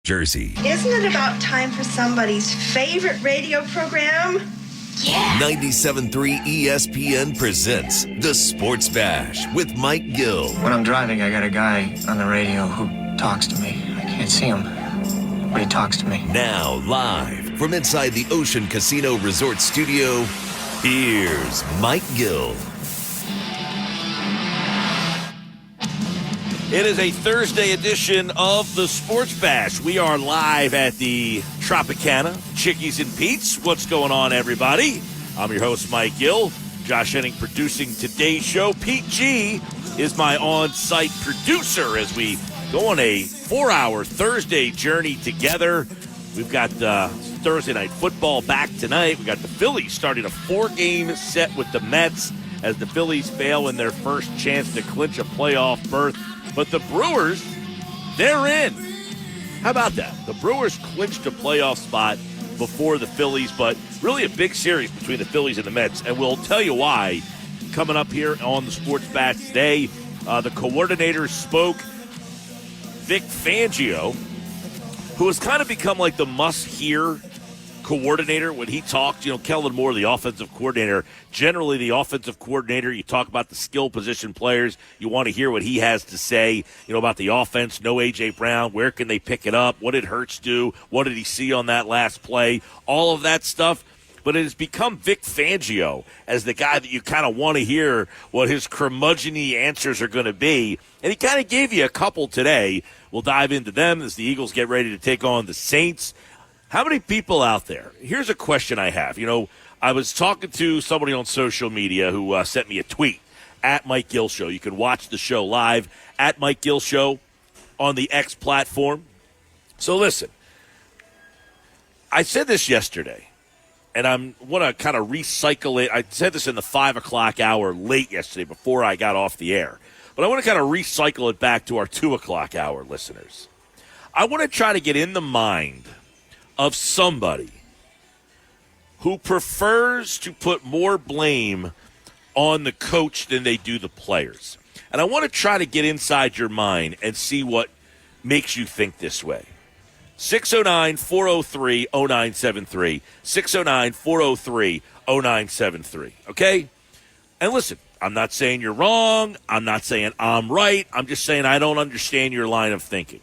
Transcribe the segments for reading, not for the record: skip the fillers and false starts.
Jersey. Isn't it about time for somebody's favorite radio program? Yeah! 97.3 ESPN presents The Sports Bash with Mike Gill. When I'm driving, I got a guy on the radio who talks to me. I can't see him, but he talks to me. Now, live from inside the Ocean Casino Resort Studio, here's Mike Gill. It is a Thursday edition of the Sports Bash. We are live at the Tropicana, Chickies and Pete's. What's going on, everybody? I'm your host, Mike Gill. Josh Henning producing today's show. Pete G is my on-site producer as we go on a 4-hour Thursday journey together. We've got Thursday Night Football back tonight. We got the Phillies starting a 4-game set with the Mets as the Phillies fail in their first chance to clinch a playoff berth. But the Brewers, they're in. How about that? The Brewers clinched a playoff spot before the Phillies, but really a big series between the Phillies and the Mets. And we'll tell you why coming up here on the Sports Bash today. The coordinators spoke. Vic Fangio, who has kind of become like the must-hear coordinator when he talked. You know, Kellen Moore, the offensive coordinator, generally the offensive coordinator, you talk about the skill position players, you want to hear what he has to say, you know, about the offense. No A.J. Brown, where can they pick it up, what did Hurts do, what did he see on that last play, all of that stuff. But it has become Vic Fangio as the guy that you kind of want to hear what his curmudgeon-y answers are going to be. And he kind of gave you a couple today. We'll dive into them as the Eagles get ready to take on the Saints. How many people out there? Here's a question I have. You know, I was talking to somebody on social media who sent me a tweet at Mike Gill Show. You can watch the show live at Mike Gill Show on the X platform. So listen, I said this yesterday, and I want to kind of recycle it. I said this in the 5 o'clock hour late yesterday before I got off the air. But I want to kind of recycle it back to our 2 o'clock hour listeners. I want to try to get in the mind of somebody who prefers to put more blame on the coach than they do the players. And I want to try to get inside your mind and see what makes you think this way. 609-403-0973. 609-403-0973. Okay? And listen, I'm not saying you're wrong. I'm not saying I'm right. I'm just saying I don't understand your line of thinking.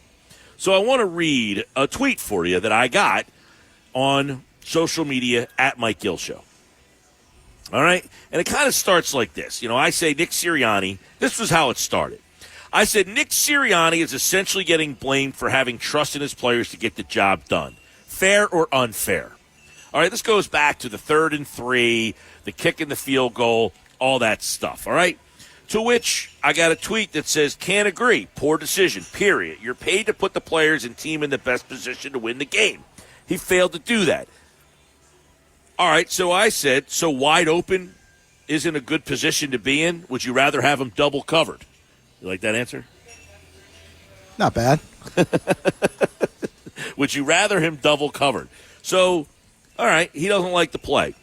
So I want to read a tweet for you that I got on social media at Mike Gill Show. All right? And it kind of starts like this. You know, I say Nick Sirianni. This was how it started. I said Nick Sirianni is essentially getting blamed for having trust in his players to get the job done. Fair or unfair? All right, this goes back to the 3rd and 3, the kick in the field goal, all that stuff. All right? To which I got a tweet that says, can't agree. Poor decision, period. You're paid to put the players and team in the best position to win the game. He failed to do that. All right, so I said, so wide open isn't a good position to be in? Would you rather have him double covered? You like that answer? Not bad. Would you rather him double covered? So, all right, he doesn't like the play.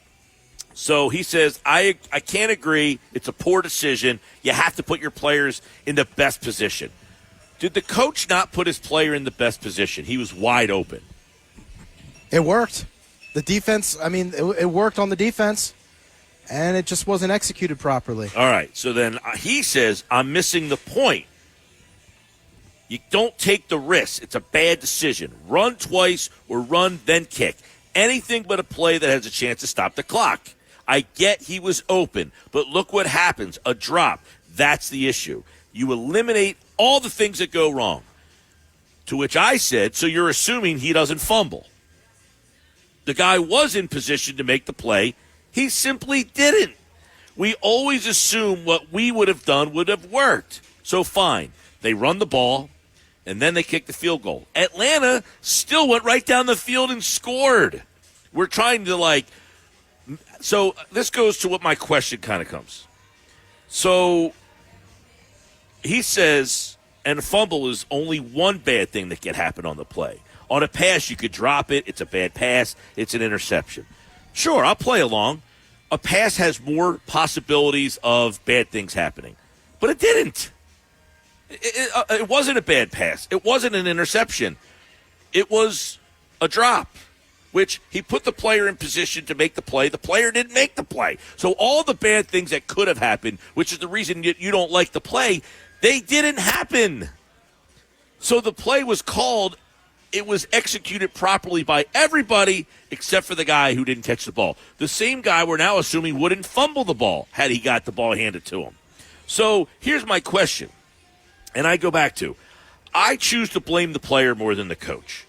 So he says, I can't agree. It's a poor decision. You have to put your players in the best position. Did the coach not put his player in the best position? He was wide open. It worked. The defense, I mean, it worked on the defense, and it just wasn't executed properly. All right, so then he says, I'm missing the point. You don't take the risk. It's a bad decision. Run twice or run, then kick. Anything but a play that has a chance to stop the clock. I get he was open, but look what happens. A drop. That's the issue. You eliminate all the things that go wrong. To which I said, so you're assuming he doesn't fumble. The guy was in position to make the play. He simply didn't. We always assume what we would have done would have worked. So fine. They run the ball, and then they kick the field goal. Atlanta still went right down the field and scored. We're trying to, so this goes to what my question kind of comes. So he says, and a fumble is only one bad thing that can happen on the play. On a pass, you could drop it. It's a bad pass. It's an interception. Sure, I'll play along. A pass has more possibilities of bad things happening. But it didn't. It wasn't a bad pass. It wasn't an interception. it was a drop, which he put the player in position to make the play. The player didn't make the play. So all the bad things that could have happened, which is the reason you don't like the play, they didn't happen. So the play was called. It was executed properly by everybody except for the guy who didn't catch the ball. The same guy we're now assuming wouldn't fumble the ball had he got the ball handed to him. So here's my question, and I go back to, I choose to blame the player more than the coach.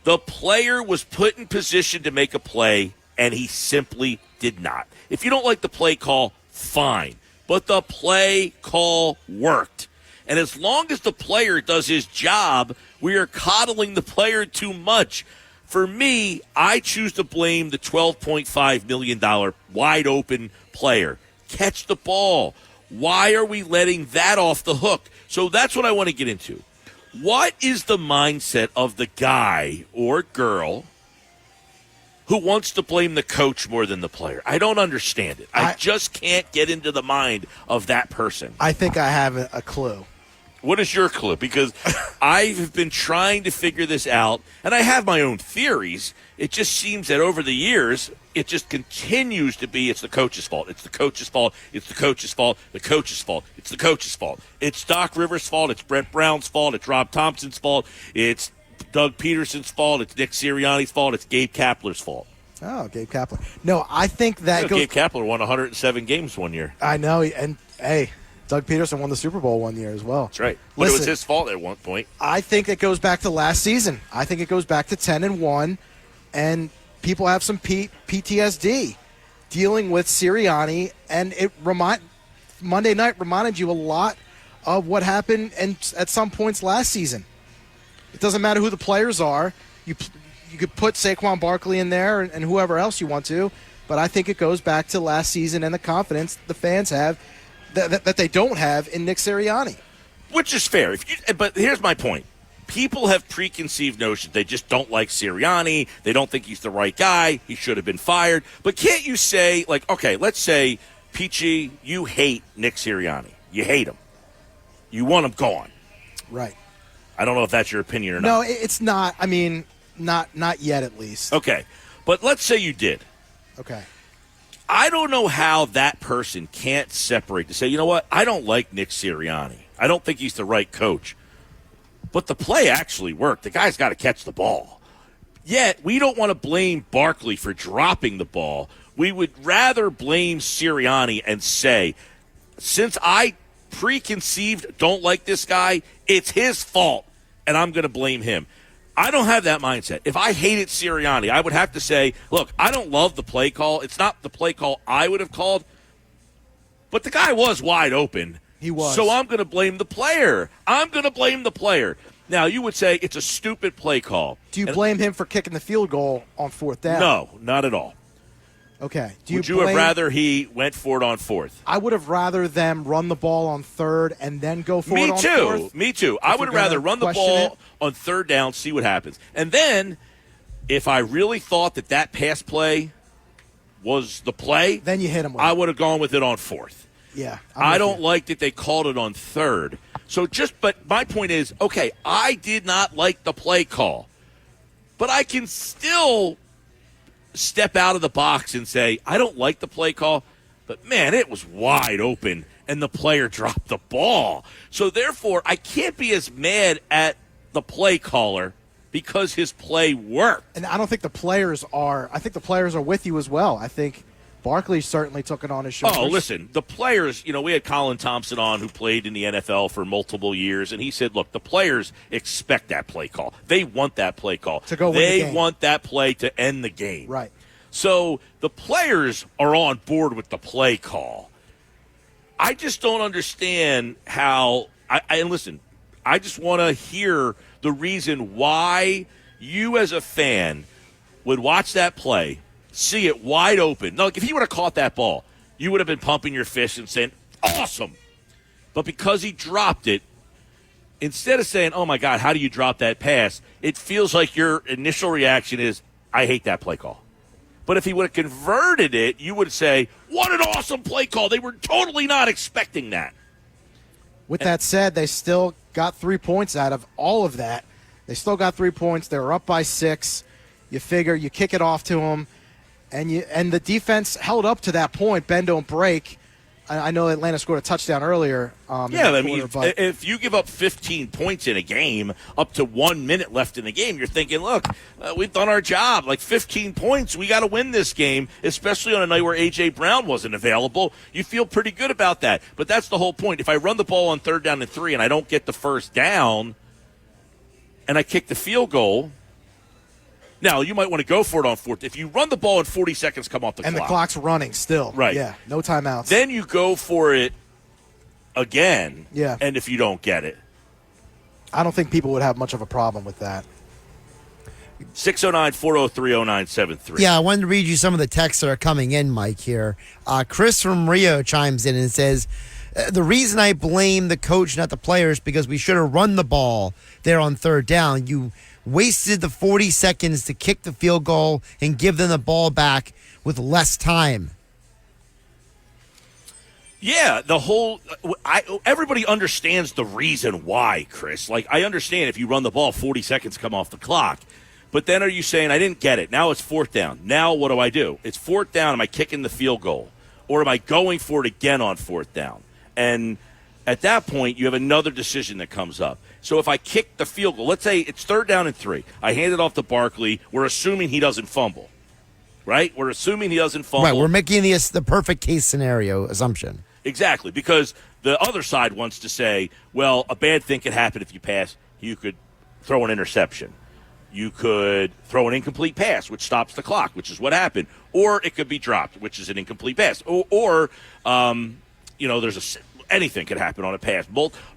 The player was put in position to make a play, and he simply did not. If you don't like the play call, fine. But the play call worked. And as long as the player does his job, we are coddling the player too much. For me, I choose to blame the $12.5 million wide-open player. Catch the ball. Why are we letting that off the hook? So that's what I want to get into. What is the mindset of the guy or girl who wants to blame the coach more than the player? I don't understand it. I just can't get into the mind of that person. I think I have a clue. What is your clue? Because I've been trying to figure this out, and I have my own theories. It just seems that over the years, it just continues to be it's the coach's fault. It's the coach's fault. It's the coach's fault. The coach's fault. It's the coach's fault. It's Doc Rivers' fault. It's Brett Brown's fault. It's Rob Thompson's fault. It's Doug Peterson's fault. It's Nick Sirianni's fault. It's Gabe Kapler's fault. Oh, Gabe Kapler. No, I think that Gabe Kapler won 107 games one year. I know, and hey, Doug Peterson won the Super Bowl one year as well. That's right. But it was his fault at one point. I think it goes back to last season. I think it goes back to 10-1, and people have some PTSD dealing with Sirianni, and Monday night reminded you a lot of what happened at some points last season. It doesn't matter who the players are. You could put Saquon Barkley in there and whoever else you want to, but I think it goes back to last season and the confidence the fans have that they don't have in Nick Sirianni. Which is fair. But here's my point. People have preconceived notions. They just don't like Sirianni. They don't think he's the right guy. He should have been fired. But can't you say, like, okay, let's say, Peachy, you hate Nick Sirianni. You hate him. You want him gone. Right. I don't know if that's your opinion or not. No, it's not. I mean, not yet at least. Okay. But let's say you did. Okay. I don't know how that person can't separate to say, you know what, I don't like Nick Sirianni. I don't think he's the right coach. But the play actually worked. The guy's got to catch the ball. Yet, we don't want to blame Barkley for dropping the ball. We would rather blame Sirianni and say, since I preconceived don't like this guy, it's his fault, and I'm going to blame him. I don't have that mindset. If I hated Sirianni, I would have to say, look, I don't love the play call. It's not the play call I would have called, but the guy was wide open. He was. So I'm going to blame the player. I'm going to blame the player. Now, you would say it's a stupid play call. Do you blame him for kicking the field goal on fourth down? No, not at all. Okay. Would you have rather he went for it on fourth? I would have rather them run the ball on third and then go for it on fourth. Me too. I would rather run the ball on third down, see what happens. And then, if I really thought that pass play was the play, then you hit him with I would have gone with it on fourth. Yeah. I don't like that they called it on third. But my point is, okay, I did not like the play call, but I can still step out of the box and say, I don't like the play call, but man, it was wide open and the player dropped the ball. So therefore, I can't be as mad at the play caller because his play worked. And I don't think the players are. I think the players are with you as well. I think Barkley certainly took it on his shoulders. Oh, listen, the players, we had Colin Thompson on who played in the NFL for multiple years, and he said, look, the players expect that play call. They want that play call. To go win the game. They want that play to end the game. Right. So the players are on board with the play call. I just don't understand how and listen, I just want to hear the reason why you as a fan would watch that play, see it wide open. Now, like if he would have caught that ball, you would have been pumping your fist and saying, awesome. But because he dropped it, instead of saying, oh, my God, how do you drop that pass, it feels like your initial reaction is, I hate that play call. But if he would have converted it, you would say, what an awesome play call. They were totally not expecting that. With that said, they still got 3 points out of all of that. They still got 3 points. They were up by 6. You figure you kick it off to them, and the defense held up to that point. Bend don't break. I know Atlanta scored a touchdown earlier. If you give up 15 points in a game, up to 1 minute left in the game, you're thinking, look, we've done our job. Like 15 points, we got to win this game, especially on a night where A.J. Brown wasn't available. You feel pretty good about that. But that's the whole point. If I run the ball on 3rd down and 3 and I don't get the first down and I kick the field goal, now, you might want to go for it on 4th. If you run the ball and 40 seconds come off the clock. And the clock's running still. Right. Yeah, no timeouts. Then you go for it again. Yeah. And if you don't get it. I don't think people would have much of a problem with that. 609-403-0973. Yeah, I wanted to read you some of the texts that are coming in, Mike, here. Chris from Rio chimes in and says, the reason I blame the coach, not the players, because we should have run the ball there on 3rd down. You wasted the 40 seconds to kick the field goal and give them the ball back with less time. Yeah, everybody understands the reason why, Chris. Like, I understand if you run the ball, 40 seconds come off the clock. But then are you saying, I didn't get it. Now it's 4th down. Now what do? It's 4th down. Am I kicking the field goal? Or am I going for it again on 4th down? And at that point, you have another decision that comes up. So if I kick the field goal, let's say it's 3rd down and 3. I hand it off to Barkley. We're assuming he doesn't fumble, right? We're assuming he doesn't fumble. Right, we're making the perfect case scenario assumption. Exactly, because the other side wants to say, well, a bad thing could happen if you pass. You could throw an interception. You could throw an incomplete pass, which stops the clock, which is what happened. Or it could be dropped, which is an incomplete pass. Or there's anything could happen on a pass.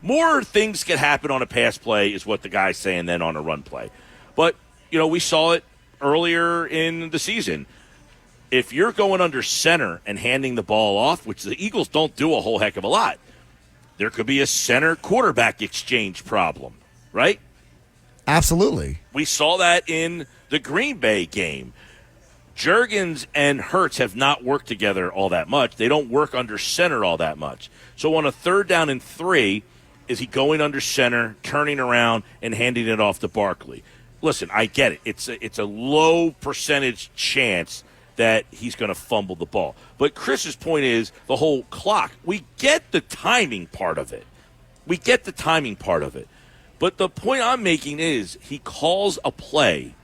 More things could happen on a pass play is what the guy's saying than on a run play. But, we saw it earlier in the season. If you're going under center and handing the ball off, which the Eagles don't do a whole heck of a lot, there could be a center quarterback exchange problem, right? Absolutely. We saw that in the Green Bay game. Juergens and Hurts have not worked together all that much. They don't work under center all that much. So on a 3rd down and 3, is he going under center, turning around, and handing it off to Barkley? Listen, I get it. It's a low percentage chance that he's going to fumble the ball. But Chris's point is the whole clock. We get the timing part of it. But the point I'm making is he calls a play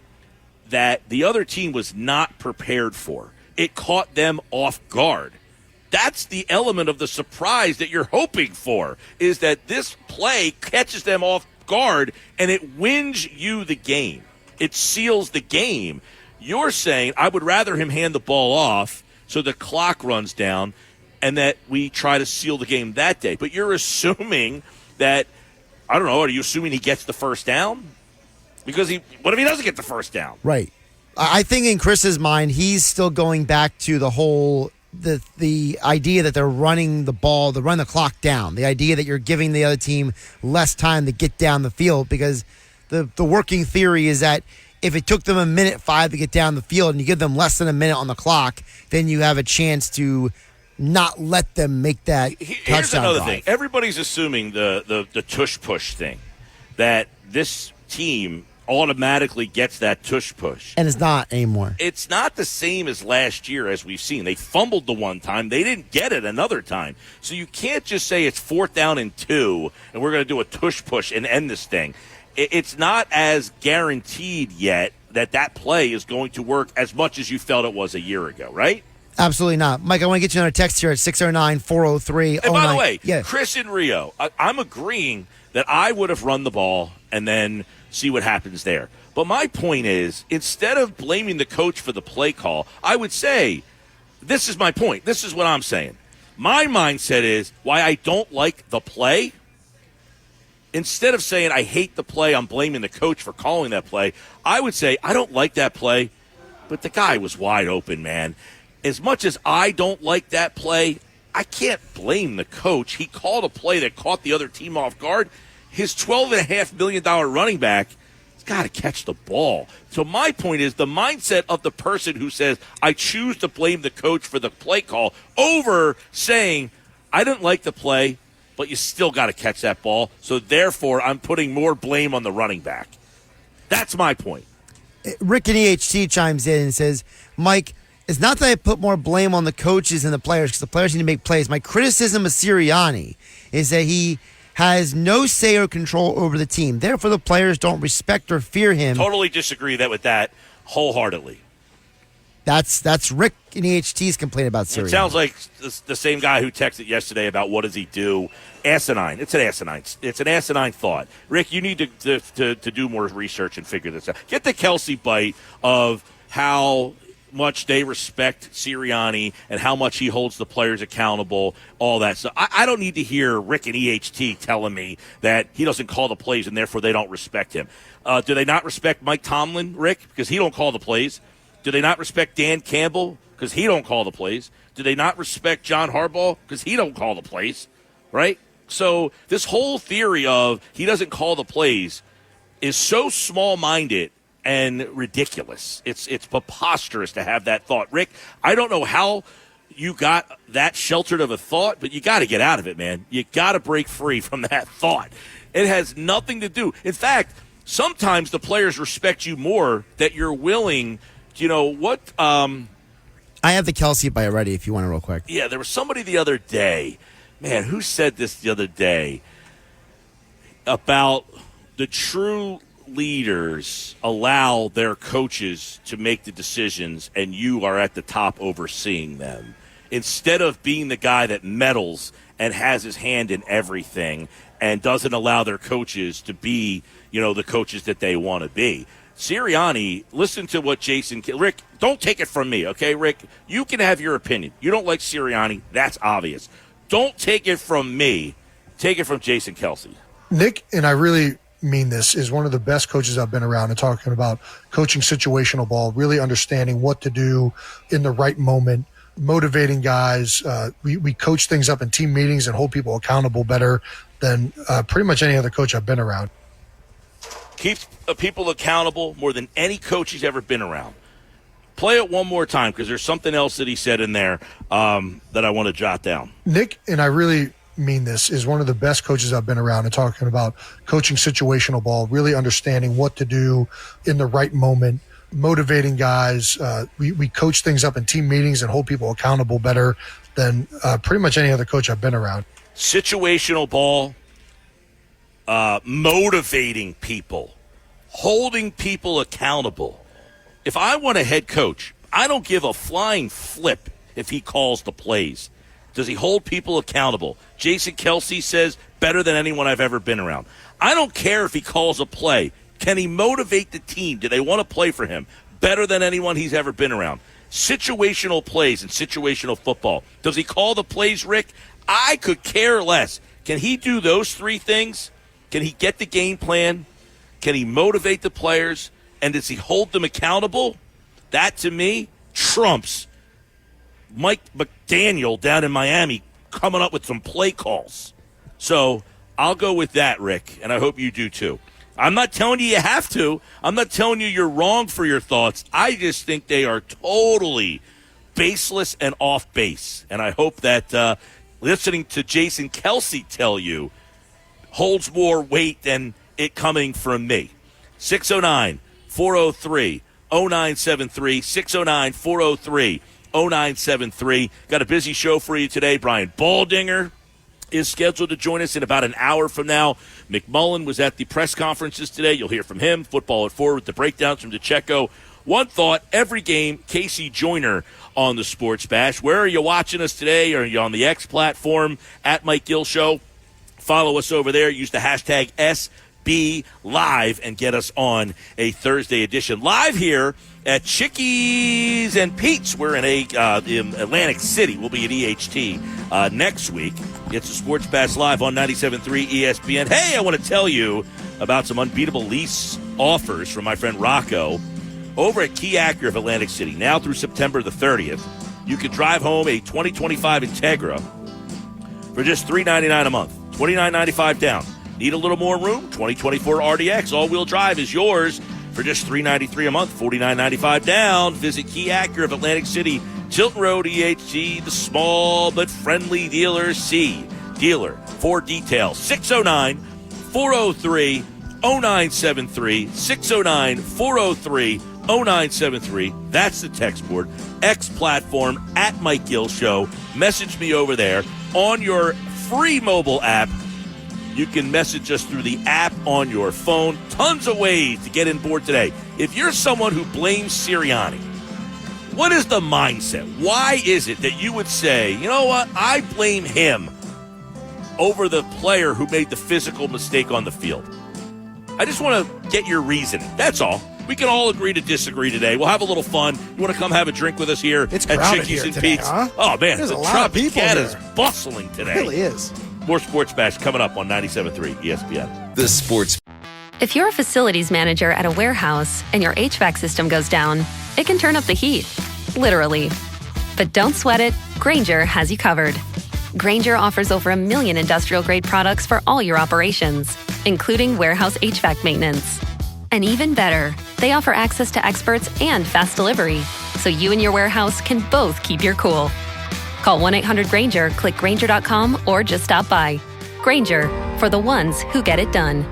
that the other team was not prepared for. It caught them off guard. That's the element of the surprise that you're hoping for, is that this play catches them off guard and it wins you the game. It seals the game. You're saying, I would rather him hand the ball off so the clock runs down and that we try to seal the game that day. But you're assuming that, I don't know, are you assuming he gets the first down? Because what if he doesn't get the first down? Right. I think in Chris's mind, he's still going back to the whole the idea that they're running the ball, they run the clock down. The idea that you're giving the other team less time to get down the field, because the working theory is that if it took them 1:05 to get down the field and you give them less than a minute on the clock, then you have a chance to not let them make that Here's touchdown another drive. thing. Everybody's assuming the tush-push thing, that this team automatically gets that tush-push. And it's not anymore. It's not the same as last year, as we've seen. They fumbled the one time. They didn't get it another time. So you can't just say it's 4th down and 2, and we're going to do a tush-push and end this thing. It's not as guaranteed yet that play is going to work as much as you felt it was a year ago, right? Absolutely not. Mike, I want to get you another text here at 609-403-09. And by the way, yeah. Chris in Rio, I'm agreeing that I would have run the ball and then see what happens there. But my point is, instead of blaming the coach for the play call, I would say, this is my point. This is what I'm saying. My mindset is why I don't like the play. Instead of saying I hate the play, I'm blaming the coach for calling that play, I would say I don't like that play, but the guy was wide open, man. As much as I don't like that play, I can't blame the coach. He called a play that caught the other team off guard. His $12.5 million running back has got to catch the ball. So my point is the mindset of the person who says, I choose to blame the coach for the play call over saying, I didn't like the play, but you still got to catch that ball. So therefore, I'm putting more blame on the running back. That's my point. Rick in EHT chimes in and says, Mike, it's not that I put more blame on the coaches and the players because the players need to make plays. My criticism of Sirianni is that he has no say or control over the team. Therefore, the players don't respect or fear him. Totally disagree with that wholeheartedly. That's Rick in EHT's complaint about Sirianni. It sounds like the same guy who texted yesterday about what does he do. Asinine. It's an asinine thought. Rick, you need to do more research and figure this out. Get the Kelsey bite of how much they respect Sirianni and how much he holds the players accountable, all that stuff. I don't need to hear Rick and EHT telling me that he doesn't call the plays and therefore they don't respect him. Do they not respect Mike Tomlin, Rick, because he don't call the plays? Do they not respect Dan Campbell because he don't call the plays? Do they not respect John Harbaugh because he don't call the plays, right? So this whole theory of he doesn't call the plays is so small-minded and ridiculous. It's preposterous to have that thought. Rick, I don't know how you got that sheltered of a thought, but you got to get out of it, man. You got to break free from that thought. It has nothing to do. In fact, sometimes the players respect you more that you're willing, you know, what I have the Kelsey bite ready if you want it real quick. Yeah, there was somebody the other day. Man, who said this the other day about the true leaders allow their coaches to make the decisions and you are at the top overseeing them instead of being the guy that meddles and has his hand in everything and doesn't allow their coaches to be, you know, the coaches that they want to be. Sirianni, listen to what Rick, don't take it from me, okay, Rick? You can have your opinion. You don't like Sirianni. That's obvious. Don't take it from me. Take it from Jason Kelsey. Nick, and I really mean this, is one of the best coaches I've been around, and talking about coaching situational ball, really understanding what to do in the right moment, motivating guys. We coach things up in team meetings and hold people accountable better than pretty much any other coach I've been around. Keeps people accountable more than any coach he's ever been around. Play it one more time because there's something else that he said in there that I want to jot down. Nick, and I really mean this, is one of the best coaches I've been around, and talking about coaching situational ball, really understanding what to do in the right moment, motivating guys. We coach things up in team meetings and hold people accountable better than pretty much any other coach I've been around. Situational ball, motivating people, holding people accountable. If I want a head coach, I don't give a flying flip if he calls the plays. Does he hold people accountable? Jason Kelsey says better than anyone I've ever been around. I don't care if he calls a play. Can he motivate the team? Do they want to play for him? Better than anyone he's ever been around. Situational plays and situational football. Does he call the plays, Rick? I could care less. Can he do those three things? Can he get the game plan? Can he motivate the players? And does he hold them accountable? That, to me, trumps Mike McDaniel down in Miami coming up with some play calls. So I'll go with that, Rick, and I hope you do too. I'm not telling you have to. I'm not telling you you're wrong for your thoughts. I just think they are totally baseless and off base. And I hope that listening to Jason Kelsey tell you holds more weight than it coming from me. 609-403-0973, 609-403-0973. Got a busy show for you today. Brian Baldinger is scheduled to join us in about an hour from now. McMullen was at the press conferences today. You'll hear from him. Football at 4 with the breakdowns from DeCecco. One thought, every game, Casey Joyner on the Sports Bash. Where are you watching us today? Are you on the X platform at Mike Gill Show? Follow us over there. Use the hashtag SBLive and get us on a Thursday edition. Live here at Chickies and Pete's. We're in Atlantic City. We'll be at EHT next week. It's the Sports Bash Live on 97.3 ESPN. Hey, I want to tell you about some unbeatable lease offers from my friend Rocco over at Key Acura of Atlantic City. Now through September the 30th, you can drive home a 2025 Integra for just $399 a month, $29.95 down. Need a little more room? 2024 RDX all-wheel drive is yours for just $393 a month, $49.95 down. Visit Key Acura of Atlantic City, Tilton Road, EHT, the small but friendly dealer. See dealer for details. 609-403-0973. 0973, 609-403-0973. That's the text board. X platform at Mike Gill Show. Message me over there on your free mobile app. You can message us through the app on your phone. Tons of ways to get in board today. If you're someone who blames Sirianni, what is the mindset? Why is it that you would say, you know what, I blame him over the player who made the physical mistake on the field? I just want to get your reasoning. That's all. We can all agree to disagree today. We'll have a little fun. You want to come have a drink with us here It's at crowded Chickies here and today, Pete's? huh? Oh, man, There's the a lot of people Tropicana's here. bustling today. It really is. More Sports Bash coming up on 97.3 ESPN. The Sports If you're a facilities manager at a warehouse and your HVAC system goes down, it can turn up the heat, literally. But don't sweat it, Grainger has you covered. Grainger offers over 1 million industrial-grade products for all your operations, including warehouse HVAC maintenance. And even better, they offer access to experts and fast delivery, so you and your warehouse can both keep your cool. Call 1-800-GRAINGER, click Grainger.com, or just stop by. Grainger, for the ones who get it done.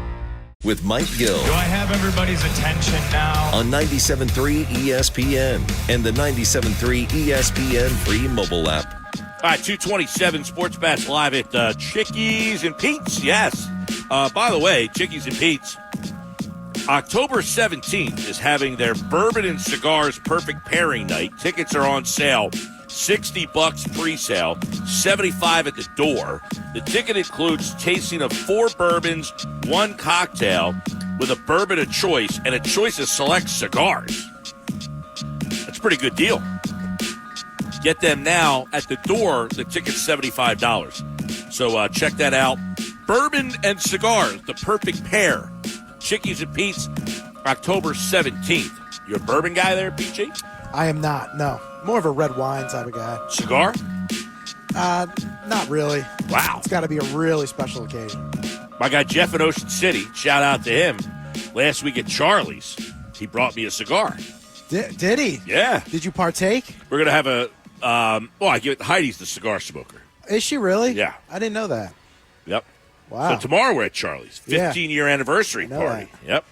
with Mike Gill Do I have everybody's attention now? on 97.3 ESPN and the 97.3 ESPN free mobile app. All right, 227 Sports Bash live at Chickies and Pete's. Yes. By the way, Chickies and Pete's, October 17th is having their Bourbon and Cigars Perfect Pairing Night. Tickets are on sale. $60 pre-sale, $75 at the door. The ticket includes tasting of 4 bourbons, 1 cocktail, with a bourbon of choice and a choice of select cigars. That's a pretty good deal. Get them now at the door. The ticket's $75. So check that out. Bourbon and Cigars, the perfect pair. Chickies and Pete's, October 17th. You a bourbon guy there, PG? I am not, no. More of a red wine type of guy. Cigar? Not really. Wow. It's got to be a really special occasion. My guy Jeff in Ocean City, shout out to him. Last week at Charlie's, he brought me a cigar. Did he? Yeah. Did you partake? We're going to have a, I give it, Heidi's the cigar smoker. Is she really? Yeah. I didn't know that. Yep. Wow. So tomorrow we're at Charlie's. Yeah. 15-year anniversary I know party. that. Yep.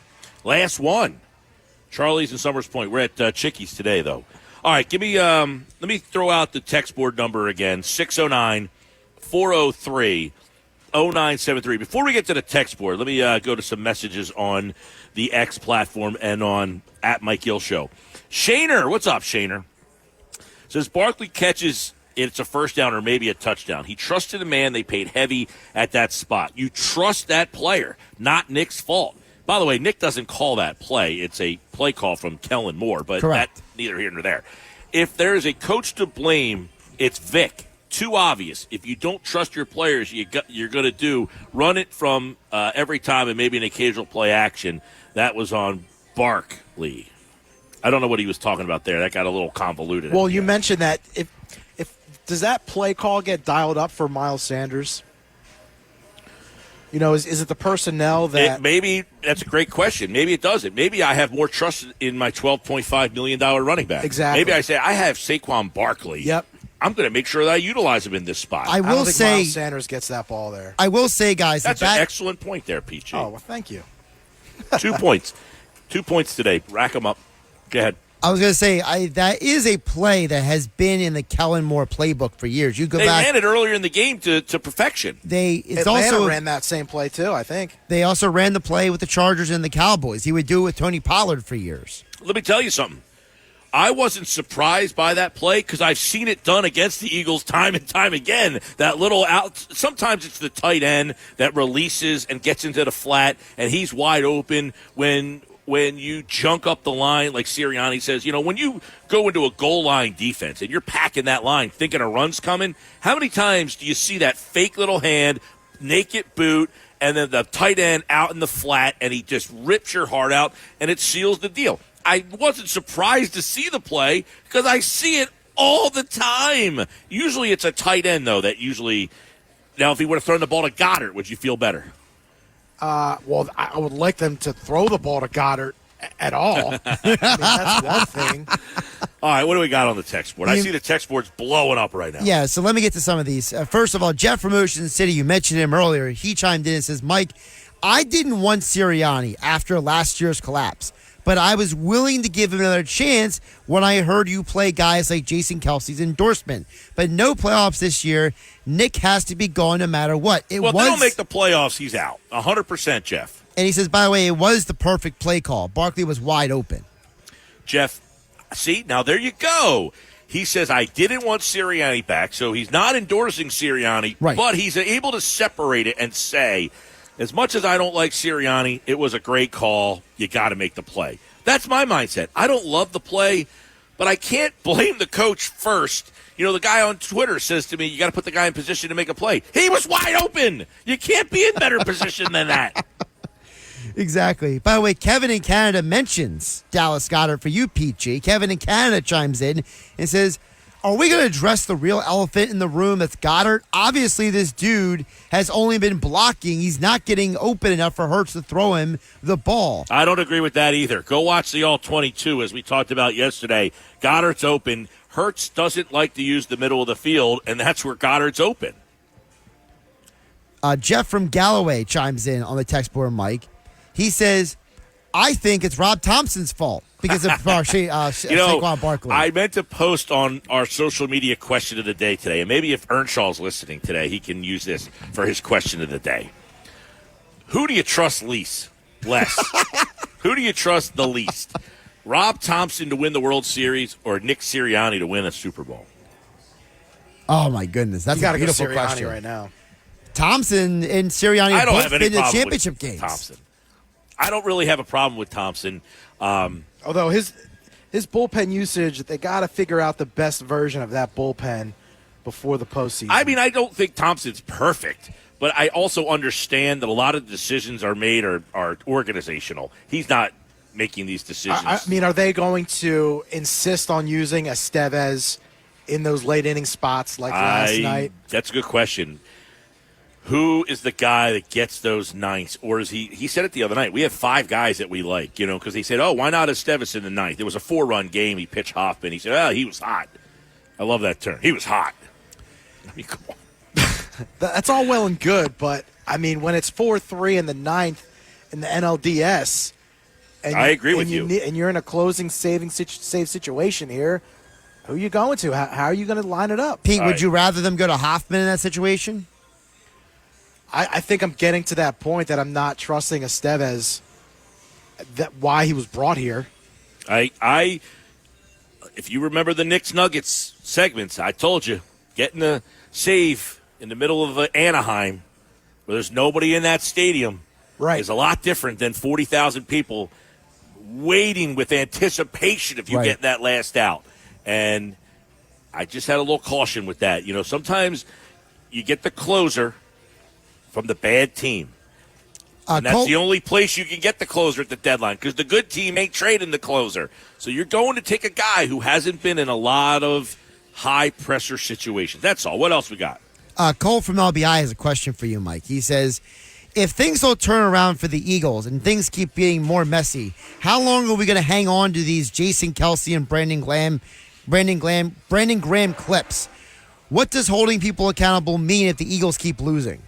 Last one. Charlie's in Summers Point. We're at Chickies today, though. All right, give me. Let me throw out the text board number again: 609-403-0973. Before we get to the text board, let me go to some messages on the X platform and on at Mike Gill Show. Shaner, what's up, Shaner? Says Barkley catches. It's a first down or maybe a touchdown. He trusted a man. They paid heavy at that spot. You trust that player, not Nick's fault. By the way, Nick doesn't call that play. It's a play call from Kellen Moore, but Correct. that's neither here nor there. If there is a coach to blame, it's Vic. Too obvious. If you don't trust your players, you're going to run it from every time and maybe an occasional play action. That was on Barkley. I don't know what he was talking about there. That got a little convoluted. Well, you mentioned that if does that play call get dialed up for Miles Sanders? You know, is it the personnel that maybe that's a great question. Maybe it doesn't. Maybe I have more trust in my $12.5 million running back. Exactly. Maybe I say I have Saquon Barkley. Yep. I'm going to make sure that I utilize him in this spot. I I will don't think say, Miles Sanders gets that ball there. I will say, guys, That's that an excellent point there, PG. Oh, well, thank you. 2 points. 2 points today. Rack them up. Go ahead. I was going to say that is a play that has been in the Kellen Moore playbook for years. You go They back. ran it earlier in the game to perfection. It's Atlanta also ran that same play too, I think. they also ran the play with the Chargers and the Cowboys. He would do it with Tony Pollard for years. Let me tell you something. I wasn't surprised by that play because I've seen it done against the Eagles time and time again. That little out. Sometimes it's the tight end that releases and gets into the flat, and he's wide open when you junk up the line, like Sirianni says. You know, when you go into a goal line defense and you're packing that line thinking a run's coming, how many times do you see that fake little hand, naked boot, and then the tight end out in the flat, and he just rips your heart out, and it seals the deal? I wasn't surprised to see the play because I see it all the time. Usually it's a tight end, though, that usually – now, if he would have thrown the ball to Goddard, would you feel better? Well, I would like them to throw the ball to Goddard at all. I mean, that's one thing. All right, what do we got on the text board? I see the text board's blowing up right now. Yeah, so let me get to some of these. First of all, Jeff from Ocean City, you mentioned him earlier. He chimed in and says, Mike, I didn't want Sirianni after last year's collapse, but I was willing to give him another chance when I heard you play guys like Jason Kelsey's endorsement. But no playoffs this year. Nick has to be gone no matter what. If they don't make the playoffs, he's out. 100%, Jeff. And he says, by the way, it was the perfect play call. Barkley was wide open. Jeff, see, now there you go. He says, I didn't want Sirianni back, so he's not endorsing Sirianni, right. But he's able to separate it and say, as much as I don't like Sirianni, it was a great call. You got to make the play. That's my mindset. I don't love the play, but I can't blame the coach first. You know, the guy on Twitter says to me, you got to put the guy in position to make a play. He was wide open. You can't be in better position than that. Exactly. By the way, Kevin in Canada mentions Dallas Goedert for you, Peachy. Kevin in Canada chimes in and says, are we going to address the real elephant in the room that's Goddard? Obviously, this dude has only been blocking. He's not getting open enough for Hurts to throw him the ball. I don't agree with that either. Go watch the All-22, as we talked about yesterday. Goddard's open. Hurts doesn't like to use the middle of the field, and that's where Goddard's open. Jeff from Galloway chimes in on the text board, Mike. He says, I think it's Rob Thompson's fault because of Saquon Barkley. I meant to post on our social media question of the day today, and maybe if Earnshaw's listening today, he can use this for his question of the day. Who do you trust less? Who do you trust the least? Rob Thompson to win the World Series or Nick Sirianni to win a Super Bowl? Oh, my goodness. That's a beautiful question right now. Thompson and Sirianni have both been in the championship games. Thompson. I don't really have a problem with Thompson. Although his bullpen usage, they got to figure out the best version of that bullpen before the postseason. I mean, I don't think Thompson's perfect, but I also understand that a lot of the decisions are made are organizational. He's not making these decisions. I mean, are they going to insist on using Estevez in those late inning spots like last night? That's a good question. Who is the guy that gets those ninths? Or is he said it the other night, we have 5 guys that we like, because he said, why not Estevez in the ninth? It was a 4-run game. He pitched Hoffman. He said, he was hot. I love that term. He was hot. I mean, come on. That's all well and good, but, I mean, when it's 4-3 in the ninth in the NLDS, and I agree with you. And you're in a closing save situation here, who are you going to? How are you going to line it up? Pete, would you rather them go to Hoffman in that situation? I think I'm getting to that point that I'm not trusting Estevez, why he was brought here. If you remember the Knicks Nuggets segments, I told you, getting a save in the middle of Anaheim where there's nobody in that stadium is a lot different than 40,000 people waiting with anticipation if you get that last out. And I just had a little caution with that. Sometimes you get the closer from the bad team. And that's the only place you can get the closer at the deadline because the good team ain't trading the closer. So you're going to take a guy who hasn't been in a lot of high-pressure situations. That's all. What else we got? Cole from LBI has a question for you, Mike. He says, if things don't turn around for the Eagles and things keep being more messy, how long are we going to hang on to these Jason Kelsey and Brandon Graham clips? What does holding people accountable mean if the Eagles keep losing?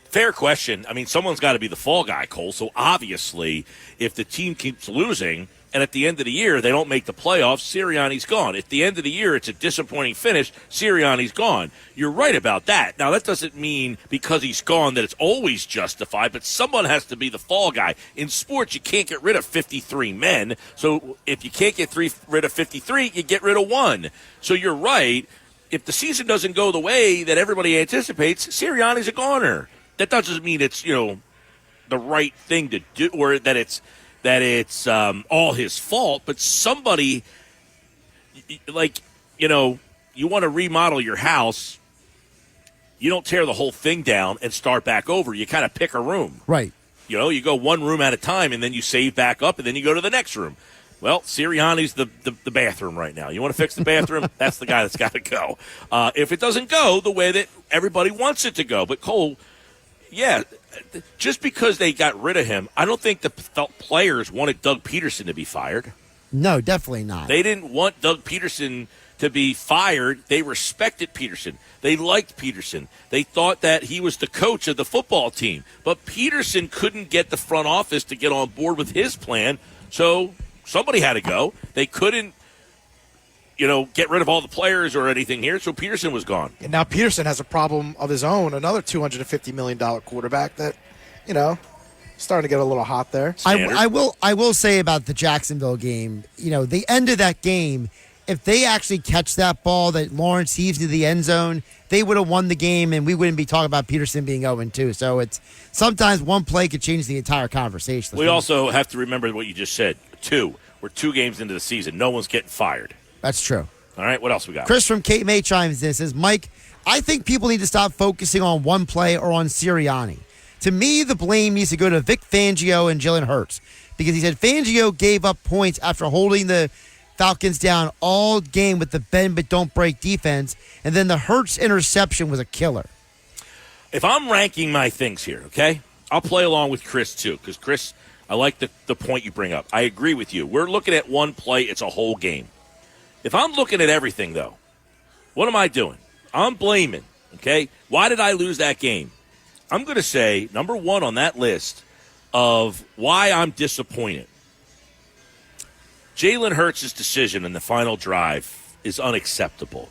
Fair question. I mean, someone's got to be the fall guy, Cole. So obviously, if the team keeps losing and at the end of the year they don't make the playoffs, Sirianni's gone. At the end of the year it's a disappointing finish, Sirianni's gone. You're right about that. Now, that doesn't mean because he's gone that it's always justified, but someone has to be the fall guy. In sports, you can't get rid of 53 men. So if you can't get rid of 53, you get rid of 1. So you're right. If the season doesn't go the way that everybody anticipates, Sirianni's a goner. That doesn't mean it's, the right thing to do or that it's all his fault. But somebody, you want to remodel your house, you don't tear the whole thing down and start back over. You kind of pick a room. Right. You go one room at a time, and then you save back up, and then you go to the next room. Well, Sirianni's the bathroom right now. You want to fix the bathroom? That's the guy that's got to go. If it doesn't go the way that everybody wants it to go. But, Cole, yeah, just because they got rid of him, I don't think the players wanted Doug Peterson to be fired. No, definitely not. They didn't want Doug Peterson to be fired. They respected Peterson. They liked Peterson. They thought that he was the coach of the football team. But Peterson couldn't get the front office to get on board with his plan, so somebody had to go. They couldn't, get rid of all the players or anything here, so Peterson was gone. And now Peterson has a problem of his own, another $250 million quarterback that, starting to get a little hot there. I will say about the Jacksonville game, the end of that game, if they actually catch that ball that Lawrence heaves to the end zone, they would have won the game, and we wouldn't be talking about Peterson being 0-2. So it's sometimes one play could change the entire conversation. We also have to remember what you just said. We're 2 games into the season. No one's getting fired. That's true. All right, what else we got? Chris from Cape May chimes in and says, Mike, I think people need to stop focusing on one play or on Sirianni. To me, the blame needs to go to Vic Fangio and Jalen Hurts, because he said Fangio gave up points after holding the Falcons down all game with the bend but don't break defense, and then the Hurts interception was a killer. If I'm ranking my things here, okay, I'll play along with Chris too, because Chris, I like the point you bring up. I agree with you. We're looking at one play, it's a whole game. If I'm looking at everything, though, what am I doing? I'm blaming, okay? Why did I lose that game? I'm going to say, number 1 on that list of why I'm disappointed. Jalen Hurts' decision in the final drive is unacceptable.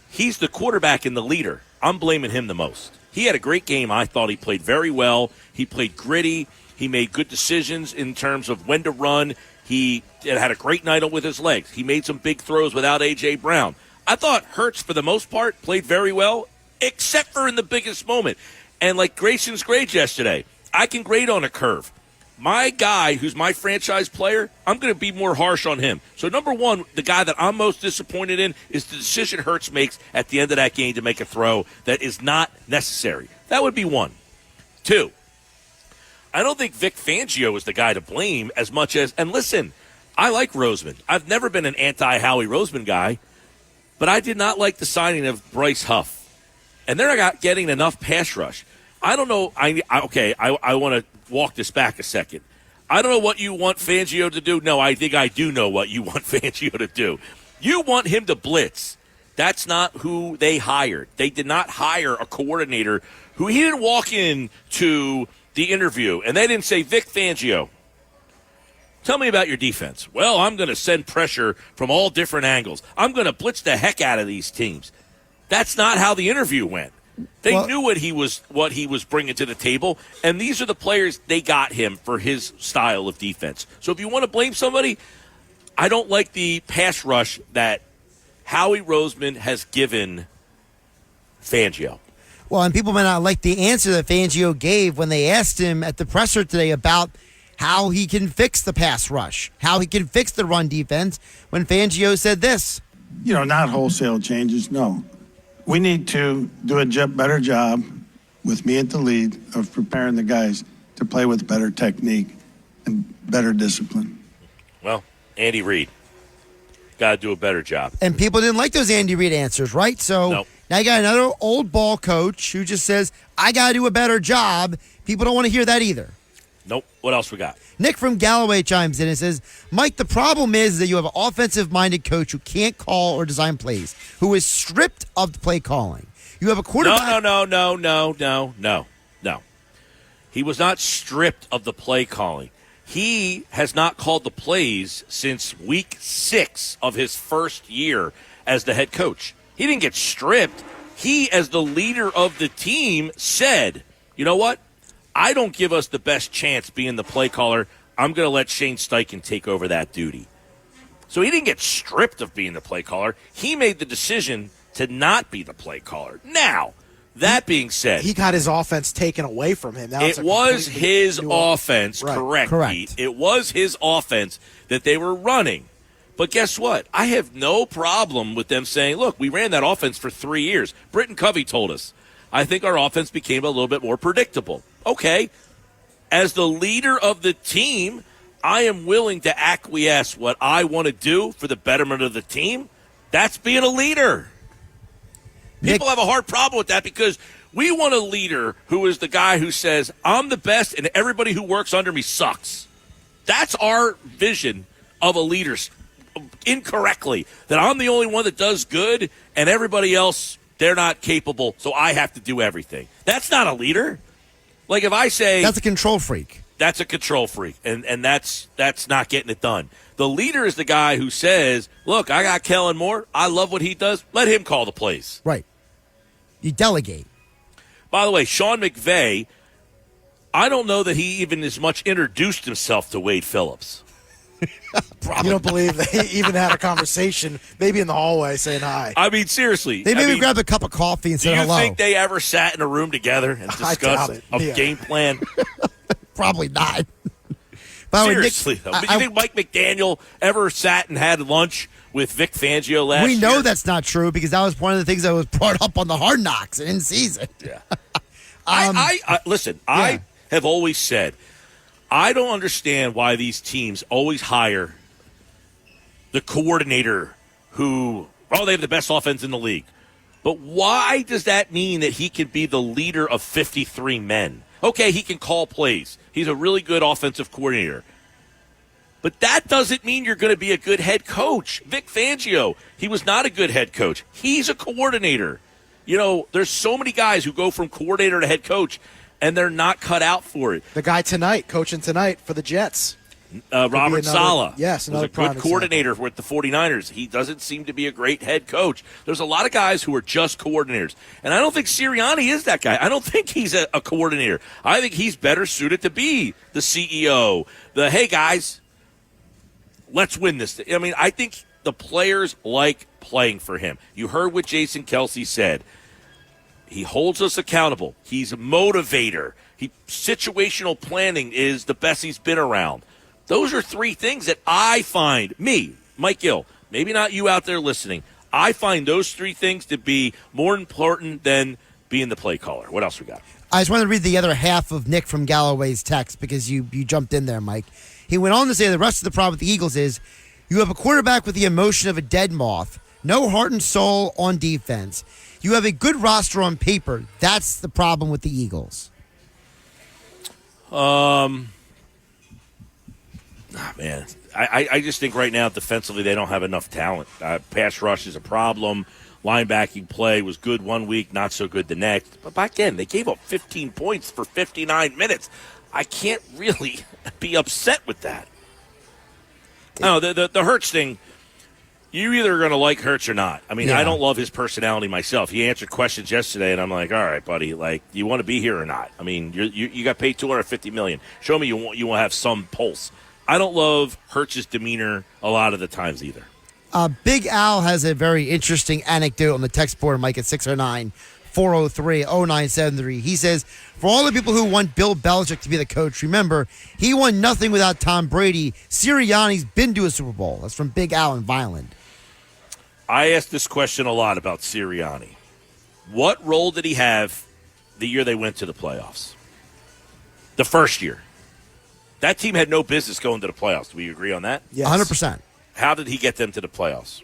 He's the quarterback and the leader. I'm blaming him the most. He had a great game. I thought he played very well. He played gritty. He made good decisions in terms of when to run. He had a great night with his legs. He made some big throws without A.J. Brown. I thought Hurts, for the most part, played very well, except for in the biggest moment. And like Grayson's grade yesterday, I can grade on a curve. My guy, who's my franchise player, I'm going to be more harsh on him. So, number 1, the guy that I'm most disappointed in is the decision Hurts makes at the end of that game to make a throw that is not necessary. That would be 1. 2, I don't think Vic Fangio is the guy to blame as much as, and listen, I like Roseman. I've never been an anti-Howie Roseman guy, but I did not like the signing of Bryce Huff. And they're not getting enough pass rush. I don't know. I want to walk this back a second. I don't know what you want Fangio to do. No, I think I do know what you want Fangio to do. You want him to blitz. That's not who they hired. They did not hire a coordinator who he didn't walk in to the interview, and they didn't say, Vic Fangio, tell me about your defense. Well, I'm going to send pressure from all different angles. I'm going to blitz the heck out of these teams. That's not how the interview went. They knew what he was bringing to the table, and these are the players they got him for his style of defense. So if you want to blame somebody, I don't like the pass rush that Howie Roseman has given Fangio. Well, and people may not like the answer that Fangio gave when they asked him at the presser today about how he can fix the pass rush, how he can fix the run defense, when Fangio said this. Not wholesale changes, no. We need to do a better job, with me at the lead, of preparing the guys to play with better technique and better discipline. Well, Andy Reid, got to do a better job. And people didn't like those Andy Reid answers, right? So Now you got another old ball coach who just says, I got to do a better job. People don't want to hear that either. Nope. What else we got? Nick from Galloway chimes in and says, Mike, the problem is that you have an offensive-minded coach who can't call or design plays, who is stripped of the play calling. You have a quarterback. No. He was not stripped of the play calling. He has not called the plays since week 6 of his first year as the head coach. He didn't get stripped. He, as the leader of the team, said, you know what? I don't give us the best chance being the play caller. I'm going to let Shane Steichen take over that duty. So he didn't get stripped of being the play caller. He made the decision to not be the play caller. Now, that being said, he got his offense taken away from him. Now it was his offense, right. Correct. Pete. It was his offense that they were running. But guess what? I have no problem with them saying, look, we ran that offense for 3 years. Britton Covey told us, I think our offense became a little bit more predictable. Okay, as the leader of the team, I am willing to acquiesce what I want to do for the betterment of the team. That's being a leader. People have a hard problem with that because we want a leader who is the guy who says, I'm the best and everybody who works under me sucks. That's our vision of a leader. incorrectly, that I'm the only one that does good and everybody else, they're not capable, so I have to do everything. That's not a leader. Like if I say... That's a control freak. That's a control freak, and that's not getting it done. The leader is the guy who says, look, I got Kellen Moore. I love what he does. Let him call the plays. Right. You delegate. By the way, Sean McVay, I don't know that he even as much introduced himself to Wade Phillips. You don't believe they even had a conversation, maybe in the hallway, saying hi. I mean, seriously. They maybe grabbed a cup of coffee and said hello. Do you think they ever sat in a room together and discussed a game plan? Probably not. Seriously, though. Do you think Mike McDaniel ever sat and had lunch with Vic Fangio last year? We know that's not true because that was one of the things that was brought up on the Hard Knocks in season. Yeah. I have always said, I don't understand why these teams always hire the coordinator who, they have the best offense in the league. But why does that mean that he can be the leader of 53 men? Okay, he can call plays. He's a really good offensive coordinator. But that doesn't mean you're going to be a good head coach. Vic Fangio, he was not a good head coach. He's a coordinator. You know, there's so many guys who go from coordinator to head coach, and they're not cut out for it. The guy coaching tonight for the Jets. Robert Saleh. Yes, was a good coordinator with the 49ers. He doesn't seem to be a great head coach. There's a lot of guys who are just coordinators. And I don't think Sirianni is that guy. I don't think he's a coordinator. I think he's better suited to be the CEO. Hey, guys, let's win this. I mean, I think the players like playing for him. You heard what Jason Kelce said. He holds us accountable. He's a motivator. Situational planning is the best he's been around. Those are three things that I find, Mike Gill, maybe not you out there listening, I find those three things to be more important than being the play caller. What else we got? I just wanted to read the other half of Nick from Galloway's text because you jumped in there, Mike. He went on to say the rest of the problem with the Eagles is you have a quarterback with the emotion of a dead moth, no heart and soul on defense. You have a good roster on paper. That's the problem with the Eagles. Man, I just think right now defensively they don't have enough talent. Pass rush is a problem. Linebacking play was good one week, not so good the next. But back then, they gave up 15 points for 59 minutes. I can't really be upset with that. No, the Hurts thing, you either are going to like Hurts or not. I mean, I don't love his personality myself. He answered questions yesterday, and I'm like, all right, buddy, like, you want to be here or not? I mean, you got paid $250 million. Show me you want to have some pulse. I don't love Hurts' demeanor a lot of the times either. Big Al has a very interesting anecdote on the text board, Mike, at 609-403-0973. He says, for all the people who want Bill Belichick to be the coach, remember, he won nothing without Tom Brady. Sirianni's been to a Super Bowl. That's from Big Al in Vineland. I asked this question a lot about Sirianni. What role did he have the year they went to the playoffs? The first year. That team had no business going to the playoffs. Do we agree on that? Yes. 100%. How did he get them to the playoffs?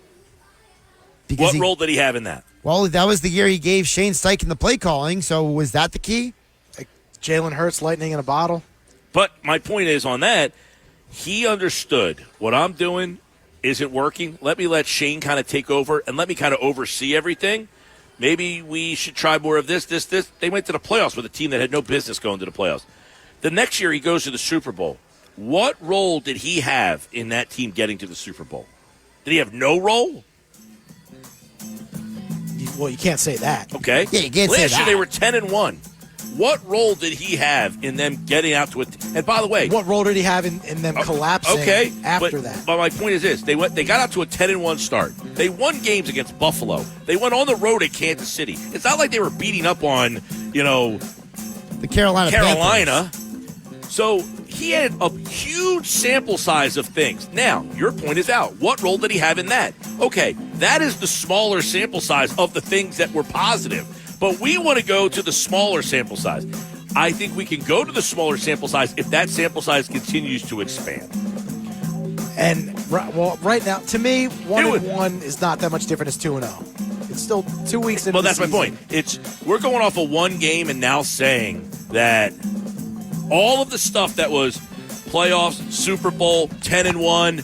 What role did he have in that? Well, that was the year he gave Shane Steichen the play calling, so was that the key? Like Jalen Hurts, lightning in a bottle? But my point is on that, he understood what I'm doing isn't working. Let Shane kind of take over and let me kind of oversee everything. Maybe we should try more of this. They went to the playoffs with a team that had no business going to the playoffs. The next year he goes to the Super Bowl. What role did he have in that team getting to the Super Bowl? Did he have no role? Well, you can't say that. Okay. Yeah, you can't say that. Last year they were 10-1. What role did he have in them getting out to it? And by the way, what role did he have in them collapsing after that? But my point is this: they got out to a 10-1 start. They won games against Buffalo. They went on the road at Kansas City. It's not like they were beating up on, the Carolina. Panthers. So he had a huge sample size of things. Now, your point is out. What role did he have in that? Okay, that is the smaller sample size of the things that were positive. But we want to go to the smaller sample size. I think we can go to the smaller sample size if that sample size continues to expand. And, right now, to me, 1-1 is not that much different as 2-0. It's still 2 weeks into the season. That's my point. We're going off of one game and now saying that all of the stuff that was playoffs, Super Bowl, 10-1,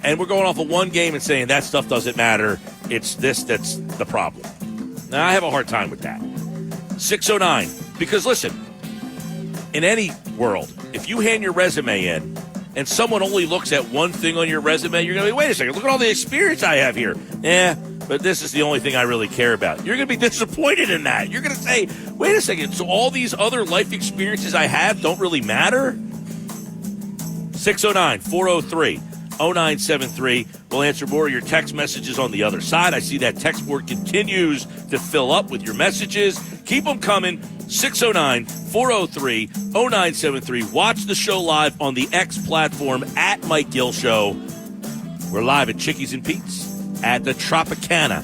And we're going off of one game and saying that stuff doesn't matter. It's this that's the problem. Now, I have a hard time with that. 609. Because, listen, in any world, if you hand your resume in and someone only looks at one thing on your resume, you're going to be, wait a second, look at all the experience I have here. But this is the only thing I really care about. You're going to be disappointed in that. You're going to say, wait a second, so all these other life experiences I have don't really matter? 609-403-0973. We'll answer more of your text messages on the other side. I see that text board continues to fill up with your messages. Keep them coming. 609-403-0973. Watch the show live on the X platform at Mike Gill Show. We're live at Chickies and Pete's at the Tropicana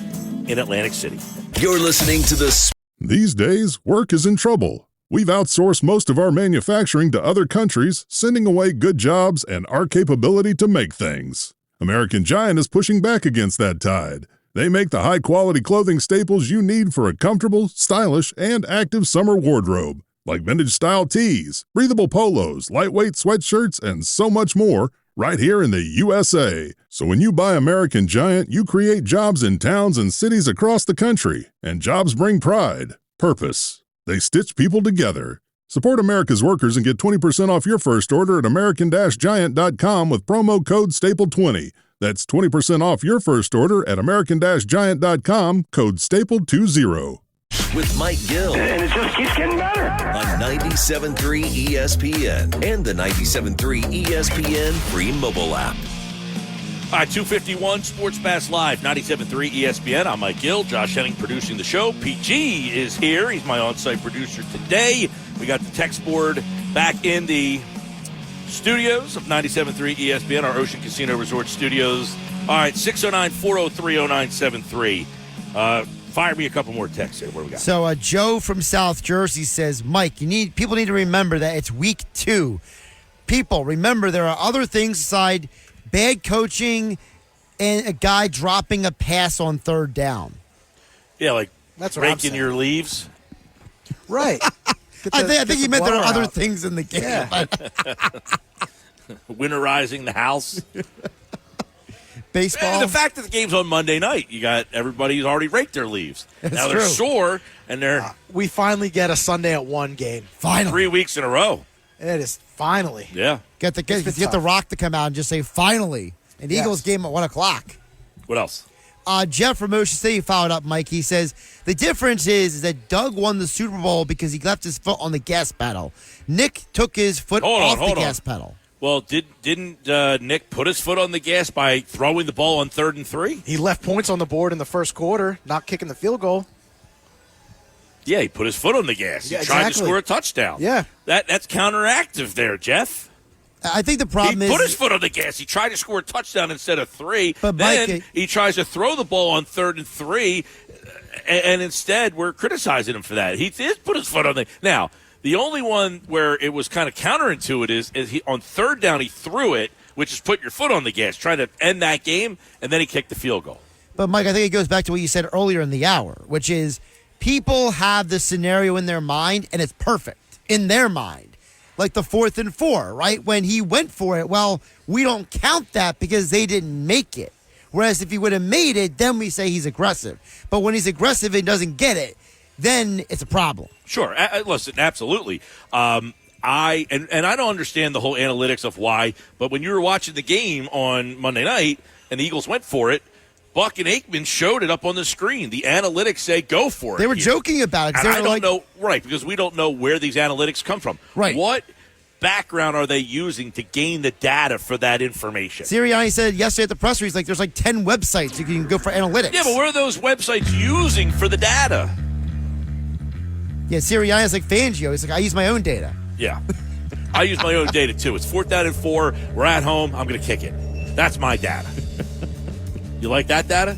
in Atlantic City. You're listening to the These days, work is in trouble. We've outsourced most of our manufacturing to other countries, sending away good jobs and our capability to make things. American Giant is pushing back against that tide. They make the high-quality clothing staples you need for a comfortable, stylish, and active summer wardrobe, like vintage-style tees, breathable polos, lightweight sweatshirts, and so much more, right here in the USA. So when you buy American Giant, you create jobs in towns and cities across the country, and jobs bring pride, purpose. They stitch people together. Support America's workers and get 20% off your first order at American-Giant.com with promo code STAPLE20. That's 20% off your first order at American-Giant.com, code STAPLE20. with Mike Gill. And it just keeps getting better. On 97.3 ESPN and the 97.3 ESPN free mobile app. All right, 251 Sports Bash Live, 97.3 ESPN. I'm Mike Gill. Josh Henning producing the show. PG is here. He's my on-site producer today. We got the text board back in the studios of 97.3 ESPN, our Ocean Casino Resort studios. All right, 609-403-0973. Fire me a couple more texts here. What do we got? So Joe from South Jersey says, Mike, people need to remember that it's week 2. People, remember there are other things aside bad coaching and a guy dropping a pass on third down. Yeah, like that's what raking your leaves. Right. I think he meant there are other things in the game. Yeah. Winterizing the house. Baseball. And the fact that the game's on Monday night, you got everybody who's already raked their leaves. That's now they're true. sore, and they're we finally get a Sunday at 1 game. Finally. 3 weeks in a row. It is finally. Yeah. Get the Rock to come out and just say finally. An Eagles game at 1 o'clock. What else? Jeff from Ocean City followed up, Mike. He says, the difference is that Doug won the Super Bowl because he left his foot on the gas pedal. Nick took his foot off the gas pedal. Well, didn't Nick put his foot on the gas by throwing the ball on 3rd and 3? He left points on the board in the first quarter, not kicking the field goal. Yeah, he put his foot on the gas. He Yeah, tried to exactly. score a touchdown. Yeah. That's counteractive there, Jeff. I think the problem He is put his foot on the gas. He tried to score a touchdown instead of 3. But then Mike, he tries to throw the ball on 3rd and 3, and instead we're criticizing him for that. He did put his foot on the – now, the only one where it was kind of counterintuitive is he on 3rd down he threw it, which is put your foot on the gas, trying to end that game, and then he kicked the field goal. But, Mike, I think it goes back to what you said earlier in the hour, which is people have the scenario in their mind, and it's perfect in their mind. Like the 4th and 4, right? When he went for it, well, we don't count that because they didn't make it. Whereas if he would have made it, then we say he's aggressive. But when he's aggressive and doesn't get it, then it's a problem. Sure. Listen, absolutely. I don't understand the whole analytics of why, but when you were watching the game on Monday night and the Eagles went for it, Buck and Aikman showed it up on the screen. The analytics say go for it. They were joking about it. And I don't know, right, because we don't know where these analytics come from. Right. What background are they using to gain the data for that information? Sirianni said yesterday at the presser, he's like, there's like 10 websites you can go for analytics. Yeah, but what are those websites using for the data? Yeah, Sirianni's like Fangio. He's like, I use my own data. Yeah. I use my own data, too. It's 4th down and 4. We're at home. I'm going to kick it. That's my data. You like that data?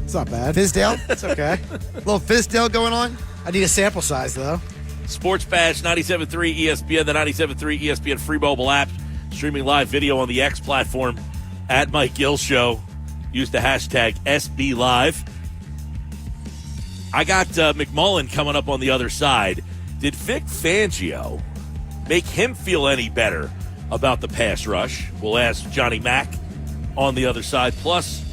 It's not bad. Fizdale? It's okay. Little Fizdale going on? I need a sample size, though. Sports Bash, 97.3 ESPN, the 97.3 ESPN free mobile app, streaming live video on the X platform at Mike Gill Show. Use the hashtag SBLive. I got McMullen coming up on the other side. Did Vic Fangio make him feel any better about the pass rush. We'll ask Johnny Mack on the other side. Plus,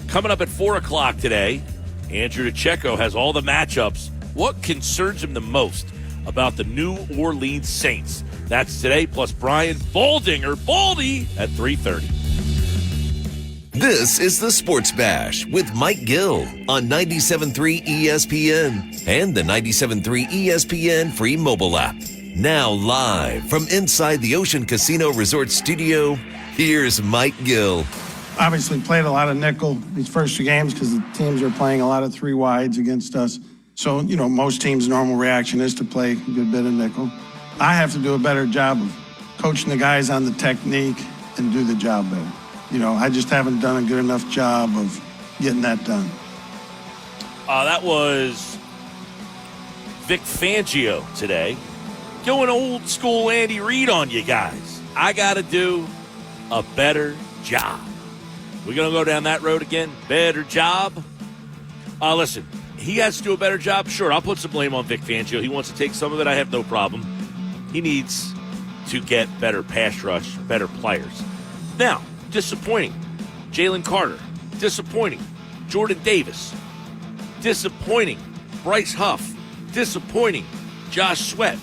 coming up at 4 o'clock today, Andrew DeCecco has all the matchups. What concerns him the most about the New Orleans Saints? That's today, plus Brian Baldinger, Baldy, at 3:30. This is the Sports Bash with Mike Gill on 97.3 ESPN and the 97.3 ESPN free mobile app. Now live from inside the Ocean Casino Resort Studio, here's Mike Gill. Obviously played a lot of nickel these first 2 games because the teams are playing a lot of 3 wides against us. So, most teams' normal reaction is to play a good bit of nickel. I have to do a better job of coaching the guys on the technique and do the job better. I just haven't done a good enough job of getting that done. That was Vic Fangio today. Going old school Andy Reid on you guys. I got to do a better job. We're going to go down that road again? Better job? Listen, he has to do a better job. Sure, I'll put some blame on Vic Fangio. He wants to take some of it. I have no problem. He needs to get better pass rush, better players. Now, disappointing. Jalen Carter, disappointing. Jordan Davis, disappointing. Bryce Huff, disappointing. Josh Sweat.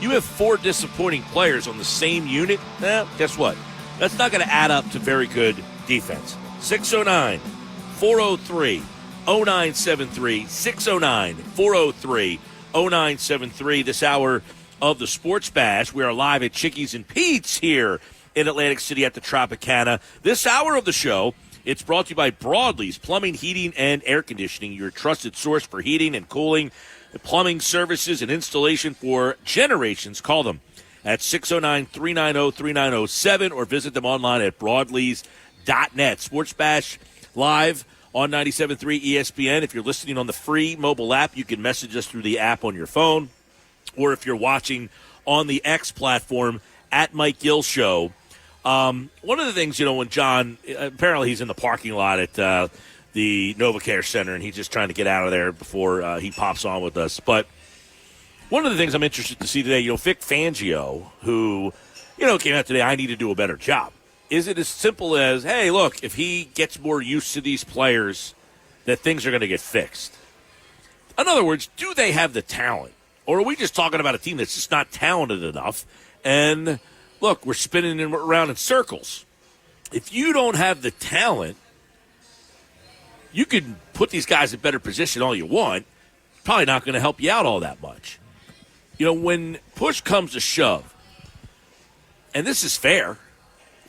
You have 4 disappointing players on the same unit. Guess what? That's not going to add up to very good defense. 609-403-0973. 609-403-0973. This hour of the Sports Bash. We are live at Chickies and Pete's here in Atlantic City at the Tropicana. This hour of the show, it's brought to you by Broadleys Plumbing, Heating, and Air Conditioning, your trusted source for heating and cooling, plumbing services, and installation for generations. Call them at 609-390-3907 or visit them online at broadleys.net. Sports Bash live on 97.3 ESPN. If you're listening on the free mobile app, you can message us through the app on your phone, or if you're watching on the X platform at Mike Gill Show. One of the things, when John, apparently he's in the parking lot at the NovaCare Center, and he's just trying to get out of there before he pops on with us. But one of the things I'm interested to see today, Vic Fangio, who, came out today, I need to do a better job. Is it as simple as, hey, look, if he gets more used to these players, that things are going to get fixed? In other words, do they have the talent? Or are we just talking about a team that's just not talented enough? And look, we're spinning around in circles. If you don't have the talent, you can put these guys in better position all you want. Probably not going to help you out all that much. When push comes to shove, and this is fair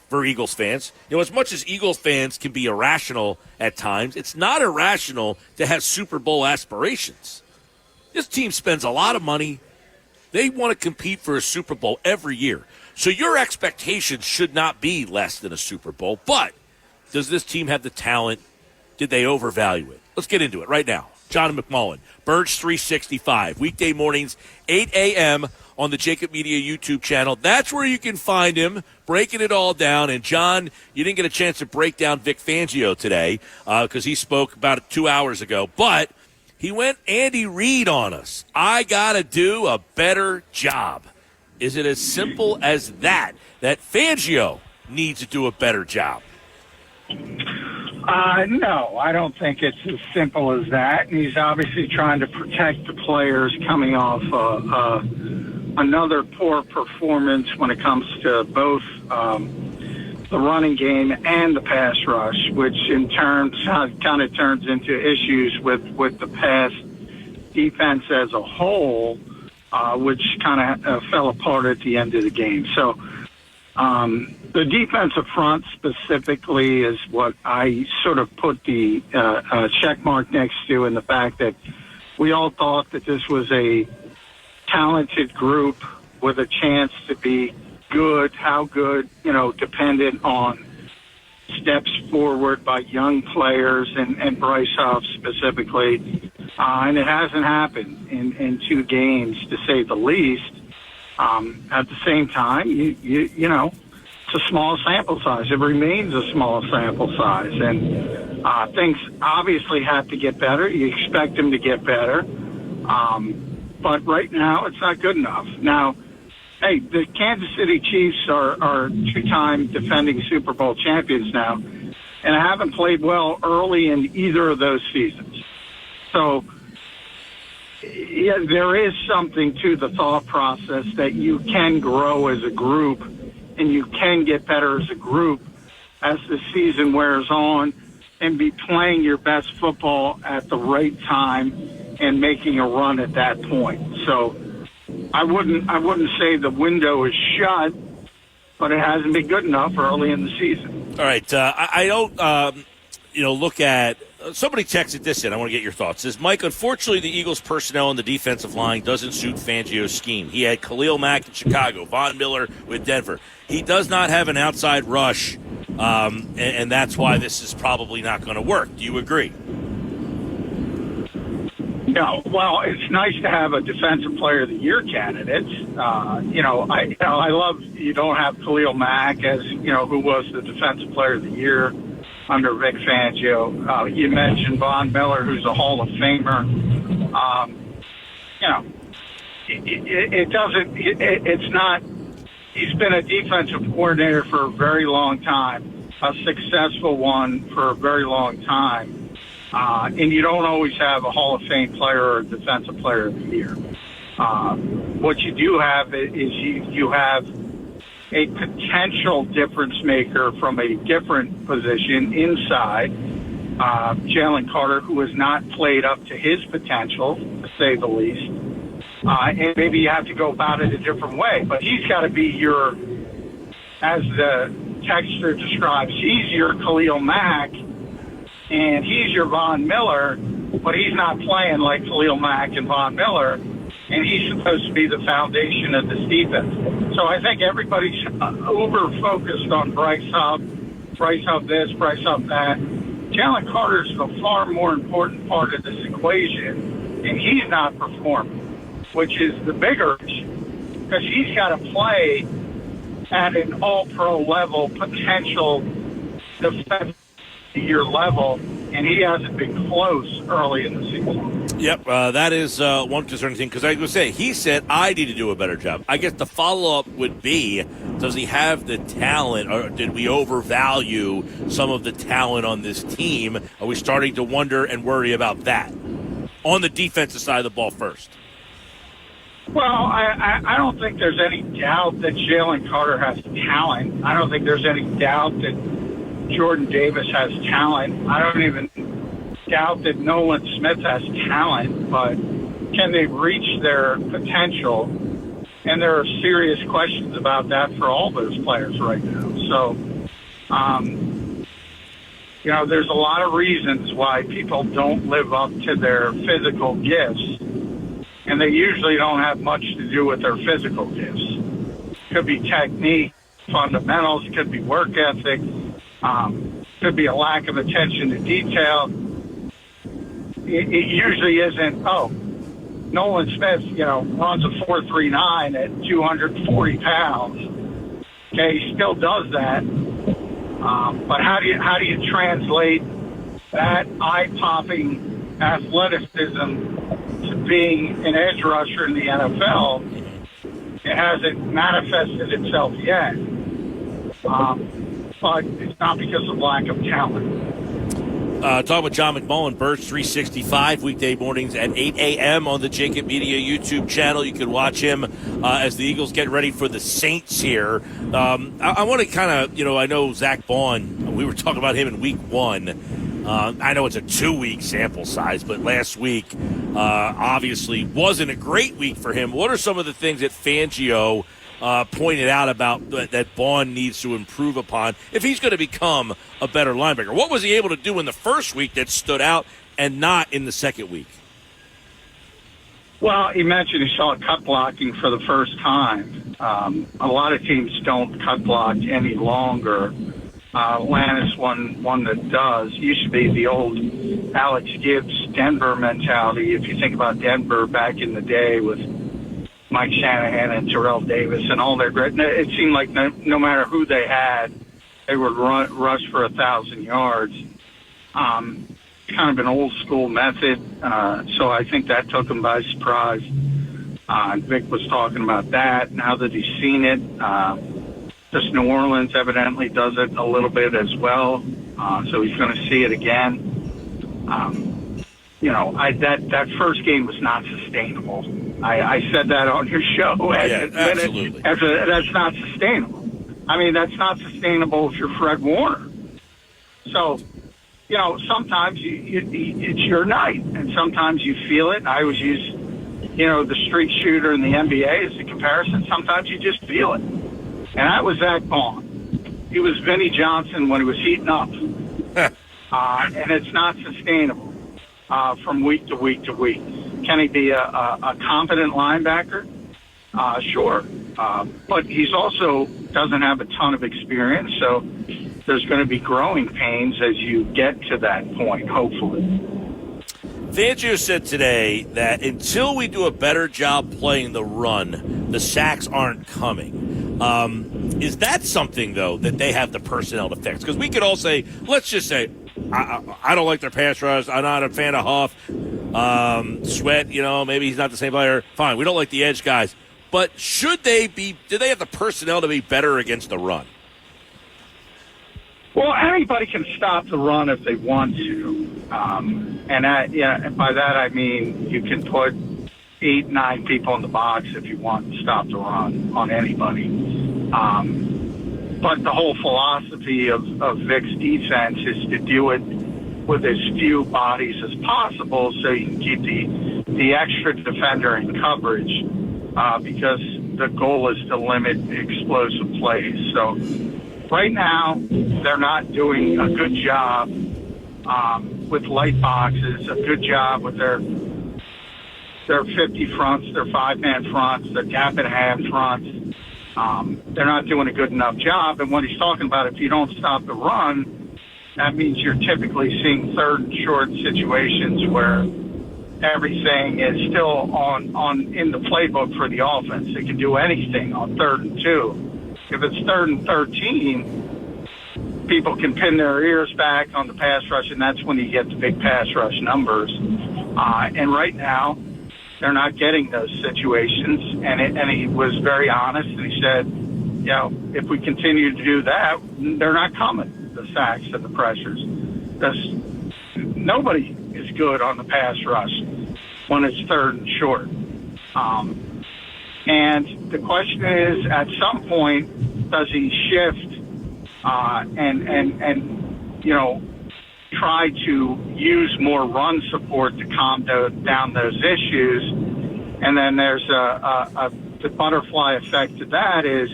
for Eagles fans, as much as Eagles fans can be irrational at times, it's not irrational to have Super Bowl aspirations. This team spends a lot of money. They want to compete for a Super Bowl every year. So your expectations should not be less than a Super Bowl. But does this team have the talent? Did they overvalue it? Let's get into it right now. John McMullen, Birds 365, weekday mornings, 8 a.m. on the Jacob Media YouTube channel. That's where you can find him, breaking it all down. And, John, you didn't get a chance to break down Vic Fangio today because he spoke about 2 hours ago. But he went Andy Reid on us. I got to do a better job. Is it as simple as that Fangio needs to do a better job? No, I don't think it's as simple as that. He's obviously trying to protect the players coming off another poor performance when it comes to both the running game and the pass rush, which in turn kind of turns into issues with the pass defense as a whole, which kind of fell apart at the end of the game. So the defensive front specifically is what I sort of put the check mark next to, in the fact that we all thought that this was a talented group with a chance to be good. How good, dependent on steps forward by young players and Bryce Huff specifically. And it hasn't happened in 2 games, to say the least. At the same time, you know, it's a small sample size. It remains a small sample size. And things obviously have to get better. You expect them to get better. But right now, it's not good enough. Now, Hey, the Kansas City Chiefs are two-time defending Super Bowl champions now, and haven't played well early in either of those seasons. So, yeah, there is something to the thought process that you can grow as a group and you can get better as a group as the season wears on and be playing your best football at the right time and making a run at that point. So I wouldn't say the window is shut, but it hasn't been good enough early in the season. All right. I don't, look at somebody texted this in. I want to get your thoughts. It says, Mike, unfortunately, the Eagles' personnel on the defensive line doesn't suit Fangio's scheme. He had Khalil Mack in Chicago, Von Miller with Denver. He does not have an outside rush, and that's why this is probably not going to work. Do you agree? No, well, it's nice to have a Defensive Player of the Year candidate. I love you don't have Khalil Mack as who was the Defensive Player of the Year under Vic Fangio. You mentioned Von Miller, who's a Hall of Famer. It's not. He's been a defensive coordinator for a very long time, a successful one for a very long time. And you don't always have a Hall of Fame player or a Defensive Player of the Year. What you do have is you have a potential difference maker from a different position inside. Jalen Carter, who has not played up to his potential, to say the least. And maybe you have to go about it a different way. But he's got to be as the texter describes, he's your Khalil Mack, and he's your Von Miller, but he's not playing like Khalil Mack and Von Miller, and he's supposed to be the foundation of this defense. So I think everybody's uber-focused on Bryce Huff this, Bryce Huff that. Jalen Carter's the far more important part of this equation, and he's not performing, which is the bigger issue, because he's got to play at an all-pro level, potential defensive year level, and he hasn't been close early in the season. Yep, that is one concerning thing, because I was going to say, he said, I need to do a better job. I guess the follow-up would be, does he have the talent, or did we overvalue some of the talent on this team? Are we starting to wonder and worry about that? On the defensive side of the ball first. Well, I don't think there's any doubt that Jalen Carter has talent. I don't think there's any doubt that Jordan Davis has talent. I don't even doubt that Nolan Smith has talent, but can they reach their potential? And there are serious questions about that for all those players right now. So, there's a lot of reasons why people don't live up to their physical gifts, and they usually don't have much to do with their physical gifts. Could be technique, fundamentals, could be work ethic, could be a lack of attention to detail. It usually isn't, Nolan Smith, runs a 4.39 at 240 pounds. Okay, he still does that. But how do you translate that eye-popping athleticism to being an edge rusher in the NFL? It hasn't manifested itself yet. But it's not because of lack of talent. Talking with John McMullen, Birds 365, weekday mornings at 8 a.m. on the Jacob Media YouTube channel. You can watch him as the Eagles get ready for the Saints here. I want to kind of, I know Zach Bond, we were talking about him in week 1. I know it's a 2-week sample size, but last week obviously wasn't a great week for him. What are some of the things that Fangio pointed out about that Bond needs to improve upon if he's going to become a better linebacker? What was he able to do in the first week that stood out and not in the second week? Well, he mentioned he saw cut blocking for the first time. A lot of teams don't cut block any longer. Atlanta's one that does. Used to be the old Alex Gibbs Denver mentality. If you think about Denver back in the day with Mike Shanahan and Terrell Davis and all their great, it seemed like no matter who they had, they would rush for 1,000 yards. Kind of an old school method, so I think that took them by surprise. Vic was talking about that. Now that he's seen it, just New Orleans evidently does it a little bit as well. So he's going to see it again. That first game was not sustainable. I said that on your show. Absolutely. That's not sustainable. I mean, that's not sustainable if you're Fred Warner. So, sometimes it's your night, and sometimes you feel it. I always use, the street shooter in the NBA as a comparison. Sometimes you just feel it. And that was Zach Vaughn. He was Vinnie Johnson when he was heating up. And it's not sustainable from week to week to week. Can he be a competent linebacker? Sure. But he's also doesn't have a ton of experience, so there's going to be growing pains as you get to that point, hopefully. Fangio said today that until we do a better job playing the run, the sacks aren't coming. Is that something, though, that they have the personnel to fix? Because we could all say, let's just say, I don't like their pass rush. I'm not a fan of Huff. Sweat, maybe he's not the same player. Fine, we don't like the edge guys. But do they have the personnel to be better against the run? Well, anybody can stop the run if they want to. And by that I mean you can put 8-9 people in the box if you want to stop the run on anybody. But the whole philosophy of Vic's defense is to do it with as few bodies as possible so you can keep the extra defender in coverage because the goal is to limit explosive plays. So right now, they're not doing a good job with light boxes, a good job with their 50 fronts, their 5-man fronts, their gap-and-a-half fronts. They're not doing a good enough job. And what he's talking about, if you don't stop the run, that means you're typically seeing third and short situations where everything is still on in the playbook for the offense. They can do anything on 3rd and 2. If it's 3rd and 13, people can pin their ears back on the pass rush, and that's when you get the big pass rush numbers. And right now, they're not getting those situations. And he was very honest, and he said, if we continue to do that, they're not coming, the sacks and the pressures. Nobody is good on the pass rush when it's 3rd and short. And the question is, at some point, does he shift and try to use more run support to calm down those issues? And then there's the butterfly effect to that is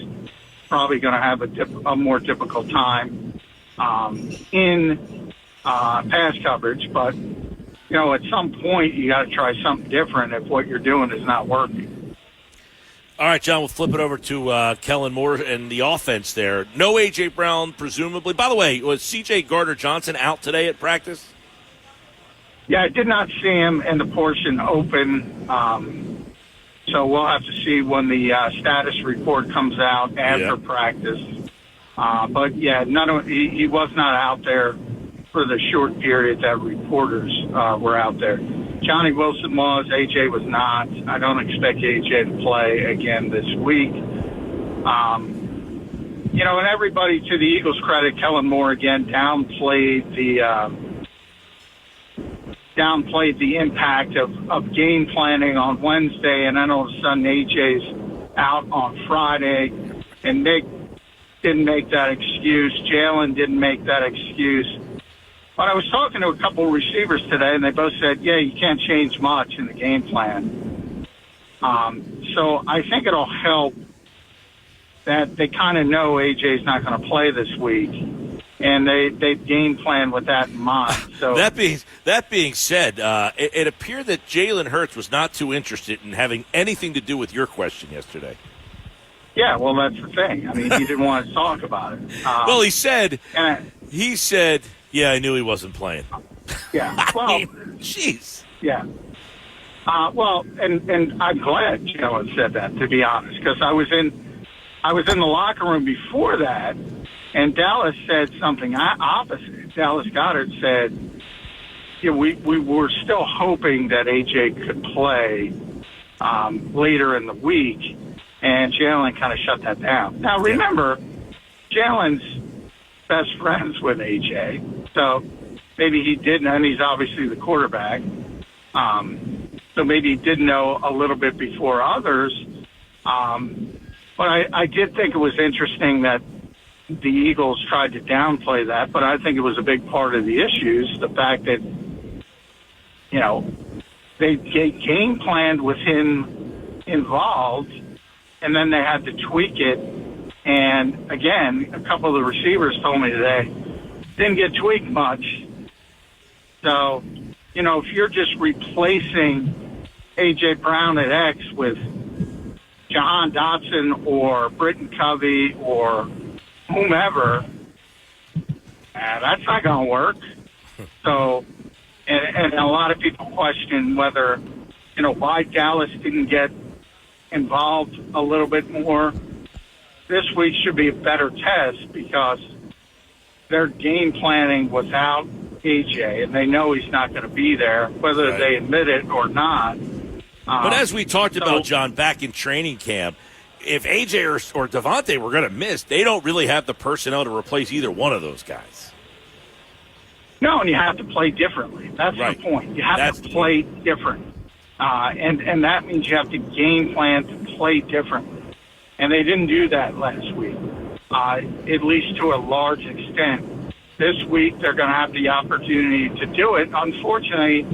probably going to have a more difficult time in pass coverage. But, at some point, you got to try something different if what you're doing is not working. All right, John, we'll flip it over to Kellen Moore and the offense there. No A.J. Brown, presumably. By the way, was C.J. Gardner-Johnson out today at practice? Yeah, I did not see him in the portion open. So we'll have to see when the status report comes out after practice. But, yeah, he was not out there for the short period that reporters were out there. Johnny Wilson was, A.J. was not. I don't expect A.J. to play again this week. And everybody, to the Eagles' credit, Kellen Moore again downplayed the impact of game planning on Wednesday, and then all of a sudden A.J.'s out on Friday, and Nick didn't make that excuse. Jalen didn't make that excuse. But I was talking to a couple of receivers today, and they both said, you can't change much in the game plan. So I think it'll help that they kind of know A.J.'s not going to play this week, and they game plan with that in mind. So that being said, it appeared that Jalen Hurts was not too interested in having anything to do with your question yesterday. Yeah, well, that's the thing. I mean, he didn't want to talk about it. Well, he said, yeah, I knew he wasn't playing. Yeah. Well, jeez. Yeah. Well, and I'm glad Jalen said that, to be honest, because I was in the locker room before that, and Dallas said something opposite. Dallas Goedert said, we were still hoping that A.J. could play later in the week, and Jalen kind of shut that down. Now, remember, Jalen's best friends with AJ, so maybe he didn't, and he's obviously the quarterback. So maybe he did know a little bit before others. But I did think it was interesting that the Eagles tried to downplay that, but I think it was a big part of the issues, the fact that, you know, they game planned with him involved, and then they had to tweak it. And, again, a couple of the receivers told me today, didn't get tweaked much. So, you know, if you're just replacing A.J. Brown at X with Jahan Dotson or Britton Covey or whomever, that's not going to work. So, and a lot of people question whether, you know, why Dallas didn't get involved a little bit more. This week should be a better test because they're game planning without AJ, and they know he's not going to be there, whether they admit it or not. But as we talked about, John, back in training camp, if AJ or Devontae were going to miss, they don't really have the personnel to replace either one of those guys. No, and you have to play differently. That's the point. You have to play different. And that means you have to game plan to play differently. And they didn't do that last week, at least to a large extent. This week, they're going to have the opportunity to do it. Unfortunately,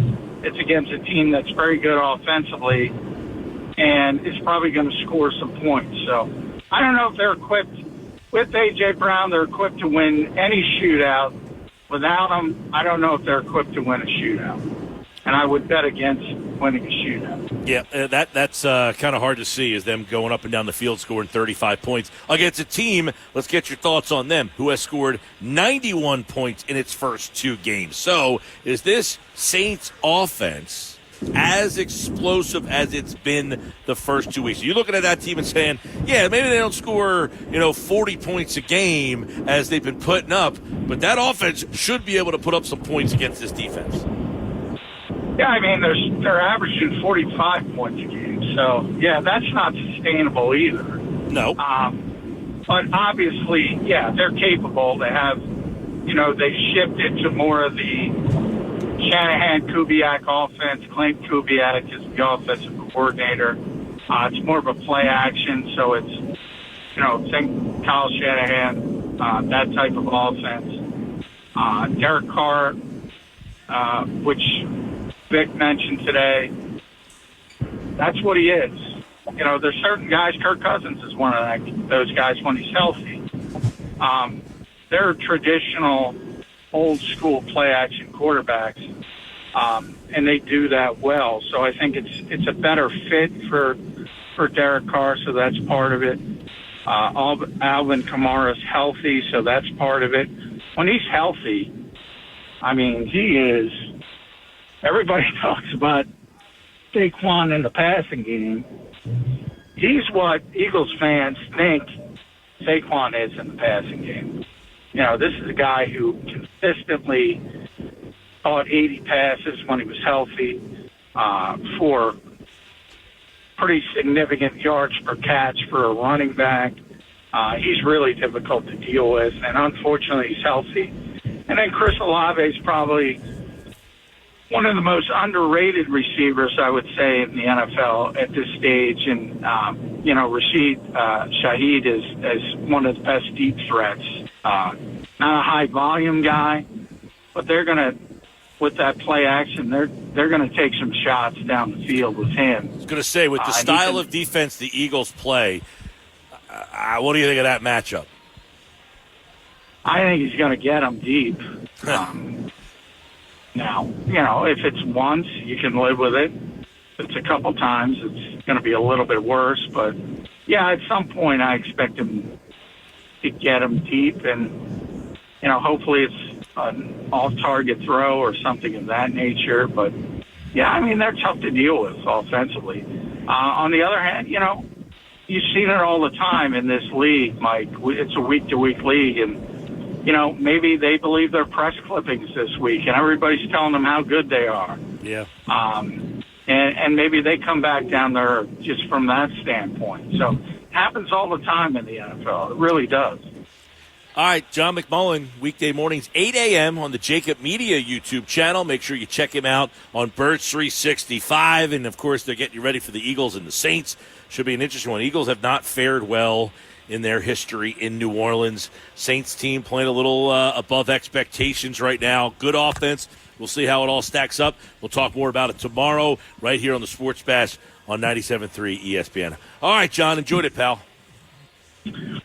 it's against a team that's very good offensively and is probably going to score some points. So I don't know if they're equipped. With A.J. Brown, they're equipped to win any shootout. Without him, I don't know if they're equipped to win a shootout. And I would bet against winning a shootout. Yeah, that's kind of hard to see, is them going up and down the field scoring 35 points against a team, let's get your thoughts on them, who has scored 91 points in its first two games. So is this Saints offense as explosive as it's been the first 2 weeks? You're looking at that team and saying, yeah, maybe they don't score, 40 points a game as they've been putting up, but that offense should be able to put up some points against this defense. Yeah, I mean, they're averaging 45 points a game. So, yeah, that's not sustainable either. No. But obviously, yeah, they're capable. They have, they shifted to more of the Shanahan-Kubiak offense. Clint Kubiak is the offensive coordinator. It's more of a play action, so it's, think Kyle Shanahan, that type of offense. Derek Carr, which Vic mentioned today, that's what he is. There's certain guys, Kirk Cousins is one of those guys when he's healthy. They're traditional, old-school play-action quarterbacks, and they do that well. So I think it's a better fit for Derek Carr, so that's part of it. Alvin Kamara's healthy, so that's part of it. When he's healthy, I mean, he is. Everybody talks about Saquon in the passing game. He's what Eagles fans think Saquon is in the passing game. This is a guy who consistently caught 80 passes when he was healthy for pretty significant yards per catch for a running back. He's really difficult to deal with, and unfortunately he's healthy. And then Chris Olave is probably one of the most underrated receivers, I would say, in the NFL at this stage. And, Rashid Shaheed is one of the best deep threats. Not a high-volume guy, but they're going to, with that play action, they're going to take some shots down the field with him. I was going to say, with the style of defense the Eagles play, what do you think of that matchup? I think he's going to get them deep. Now, if it's once, you can live with it. If it's a couple times, it's going to be a little bit worse. But, yeah, at some point I expect him to get them deep. And, hopefully it's an off-target throw or something of that nature. But, yeah, I mean, they're tough to deal with offensively. On the other hand, you've seen it all the time in this league, Mike. It's a week-to-week league, and maybe they believe their press clippings this week, and everybody's telling them how good they are. Yeah. and maybe they come back down there just from that standpoint. So it happens all the time in the NFL. It really does. All right, John McMullen, weekday mornings, 8 a.m. on the Jacob Media YouTube channel. Make sure you check him out on Birds 365. And, of course, they're getting you ready for the Eagles and the Saints. Should be an interesting one. Eagles have not fared well in their history in New Orleans. Saints team playing a little above expectations right now. Good offense. We'll see how it all stacks up. We'll talk more about it tomorrow right here on the Sports Bash on 97.3 ESPN. All right, John, enjoyed it, pal.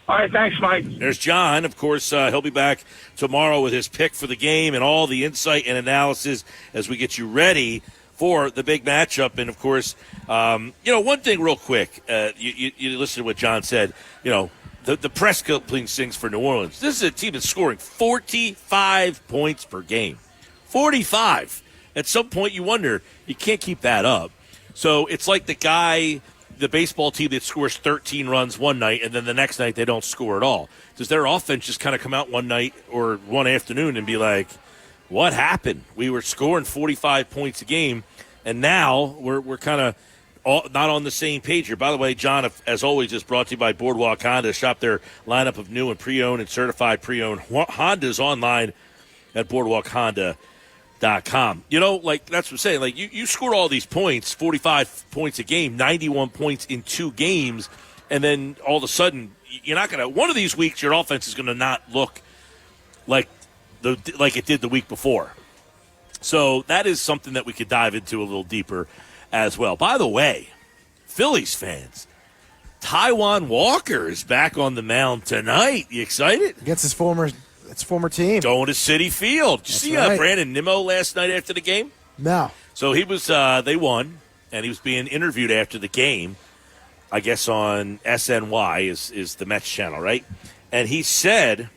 All right, thanks, Mike. There's John. Of course, he'll be back tomorrow with his pick for the game and all the insight and analysis as we get you ready for the big matchup. And, of course, one thing real quick. You listen to what John said. The press clipping sings for New Orleans. This is a team that's scoring 45 points per game. 45. At some point, you wonder, you can't keep that up. So it's like the baseball team that scores 13 runs one night, and then the next night they don't score at all. Does their offense just kind of come out one night or one afternoon and be like, what happened? We were scoring 45 points a game, and now we're kind of not on the same page here. By the way, John, as always, is brought to you by Boardwalk Honda. Shop their lineup of new and pre-owned and certified pre-owned Hondas online at BoardwalkHonda.com. That's what I'm saying. Like, you scored all these points, 45 points a game, 91 points in 2 games, and then all of a sudden, you're not going to – one of these weeks, your offense is going to not look like it did the week before. So that is something that we could dive into a little deeper as well. By the way, Phillies fans, Taijuan Walker is back on the mound tonight. You excited? Against his former team. Going to Citi Field. Did you see Brandon Nimmo last night after the game? No. So he was, they won, and he was being interviewed after the game, I guess on SNY is the Mets channel, right? And he said,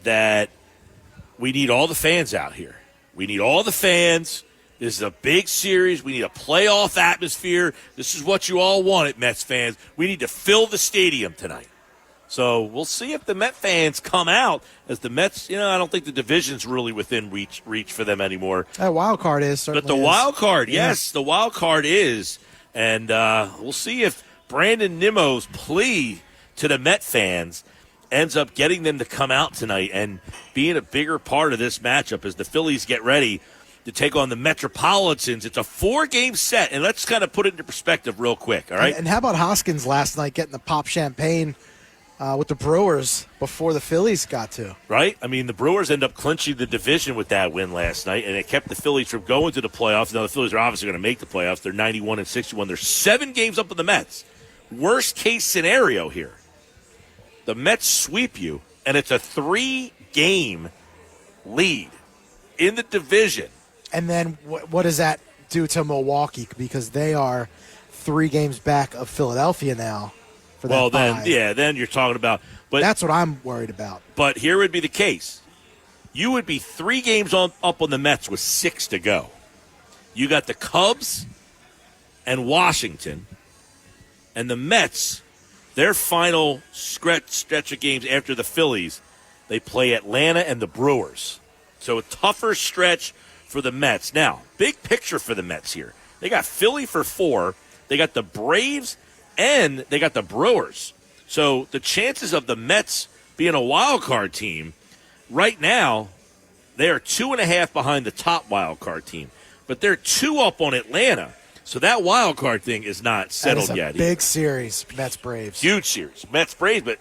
that we need all the fans out here. We need all the fans. This is a big series. We need a playoff atmosphere. This is what you all wanted, Mets fans. We need to fill the stadium tonight. So we'll see if the Met fans come out as the Mets. I don't think the division's really within reach for them anymore. That wild card is, certainly. But the wild card, yes, the wild card is. And we'll see if Brandon Nimmo's plea to the Met fans ends up getting them to come out tonight and being a bigger part of this matchup as the Phillies get ready to take on the Metropolitans. It's a 4-game set, and let's kind of put it into perspective real quick, all right? And how about Hoskins last night getting the pop champagne with the Brewers before the Phillies got to? Right? I mean, the Brewers end up clinching the division with that win last night, and it kept the Phillies from going to the playoffs. Now, the Phillies are obviously going to make the playoffs. They're 91-61. They're 7 games up on the Mets. Worst-case scenario here. The Mets sweep you, and it's a 3-game lead in the division. And then what does that do to Milwaukee? Because they are 3 games back of Philadelphia now. For that then you're talking about. But that's what I'm worried about. But here would be the case. You would be 3 games up on the Mets with 6 to go. You got the Cubs and Washington, and the Mets. Their final stretch of games after the Phillies, they play Atlanta and the Brewers. So a tougher stretch for the Mets. Now, big picture for the Mets here. They got Philly for 4. They got the Braves, and they got the Brewers. So the chances of the Mets being a wild card team, right now, they are 2.5 behind the top wild card team. But they're 2 up on Atlanta. So that wild card thing is not settled yet. Big series, Mets-Braves. Huge series, Mets-Braves. But,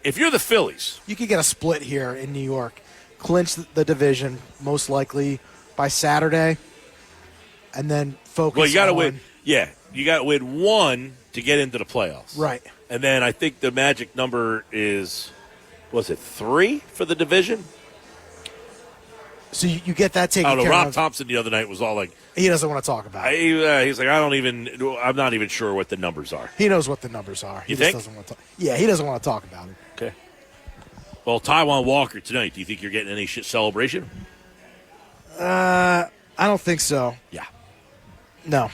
if you're the Phillies. You could get a split here in New York. Clinch the division, most likely, by Saturday. And then focus on... Well, you got to win. Yeah, you got to win 1 to get into the playoffs. Right. And then I think the magic number is, was it 3 for the division? So you get that taken care of. Rob Thompson the other night was all like... He doesn't want to talk about it. He's like, I'm not even sure what the numbers are. He knows what the numbers are. You think? Doesn't want to he doesn't want to talk about it. Okay. Well, Taijuan Walker tonight, do you think you're getting any celebration? I don't think so. Yeah. No.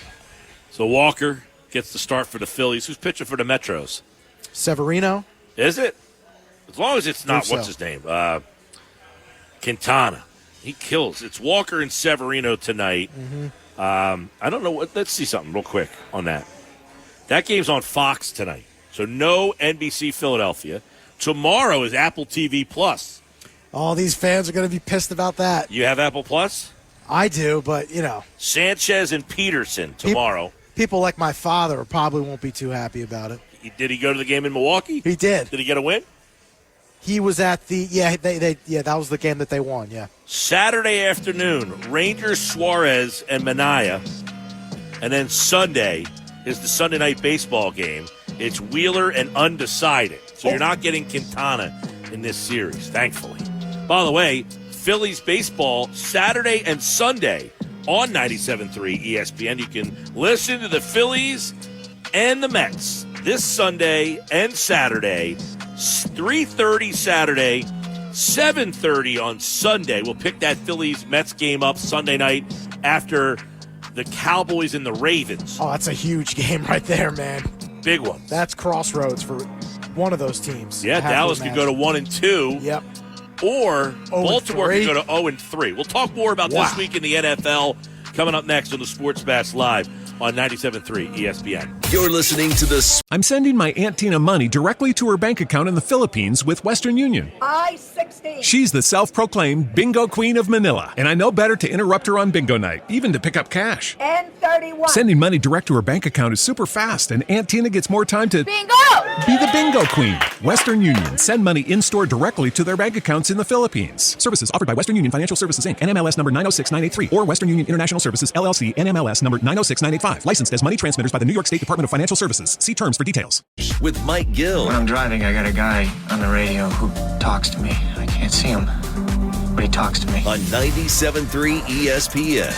So Walker gets the start for the Phillies. Who's pitching for the Metros? Severino. Is it? As long as it's not, So. what's his name? Quintana. He kills. It's Walker and Severino tonight. I don't know what. Let's see something real quick on that. That game's on Fox tonight, so no NBC Philadelphia. Tomorrow is Apple TV Plus. All these fans are going to be pissed about that. You have Apple Plus? I do, but, you know. Sanchez and Peterson tomorrow. People like my father probably won't be too happy about it. Did he go to the game in Milwaukee? He did. Did he get a win? He was at the that was the game that they won. Yeah. Saturday afternoon, Rangers, Suarez, and Manaea, and then Sunday is the Sunday night baseball game. It's Wheeler and undecided, so you're not getting Quintana in this series, thankfully. By the way, Phillies baseball Saturday and Sunday on 97.3 ESPN. You can listen to the Phillies and the Mets this Sunday and Saturday. 3:30 Saturday, 7:30 on Sunday. We'll pick that Phillies-Mets game up Sunday night after the Cowboys and the Ravens. Oh, that's a huge game right there, man. Big one. That's crossroads for one of those teams. Yeah, Dallas could go to 1-2. Yep. Or Baltimore could 0-3. go to 0-3. We'll talk more about this week in the NFL coming up next on the Sports Bash Live on 97.3 ESPN. You're listening to the... I'm sending my Aunt Tina money directly to her bank account in the Philippines with Western Union. I-16. She's the self-proclaimed bingo queen of Manila, and I know better to interrupt her on bingo night, even to pick up cash. N31. Sending money direct to her bank account is super fast, and Aunt Tina gets more time to... Bingo! Be the bingo queen. Western Union. Send money in-store directly to their bank accounts in the Philippines. Services offered by Western Union Financial Services, Inc., NMLS number 906983, or Western Union International Services, LLC, NMLS number 906985. Licensed as money transmitters by the New York State Department of Financial Services. See terms for details. With Mike Gill. When I'm driving, I got a guy on the radio who talks to me. I can't see him, but he talks to me. On 97.3 ESPN.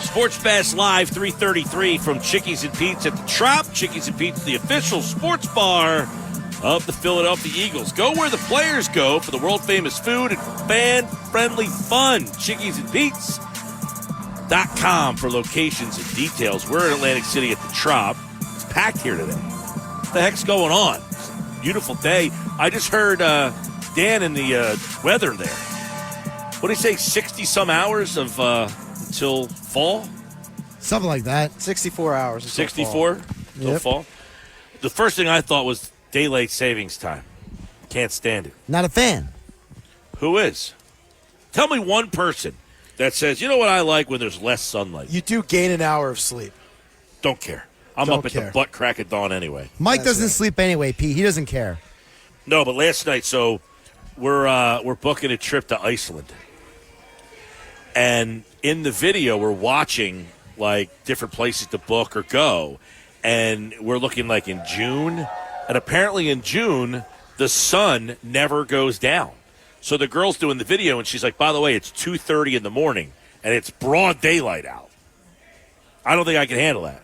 Sports Bash Live, 3:33 from Chickies and Pete's at the Trop. Chickies and Pete's, the official sports bar of the Philadelphia Eagles. Go where the players go for the world-famous food and fan-friendly fun. Chickies and Pete's.com for locations and details. We're in Atlantic City at the Trop. It's packed here today. What the heck's going on? It's a beautiful day. I just heard Dan in the weather there. What did he say, 60-some hours of until fall? Something like that. 64 hours. 64 until fall? The first thing I thought was daylight savings time. Can't stand it. Not a fan. Who is? Tell me one person that says, you know what I like when there's less sunlight. You do gain an hour of sleep. Don't care. I'm Don't up at care. the butt crack of dawn anyway. Mike doesn't sleep anyway, Pete. He doesn't care. No, but last night, so we're booking a trip to Iceland. And in the video, we're watching, like, different places to book or go. And we're looking, like, in June. And apparently in June, the sun never goes down. So the girl's doing the video, and she's like, by the way, it's 2:30 in the morning, and it's broad daylight out. I don't think I can handle that.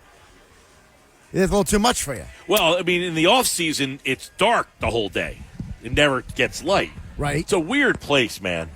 It's a little too much for you. Well, I mean, in the off season, it's dark the whole day. It never gets light. Right. It's a weird place, man.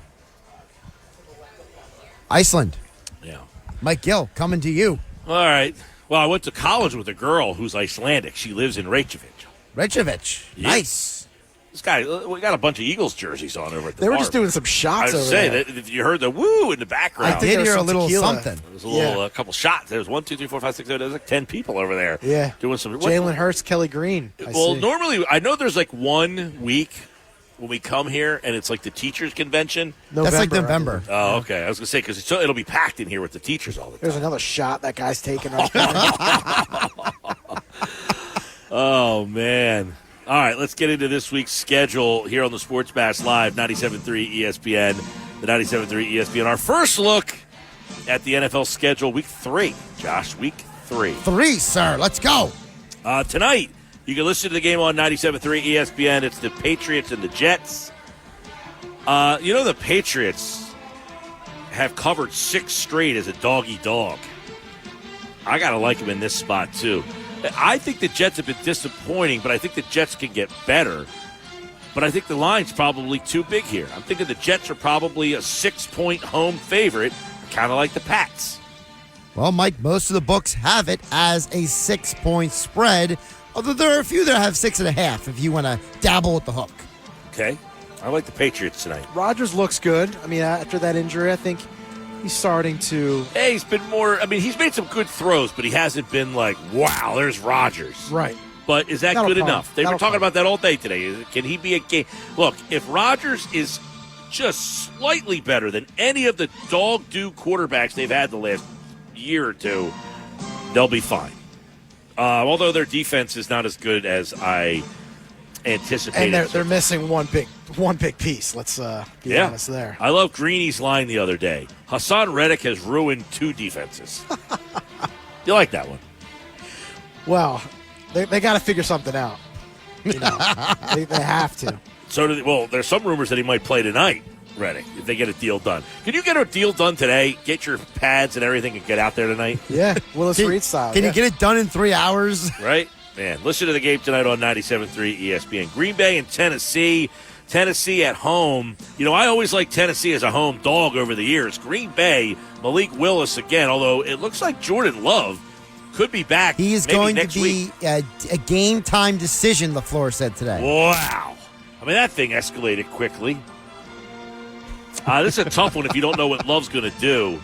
Iceland. Yeah. Mike Gill, coming to you. All right. Well, I went to college with a girl who's Icelandic. She lives in Reykjavik. Reykjavik. Yeah. Nice. This guy, we got a bunch of Eagles jerseys on over at the They were bar. just doing some shots I over was saying there. that you heard the woo in the background. I did hear a little tequila. something. There was a little, a couple shots. There was 1, 2, 3, 4, 5, 6, 7. There was like 10 people over there. Yeah. Doing some. Jalen Hurts, Kelly Green. Well, normally, I know there's like 1 week when we come here, and it's like the teachers' convention. That's like November. Oh, okay. I was going to say, because it'll be packed in here with the teachers all the time. There's another shot that guy's taking right there. Oh, man. All right, let's get into this week's schedule here on the Sports Bash Live, 97.3 ESPN, the 97.3 ESPN. Our first look at the NFL schedule, week 3. Josh, week 3. 3, sir. Let's go. Tonight, you can listen to the game on 97.3 ESPN. It's the Patriots and the Jets. The Patriots have covered 6 straight as a doggy dog. I got to like them in this spot, too. I think the Jets have been disappointing, but I think the Jets can get better. But I think the line's probably too big here. I'm thinking the Jets are probably a 6-point home favorite, kind of like the Pats. Well, Mike, most of the books have it as a 6-point spread, although there are a few that have 6.5 if you want to dabble with the hook. Okay. I like the Patriots tonight. Rodgers looks good. I mean, after that injury, I think he's starting to. Hey, he's been more. I mean, he's made some good throws, but he hasn't been like, wow, there's Rodgers. Right. But is that That'll good come. enough? They were That'll talking come. about that all day today. Can he be a game? Look, if Rodgers is just slightly better than any of the dog-do quarterbacks they've had the last year or two, they'll be fine. Although their defense is not as good as I anticipated. And they're missing one big piece. Let's be honest there. I love Greeny's line the other day. Hassan Reddick has ruined 2 defenses. You like that one? Well, they got to figure something out. You know, they have to. So, there's some rumors that he might play tonight, Reddick, if they get a deal done. Can you get a deal done today? Get your pads and everything and get out there tonight? Yeah, Willis Reed style. Can you get it done in 3 hours? Right? Man, listen to the game tonight on 97.3 ESPN. Green Bay and Tennessee. Tennessee at home. You know, I always like Tennessee as a home dog over the years. Green Bay, Malik Willis again, although it looks like Jordan Love could be back. He is maybe going to next be week. a game-time decision, LaFleur said today. Wow. I mean, that thing escalated quickly. This is a tough one if you don't know what Love's going to do.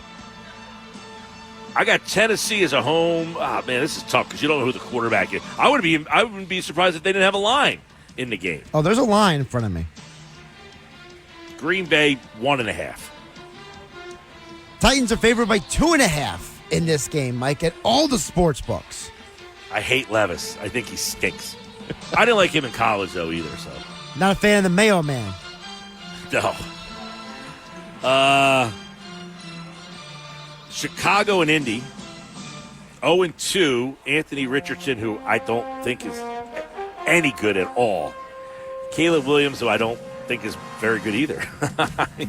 I got Tennessee as a home. Man, this is tough because you don't know who the quarterback is. I wouldn't be surprised if they didn't have a line in the game. Oh, there's a line in front of me. Green Bay 1.5. Titans are favored by 2.5 in this game, Mike, at all the sports books. I hate Levis. I think he stinks. I didn't like him in college, though, either. So Not a fan of the Mayo Man. no. Chicago and Indy. 0-2. Anthony Richardson, who I don't think is any good at all. Caleb Williams, who I don't think is very good either. I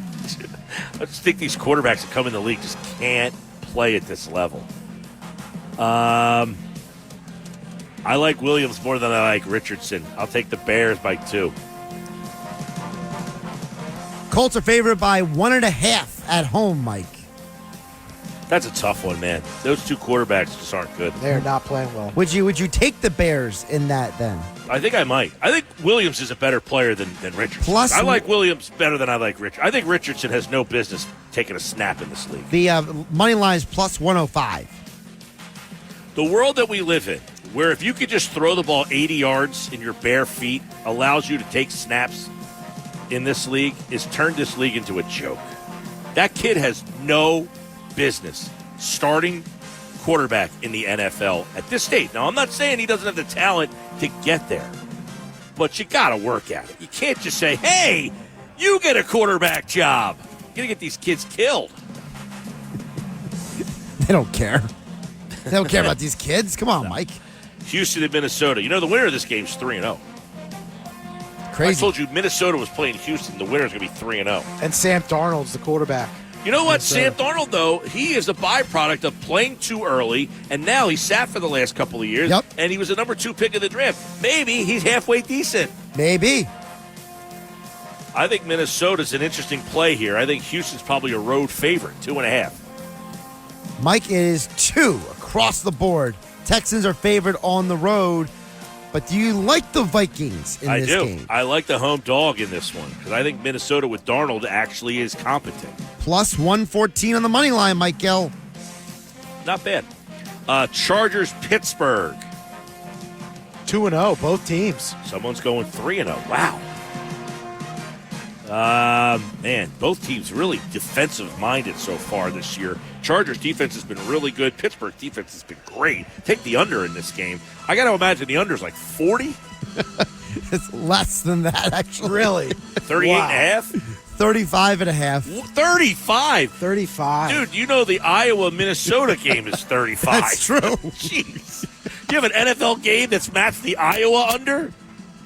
just think these quarterbacks that come in the league just can't play at this level. I like Williams more than I like Richardson. I'll take the Bears by 2. Colts are favored by 1.5 at home, Mike. That's a tough one, man. Those 2 quarterbacks just aren't good. They're not playing well. Would you take the Bears in that then? I think I might. I think Williams is a better player than Richardson. Plus, I like Williams better than I like Richardson. I think Richardson has no business taking a snap in this league. The money line is plus 105. The world that we live in, where if you could just throw the ball 80 yards in your bare feet, allows you to take snaps in this league, is turned this league into a joke. That kid has no business starting quarterback in the NFL at this stage. Now, I'm not saying he doesn't have the talent to get there, but you got to work at it. You can't just say, hey, you get a quarterback job. You're going to get these kids killed. They don't care. They don't care about these kids. Come on, Mike. Houston and Minnesota. You know, the winner of this game is 3-0. Crazy. I told you Minnesota was playing Houston. The winner is going to be 3-0. And Sam Darnold's the quarterback. You know what? Sam Darnold, though, he is a byproduct of playing too early, and now he sat for the last couple of years, and he was a number 2 pick of the draft. Maybe he's halfway decent. Maybe. I think Minnesota's an interesting play here. I think Houston's probably a road favorite, 2.5. Mike, it is 2 across the board. Texans are favored on the road. But do you like the Vikings in this game? I like the home dog in this one because I think Minnesota with Darnold actually is competent. Plus 114 on the money line, Mike Gill. Not bad. Chargers, Pittsburgh. 2-0, both teams. Someone's going 3-0. Wow. Man, both teams really defensive-minded so far this year. Chargers defense has been really good. Pittsburgh defense has been great. Take the under in this game. I got to imagine the under is like 40. It's less than that, actually. Really? 38.5? 35.5. 35? 35. Dude, you know the Iowa-Minnesota game is 35. That's true. Jeez. You have an NFL game that's matched the Iowa under?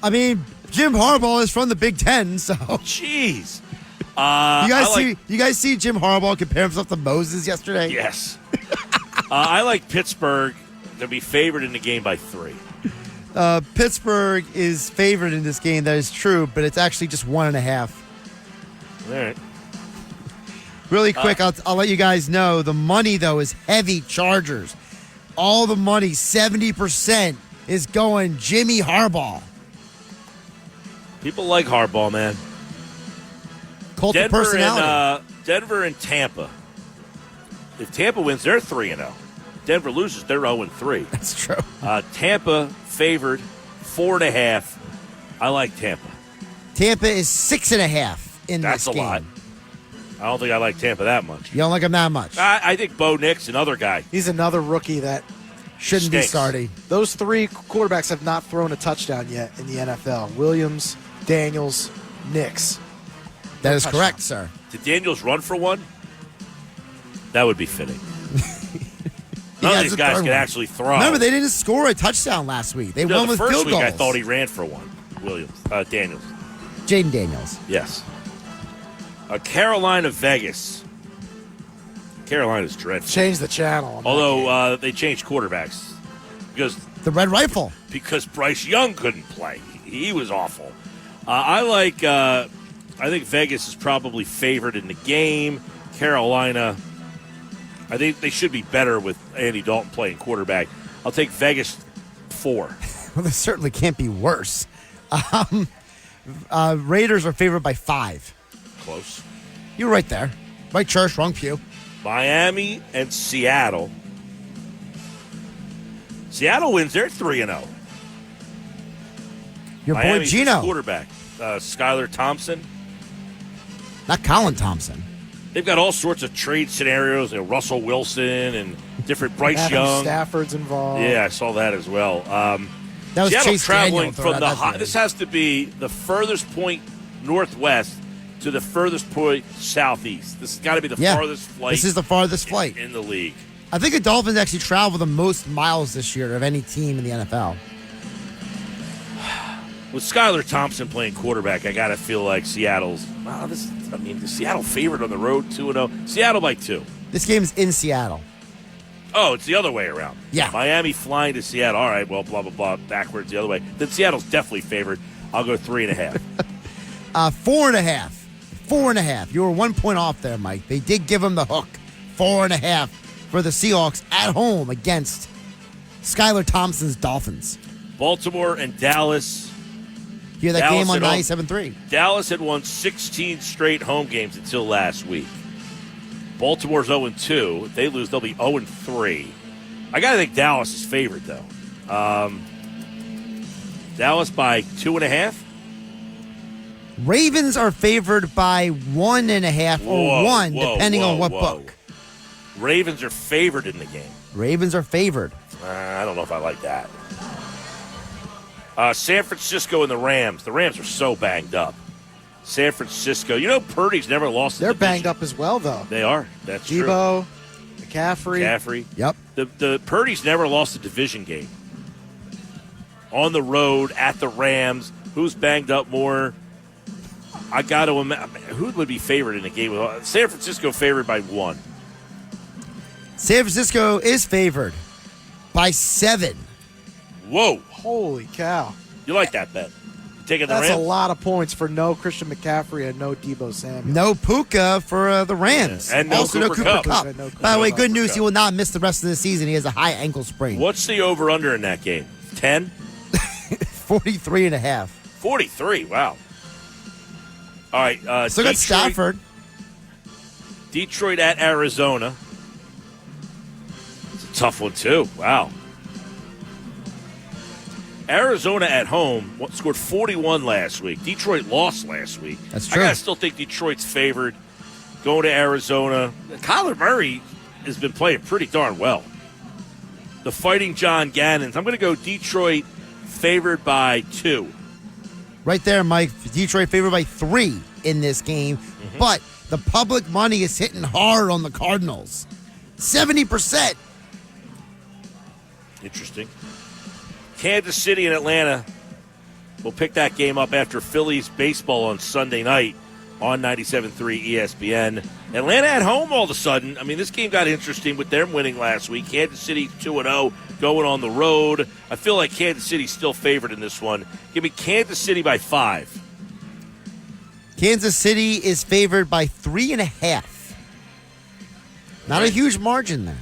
I mean, Jim Harbaugh is from the Big Ten, so. Jeez. You guys see Jim Harbaugh compare himself to Moses yesterday? Yes. I like Pittsburgh to be favored in the game by 3. Pittsburgh is favored in this game. That is true, but it's actually just 1.5. All right. Really quick, I'll let you guys know. The money, though, is heavy Chargers. All the money, 70%, is going Jimmy Harbaugh. People like Harbaugh, man. Cult of personality. Denver and Tampa. If Tampa wins, they're 3-0. Denver loses, they're 0-3. That's true. Tampa favored 4.5. I like Tampa. Tampa is 6.5 in That's this game. That's a lot. I don't think I like Tampa that much. You don't like him that much? I think Bo Nix, another guy. He's another rookie that shouldn't stinks. be starting. Those three quarterbacks have not thrown a touchdown yet in the NFL. Williams, Daniels, Nix. That is correct, sir. Did Daniels run for one? That would be fitting. None of these guys can actually throw. Remember, they didn't score a touchdown last week. They won with the field first goals. week I thought he ran for one. Daniels. Jaden Daniels. Yes. Carolina, Vegas. Carolina's dreadful. Change the channel. Although they changed quarterbacks because the Red Rifle. Because Bryce Young couldn't play. He was awful. I think Vegas is probably favored in the game. Carolina, I think they should be better with Andy Dalton playing quarterback. I'll take Vegas 4. Well, they certainly can't be worse. Raiders are favored by 5. Close. You're right there. Right church, wrong pew. Miami and Seattle. Seattle wins. They're 3-0. Your Miami's boy Gino. Quarterback. Skylar Thompson. Not Colin Thompson. They've got all sorts of trade scenarios. Russell Wilson and different Bryce Adam Young. Stafford's involved. Yeah, I saw that as well. That was Seattle Chase traveling Daniel from the this has to be the furthest point northwest to the furthest point southeast. This has got to be the farthest flight. This is the farthest flight in the league. I think the Dolphins actually travel the most miles this year of any team in the NFL. With Skylar Thompson playing quarterback, I got to feel like Seattle's. Wow, the Seattle favored on the road 2-0. Seattle by 2. This game's in Seattle. Oh, it's the other way around. Yeah. Miami flying to Seattle. All right, well, blah, blah, blah. Backwards the other way. Then Seattle's definitely favored. I'll go 3.5. 4.5. 4.5. You were 1 point off there, Mike. They did give him the hook. 4.5 for the Seahawks at home against Skylar Thompson's Dolphins. Baltimore and Dallas. Hear that Dallas game on had 97.3. Dallas had won 16 straight home games until last week. Baltimore's 0-2. If they lose, they'll be 0-3. I got to think Dallas is favored, though. Dallas by 2.5. Ravens are favored by 1.5 or 1, depending on what book. Ravens are favored in the game. Ravens are favored. I don't know if I like that. San Francisco and the Rams. The Rams are so banged up. San Francisco. You know Purdy's never lost a They're division. banged up as well, though. They are. That's Debo, true. McCaffrey. Yep. The Purdy's never lost a division game. On the road, at the Rams. Who's banged up more? I got to imagine. Who would be favored in a game? San Francisco favored by 1. San Francisco is favored by 7. Whoa. Holy cow. You like that bet? You taking the That's Rams? a lot of points for no Christian McCaffrey and no Debo Samuel. No Puka for the Rams. Yeah. And no also Cooper no Cooper Kupp. Kupp. And no Cooper By the way, Kupp. good news, he will not miss the rest of the season. He has a high ankle sprain. What's the over-under in that game? 10? 43.5. 43, wow. All right. Still got Stafford. Detroit at Arizona. It's a tough one, too. Wow. Arizona at home scored 41 last week. Detroit lost last week. That's true. I still think Detroit's favored. Going to Arizona. Kyler Murray has been playing pretty darn well. The Fighting John Gannons. I'm going to go Detroit favored by 2. Right there, Mike. Detroit favored by 3 in this game. Mm-hmm. But the public money is hitting hard on the Cardinals. 70%. Interesting. Kansas City and Atlanta. We'll pick that game up after Phillies baseball on Sunday night on 97.3 ESPN. Atlanta at home all of a sudden. I mean, this game got interesting with them winning last week. Kansas City 2-0 going on the road. I feel like Kansas City's still favored in this one. Give me Kansas City by 5. Kansas City is favored by 3.5. Not a huge margin there.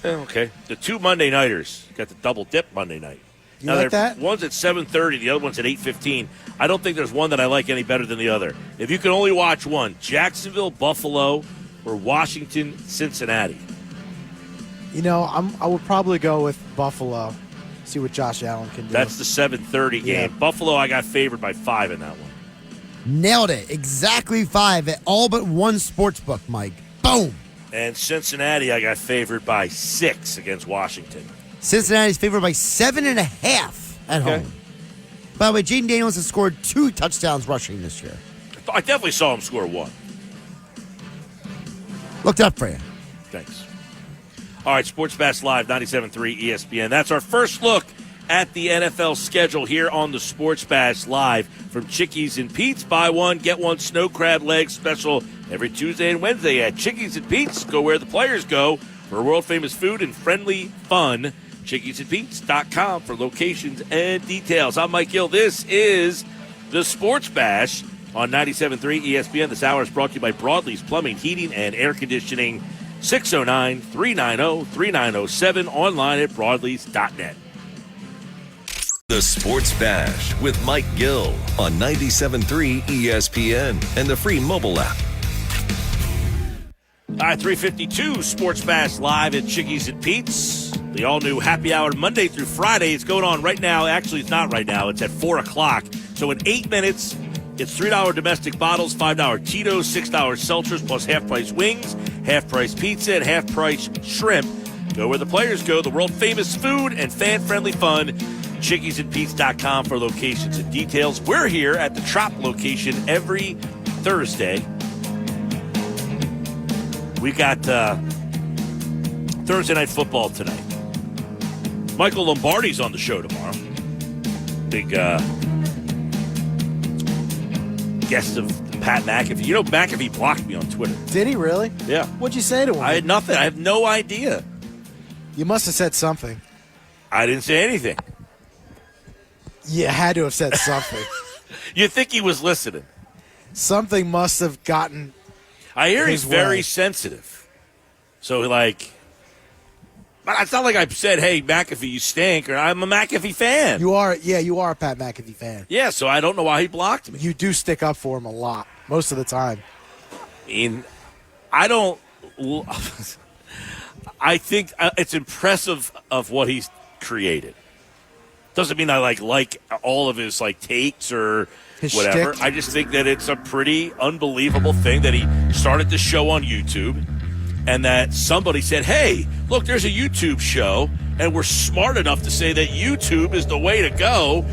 Okay. The 2 Monday Nighters got the double dip Monday night. You like that? One's at 7:30, the other one's at 8:15. I don't think there's one that I like any better than the other. If you can only watch one, Jacksonville, Buffalo, or Washington, Cincinnati. I would probably go with Buffalo. See what Josh Allen can do. That's the 7:30 game. Yeah. Buffalo, I got favored by 5 in that one. Nailed it. Exactly 5 at all but one sports book, Mike. Boom. And Cincinnati, I got favored by 6 against Washington. Cincinnati's favored by 7.5 at home. By the way, Jaden Daniels has scored 2 touchdowns rushing this year. I definitely saw him score 1. Looked up for you. Thanks. All right, Sports Bash Live, 97.3 ESPN. That's our first look at the NFL schedule here on the Sports Bash Live from Chickies and Pete's. Buy one, get one snow crab leg special every Tuesday and Wednesday at Chickies and Pete's. Go where the players go for world-famous food and friendly fun. ChickiesandPete's.com for locations and details. I'm Mike Gill. This is the Sports Bash on 97.3 ESPN. This hour is brought to you by Broadleaf's Plumbing, Heating, and Air Conditioning. 609-390-3907. Online at broadleafs.net. The Sports Bash with Mike Gill on 97.3 ESPN and the free mobile app. All right, 3:52 Sports Bash Live at Chickies and Pete's. The all-new happy hour Monday through Friday. It's going on right now. Actually, it's not right now. It's at 4 o'clock. So in 8 minutes, it's $3 domestic bottles, $5 Tito's, $6 seltzers, plus half-price wings, half-price pizza, and half-price shrimp. Go where the players go. The world-famous food and fan-friendly fun. ChickiesandPete's.com for locations and details. We're here at the Trop location every Thursday. We got Thursday Night Football tonight. Michael Lombardi's on the show tomorrow. Big guest of Pat McAfee. You know, McAfee blocked me on Twitter. Did he really? Yeah. What'd you say to him? I had nothing. I have no idea. You must have said something. I didn't say anything. You had to have said something. You think he was listening? Something must have gotten. I hear he's his very way. sensitive. So, like, but it's not like I said, hey, McAfee, you stink, or I'm a McAfee fan. You are a Pat McAfee fan. Yeah, so I don't know why he blocked me. You do stick up for him a lot, most of the time. I mean, I don't. I think it's impressive of what he's created. Doesn't mean I like all of his takes or his whatever. shtick. I just think that it's a pretty unbelievable thing that he started the show on YouTube, and that somebody said, "Hey, look, there's a YouTube show," and we're smart enough to say that YouTube is the way to go.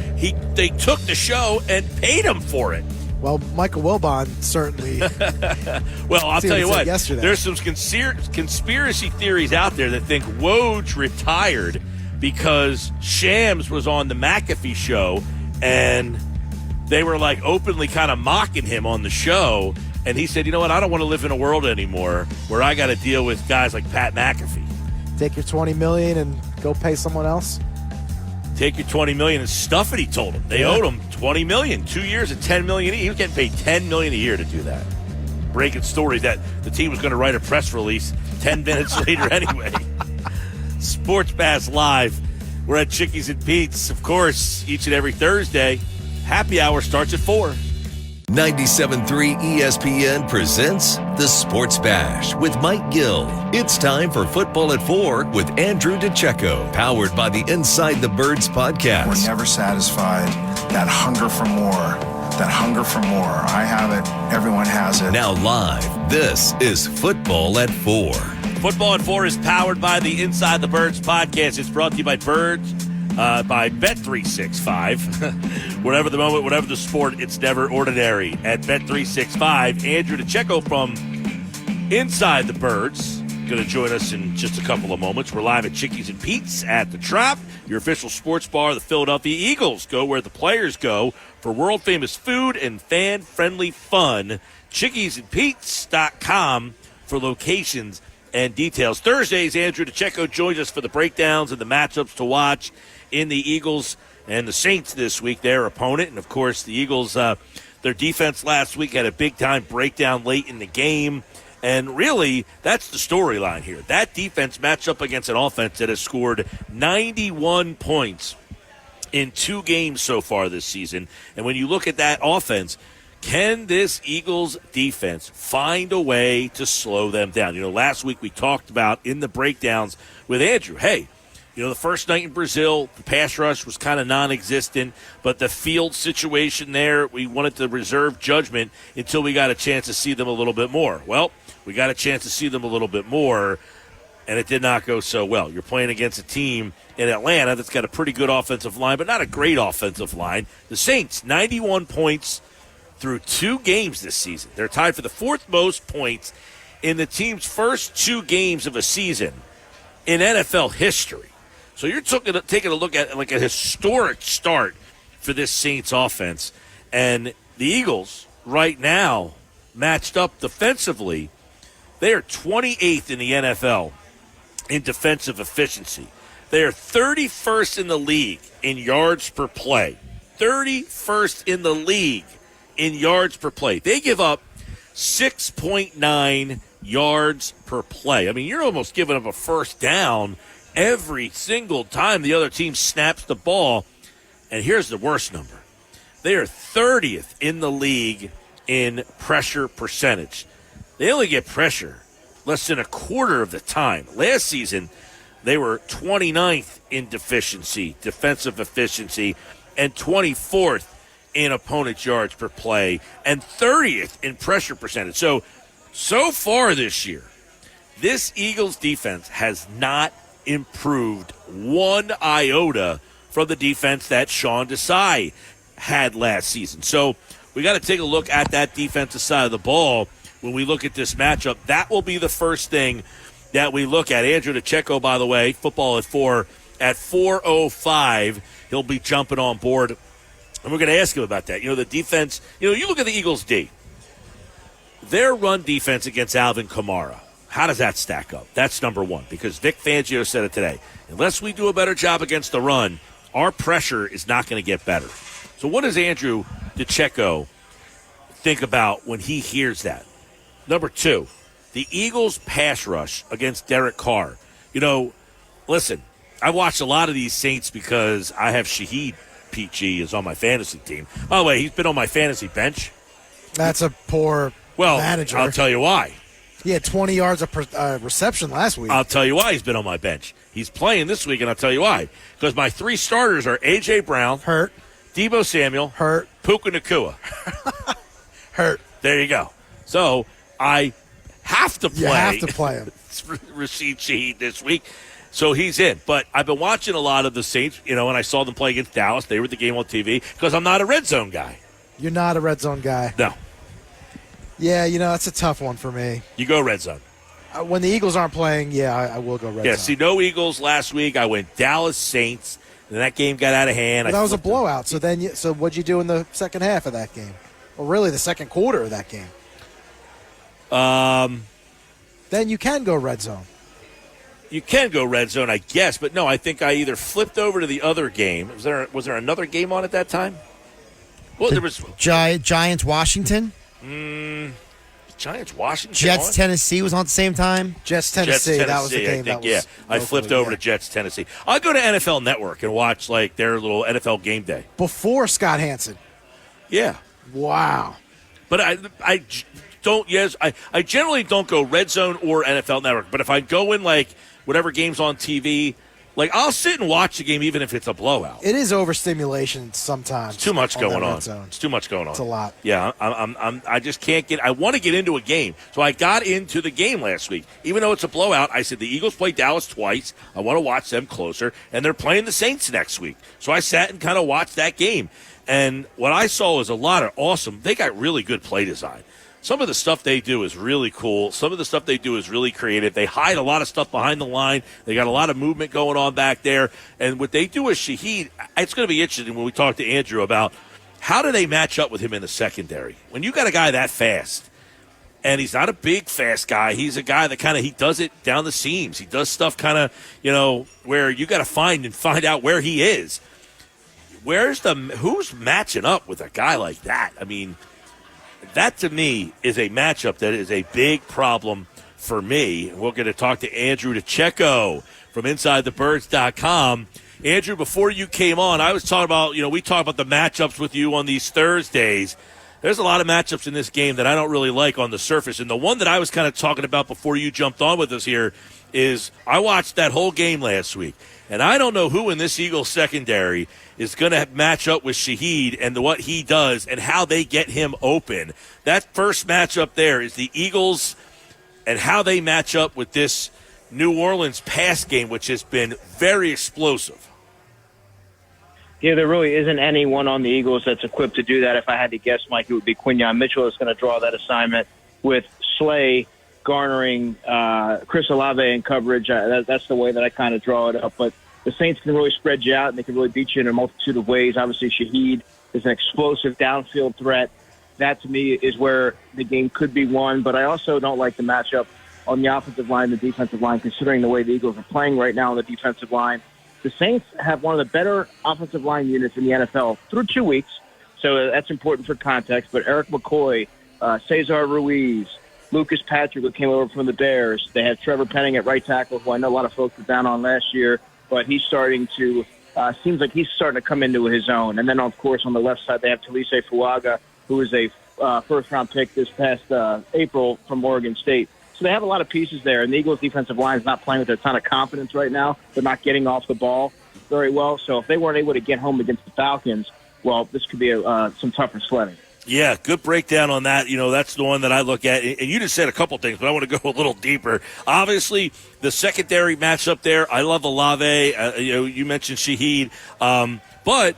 They took the show and paid him for it. Well, Michael Wilbon certainly. Well, I'll tell you what. Yesterday. There's some conspiracy theories out there that think Woj retired because Shams was on the McAfee show, and they were openly kind of mocking him on the show. And he said, "You know what? I don't want to live in a world anymore where I got to deal with guys like Pat McAfee. Take your $20 million and go pay someone else." Take your $20 million and stuff it." He told him they owed him $20 million, 2 years at $10 million. He was getting paid $10 million a year to do that. Breaking stories that the team was going to write a press release 10 minutes later anyway. Sports Bash Live. We're at Chickies and Pete's, of course, each and every Thursday. Happy hour starts at 4. 97.3 ESPN presents the Sports Bash with Mike Gill. It's time for Football at 4 with Andrew DeCecco, powered by the Inside the Birds podcast. We're never satisfied. That hunger for more. That hunger for more. I have it. Everyone has it. Now live, this is Football at 4. Football at 4 is powered by the Inside the Birds podcast. It's brought to you by Birds, by Bet365. Whatever the moment, whatever the sport, it's never ordinary. At Bet365, Andrew DeCecco from Inside the Birds going to join us in just a couple of moments. We're live at Chickies and Pete's at the Trop, your official sports bar of the Philadelphia Eagles. Go where the players go for world-famous food and fan-friendly fun. ChickiesandPete's.com for locations and details. Thursdays, Andrew DeCecco joins us for the breakdowns and the matchups to watch in the Eagles and the Saints this week, their opponent. And, of course, the Eagles, their defense last week had a big-time breakdown late in the game. And really, that's the storyline here. That defense matched up against an offense that has scored 91 points in 2 games so far this season. And when you look at that offense, can this Eagles defense find a way to slow them down? Last week we talked about in the breakdowns with Andrew, hey, the first night in Brazil, the pass rush was kind of non-existent, but the field situation there, we wanted to reserve judgment until we got a chance to see them a little bit more. Well, we got a chance to see them a little bit more, and it did not go so well. You're playing against a team in Atlanta that's got a pretty good offensive line, but not a great offensive line. The Saints, 91 points through 2 games this season. They're tied for the 4th most points in the team's first 2 games of a season in NFL history. So you're taking a look at like a historic start for this Saints offense. And the Eagles right now, matched up defensively, they are 28th in the NFL in defensive efficiency. They are 31st in the league in yards per play. 31st in the league in yards per play. They give up 6.9 yards per play. I mean, you're almost giving up a first down every single time the other team snaps the ball. And here's the worst number. They are 30th in the league in pressure percentage. They only get pressure less than a quarter of the time. Last season, they were 29th in defensive efficiency, and 24th in opponent's yards per play, and 30th in pressure percentage. So far this year, this Eagles defense has not improved one iota from the defense that Sean Desai had last season. So we got to take a look at that defensive side of the ball when we look at this matchup. That will be the first thing that we look at. Andrew DeCecco, by the way, football at 4 at 4:05. He'll be jumping on board, and we're going to ask him about that. The defense, you look at the Eagles' D. Their run defense against Alvin Kamara, how does that stack up? That's number one, because Vic Fangio said it today. Unless we do a better job against the run, our pressure is not going to get better. So what does Andrew DeCecco think about when he hears that? Number 2, the Eagles' pass rush against Derek Carr. Listen, I watched a lot of these Saints because I have Shaheed PG is on my fantasy team. By the way, he's been on my fantasy bench. That's a poor manager. I'll tell you why. He had 20 yards of reception last week. I'll tell you why he's been on my bench. He's playing this week, and I'll tell you why. Because my 3 starters are A.J. Brown. Hurt. Debo Samuel. Hurt. Puka Nacua. Hurt. There you go. So I have to play. You have to play him. Rashid Shaheed this week. So he's in. But I've been watching a lot of the Saints, and I saw them play against Dallas. They were at the game on TV because I'm not a red zone guy. You're not a red zone guy. No. Yeah, that's a tough one for me. You go red zone. When the Eagles aren't playing, I will go red zone. Yeah, see, no Eagles last week. I went Dallas Saints, and that game got out of hand. That was a blowout. So what'd you do in the second half of that game? Or really the second quarter of that game? Then you can go red zone. You can go red zone, I guess, but no, I think I either flipped over to the other game. Was there another game on at that time? Well, there was Giants Washington. Giants Washington. Jets on? Tennessee was on at the same time. Jets Tennessee. That was the game. I flipped over to Jets Tennessee. I'll go to NFL Network and watch their little NFL game day before Scott Hansen. Yeah. Wow. But I don't. Yes, I generally don't go red zone or NFL Network. But if I go in whatever game's on TV, I'll sit and watch the game even if it's a blowout. It is overstimulation sometimes. It's too much going on. It's too much going on. It's a lot. Yeah, I just can't get. I want to get into a game, so I got into the game last week. Even though it's a blowout, I said the Eagles play Dallas twice. I want to watch them closer, and they're playing the Saints next week. So I sat and kind of watched that game, and what I saw was a lot of awesome. They got really good play design. Some of the stuff they do is really cool. Some of the stuff they do is really creative. They hide a lot of stuff behind the line. They got a lot of movement going on back there. And what they do with Shaheed, it's going to be interesting when we talk to Andrew about how do they match up with him in the secondary. When you got a guy that fast, and he's not a big, fast guy. He's a guy that he does it down the seams. He does stuff where you got to find out where he is. Who's matching up with a guy like that? I mean, that, to me, is a matchup that is a big problem for me. We're going to talk to Andrew DeCecco from InsideTheBirds.com. Andrew, before you came on, I was talking about, we talk about the matchups with you on these Thursdays. There's a lot of matchups in this game that I don't really like on the surface. And the one that I was kind of talking about before you jumped on with us here is I watched that whole game last week. And I don't know who in this Eagles secondary is going to match up with Shaheed and what he does and how they get him open. That first matchup there is the Eagles and how they match up with this New Orleans pass game, which has been very explosive. Yeah, there really isn't anyone on the Eagles that's equipped to do that. If I had to guess, Mike, it would be Quinyon Mitchell is going to draw that assignment with Slay garnering Chris Olave in coverage. That's the way that I kind of draw it up. But the Saints can really spread you out, and they can really beat you in a multitude of ways. Obviously, Shaheed is an explosive downfield threat. That, to me, is where the game could be won. But I also don't like the matchup on the offensive line and the defensive line, considering the way the Eagles are playing right now on the defensive line. The Saints have one of the better offensive line units in the NFL through 2 weeks, so that's important for context. But Eric McCoy, Cesar Ruiz, Lucas Patrick, who came over from the Bears. They have Trevor Penning at right tackle, who I know a lot of folks were down on last year, but he's starting to seems like he's starting to come into his own. And then, of course, on the left side, they have Talise Fuaga, who is a first-round pick this past April from Oregon State. So they have a lot of pieces there, and the Eagles' defensive line is not playing with a ton of confidence right now. They're not getting off the ball very well. So if they weren't able to get home against the Falcons, well, this could be some tougher sledding. Yeah, good breakdown on that. That's the one that I look at. And you just said a couple things, but I want to go a little deeper. Obviously, the secondary matchup there, I love Olave. You mentioned Shaheed. But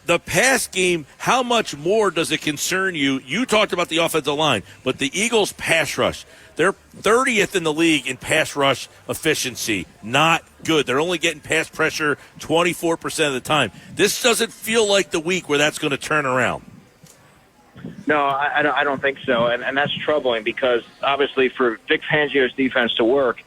the pass game, how much more does it concern you? You talked about the offensive line, but the Eagles' pass rush, they're 30th in the league in pass rush efficiency. Not good. They're only getting pass pressure 24% of the time. This doesn't feel like the week where that's going to turn around. No, I don't think so, and that's troubling because, obviously, for Vic Fangio's defense to work,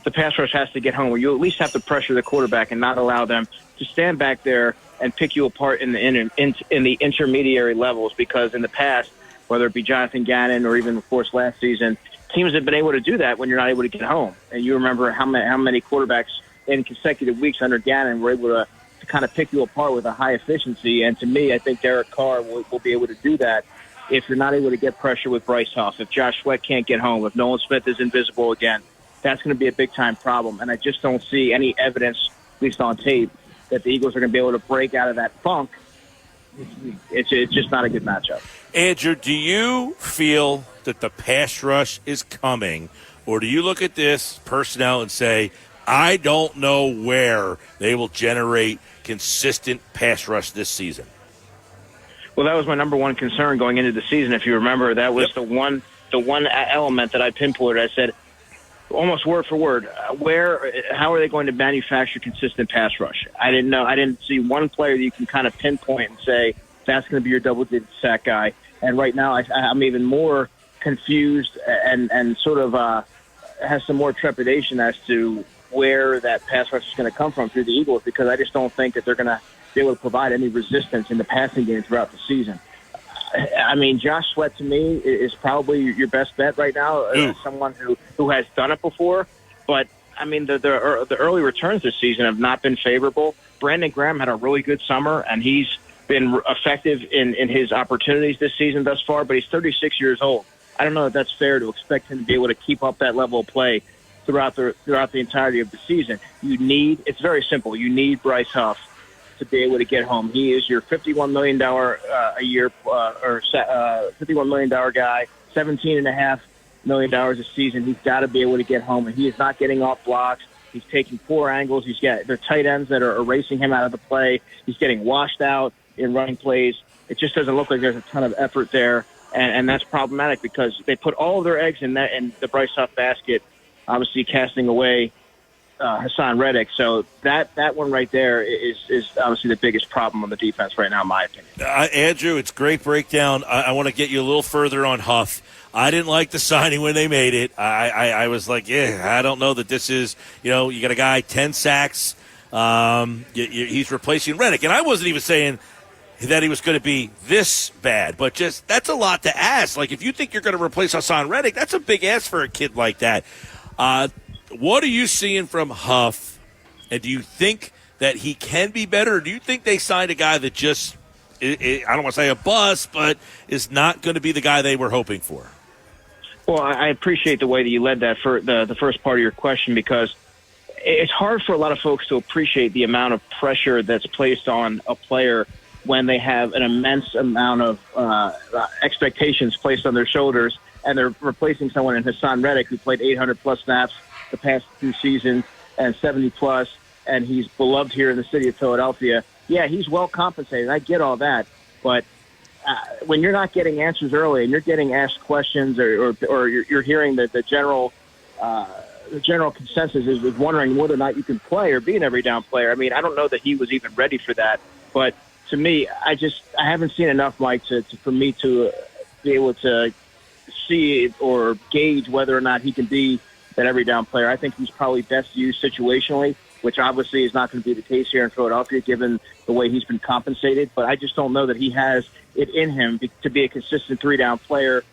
the pass rush has to get home where you at least have to pressure the quarterback and not allow them to stand back there and pick you apart in the intermediary levels, because in the past, whether it be Jonathan Gannon or even, of course, last season, teams have been able to do that when you're not able to get home. And you remember how many quarterbacks in consecutive weeks under Gannon were able to kind of pick you apart with a high efficiency. And to me, I think Derek Carr will be able to do that if you're not able to get pressure with Bryce Huff, if Josh Sweat can't get home, if Nolan Smith is invisible again. That's going to be a big-time problem. And I just don't see any evidence, at least on tape, that the Eagles are going to be able to break out of that funk. It's just not a good matchup. Andrew, do you feel that the pass rush is coming, or do you look at this personnel and say, I don't know where they will generate consistent pass rush this season? Well, that was my number one concern going into the season. If you remember, that was the one element that I pinpointed. I said, almost word for word, how are they going to manufacture consistent pass rush? I didn't know. I didn't see one player that you can kind of pinpoint and say that's going to be your double-digit sack guy. And right now, I'm even more confused and sort of has some more trepidation as to where that pass rush is going to come from through the Eagles, because I just don't think that they're going to be able to provide any resistance in the passing game throughout the season. I mean, Josh Sweat, to me, is probably your best bet right now, someone who has done it before. But, I mean, the early returns this season have not been favorable. Brandon Graham had a really good summer, and he's been effective in his opportunities this season thus far, but he's 36 years old. I don't know if that's fair to expect him to be able to keep up that level of play throughout the entirety of the season. It's very simple. You need Bryce Huff to be able to get home. He is your $51 million a year $51 million guy, $17.5 million a season. He's got to be able to get home, and he is not getting off blocks. He's taking poor angles. He's got the tight ends that are erasing him out of the play. He's getting washed out in running plays. It just doesn't look like there's a ton of effort there, and that's problematic because they put all of their eggs in the Bryce Huff basket, obviously casting away Hassan Reddick. So that one right there is obviously the biggest problem on the defense right now, in my opinion. Andrew, it's great breakdown. I want to get you a little further on Huff. I didn't like the signing when they made it. I was like, I don't know that this is, you got a guy, 10 sacks. He's replacing Reddick. And I wasn't even saying that he was going to be this bad, but just that's a lot to ask. Like, if you think you're going to replace Hassan Reddick, that's a big ask for a kid like that. What are you seeing from Huff, and do you think that he can be better? Or do you think they signed a guy that just, I don't want to say a bust, but is not going to be the guy they were hoping for? Well, I appreciate the way that you led that for the first part of your question, because it's hard for a lot of folks to appreciate the amount of pressure that's placed on a player when they have an immense amount of expectations placed on their shoulders, and they're replacing someone in Hassan Reddick who played 800-plus snaps the past 2 seasons and 70-plus, and he's beloved here in the city of Philadelphia. Yeah, he's well compensated. I get all that, but when you're not getting answers early and you're getting asked questions, or you're hearing that the general consensus is wondering whether or not you can play or be an every down player. I mean, I don't know that he was even ready for that, but to me, I haven't seen enough, Mike, for me to be able to see or gauge whether or not he can be that every down player. I think he's probably best used situationally, which obviously is not going to be the case here in Philadelphia given the way he's been compensated. But I just don't know that he has it in him to be a consistent 3-down player.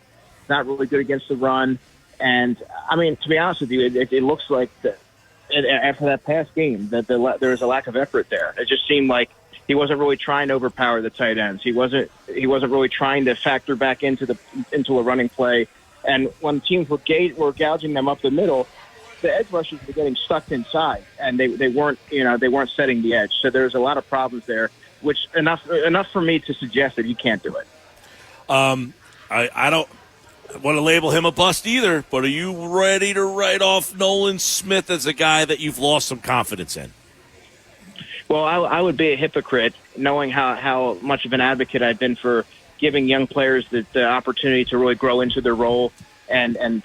Not really good against the run. And, I mean, to be honest with you, it looks like after that past game that there was a lack of effort there. It just seemed like he wasn't really trying to overpower the tight ends. He wasn't really trying to factor back into a running play. And when teams were gouging them up the middle, the edge rushers were getting stuck inside, and they weren't setting the edge. So there's a lot of problems there, which enough for me to suggest that he can't do it. I don't want to label him a bust either, but are you ready to write off Nolan Smith as a guy that you've lost some confidence in? Well, I would be a hypocrite knowing how much of an advocate I've been for giving young players the opportunity to really grow into their role, and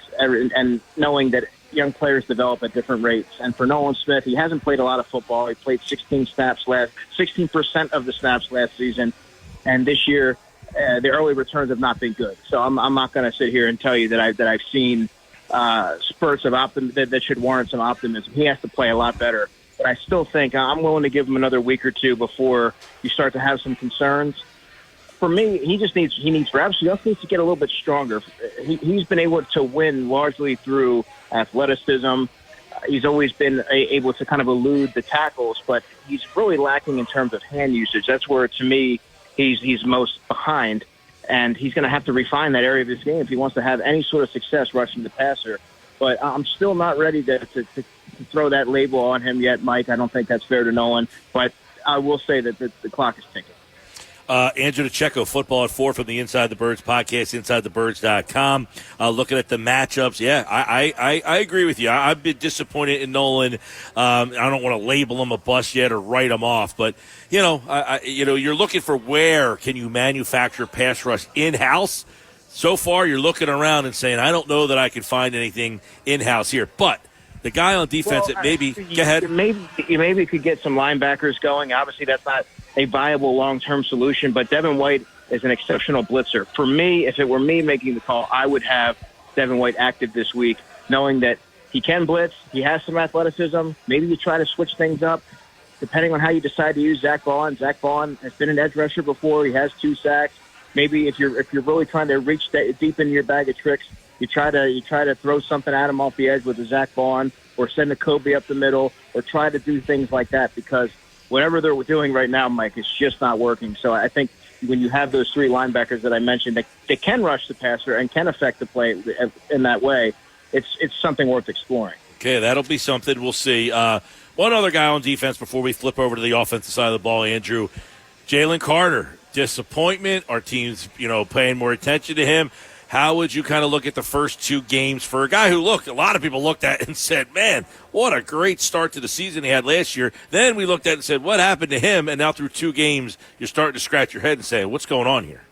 knowing that young players develop at different rates. And for Nolan Smith, he hasn't played a lot of football. He played 16% of the snaps last season, and this year the early returns have not been good. So I'm not going to sit here and tell you that I've seen spurts of optimism that should warrant some optimism. He has to play a lot better. But I still think I'm willing to give him another week or two before you start to have some concerns. For me, he needs reps. He also needs to get a little bit stronger. He's been able to win largely through athleticism. He's always been able to kind of elude the tackles, but he's really lacking in terms of hand usage. That's where, to me, he's most behind, and he's going to have to refine that area of his game if he wants to have any sort of success rushing the passer. But I'm still not ready to throw that label on him yet, Mike. I don't think that's fair to Nolan, but I will say that the clock is ticking. Andrew DeCecco, Football at 4 from the Inside the Birds podcast, InsideTheBirds.com. Looking at the matchups, yeah, I agree with you. I've been disappointed in Nolan. I don't want to label him a bust yet or write him off, but you're looking for where can you manufacture pass rush in-house. So far, you're looking around and saying, I don't know that I can find anything in-house here, but the guy on defense that maybe – go ahead. Maybe could get some linebackers going. Obviously, that's not a viable long-term solution, but Devin White is an exceptional blitzer. For me, if it were me making the call, I would have Devin White active this week, knowing that he can blitz, he has some athleticism. Maybe you try to switch things up, depending on how you decide to use Zach Vaughn. Zach Vaughn has been an edge rusher before. He has 2 sacks. Maybe if you're really trying to reach deep in your bag of tricks, you try to throw something at him off the edge with a Zach Vaughn, or send a Kobe up the middle, or try to do things like that, because whatever they're doing right now, Mike, is just not working. So I think when you have those 3 linebackers that I mentioned, they can rush the passer and can affect the play in that way, it's something worth exploring. Okay, that'll be something. We'll see. One other guy on defense before we flip over to the offensive side of the ball, Andrew. Jalen Carter, disappointment. Our team's, paying more attention to him. How would you kind of look at the first 2 games for a guy who a lot of people looked at and said, man, what a great start to the season he had last year. Then we looked at it and said, what happened to him? And now through 2 games, you're starting to scratch your head and say, what's going on here?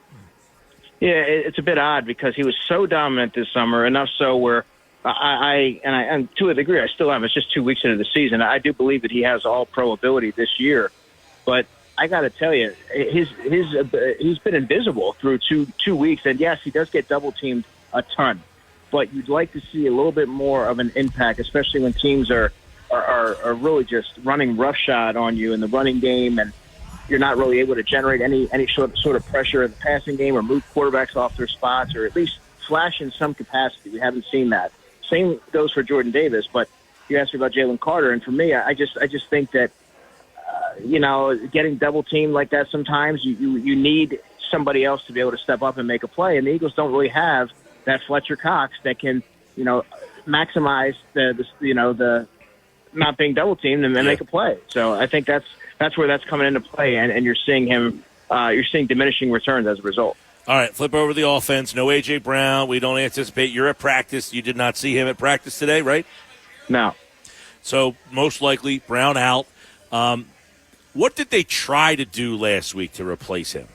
Yeah, it's a bit odd because he was so dominant this summer, enough so where and to a degree I still am. It's just 2 weeks into the season. I do believe that he has all-pro ability this year. But I got to tell you, he's been invisible through two weeks. And, yes, he does get double-teamed a ton. But you'd like to see a little bit more of an impact, especially when teams are really just running roughshod on you in the running game, and you're not really able to generate any sort of pressure in the passing game or move quarterbacks off their spots, or at least flash in some capacity. We haven't seen that. Same goes for Jordan Davis. But you asked me about Jalen Carter, and for me, I just think that getting double teamed like that sometimes, you need somebody else to be able to step up and make a play. And the Eagles don't really have that Fletcher Cox that can, maximize the not being double teamed and make a play. So I think that's where that's coming into play, and you're seeing him. You're seeing diminishing returns as a result. All right, flip over the offense. No A.J. Brown. We don't anticipate. You're at practice. You did not see him at practice today, right? No. So most likely Brown out. What did they try to do last week to replace him?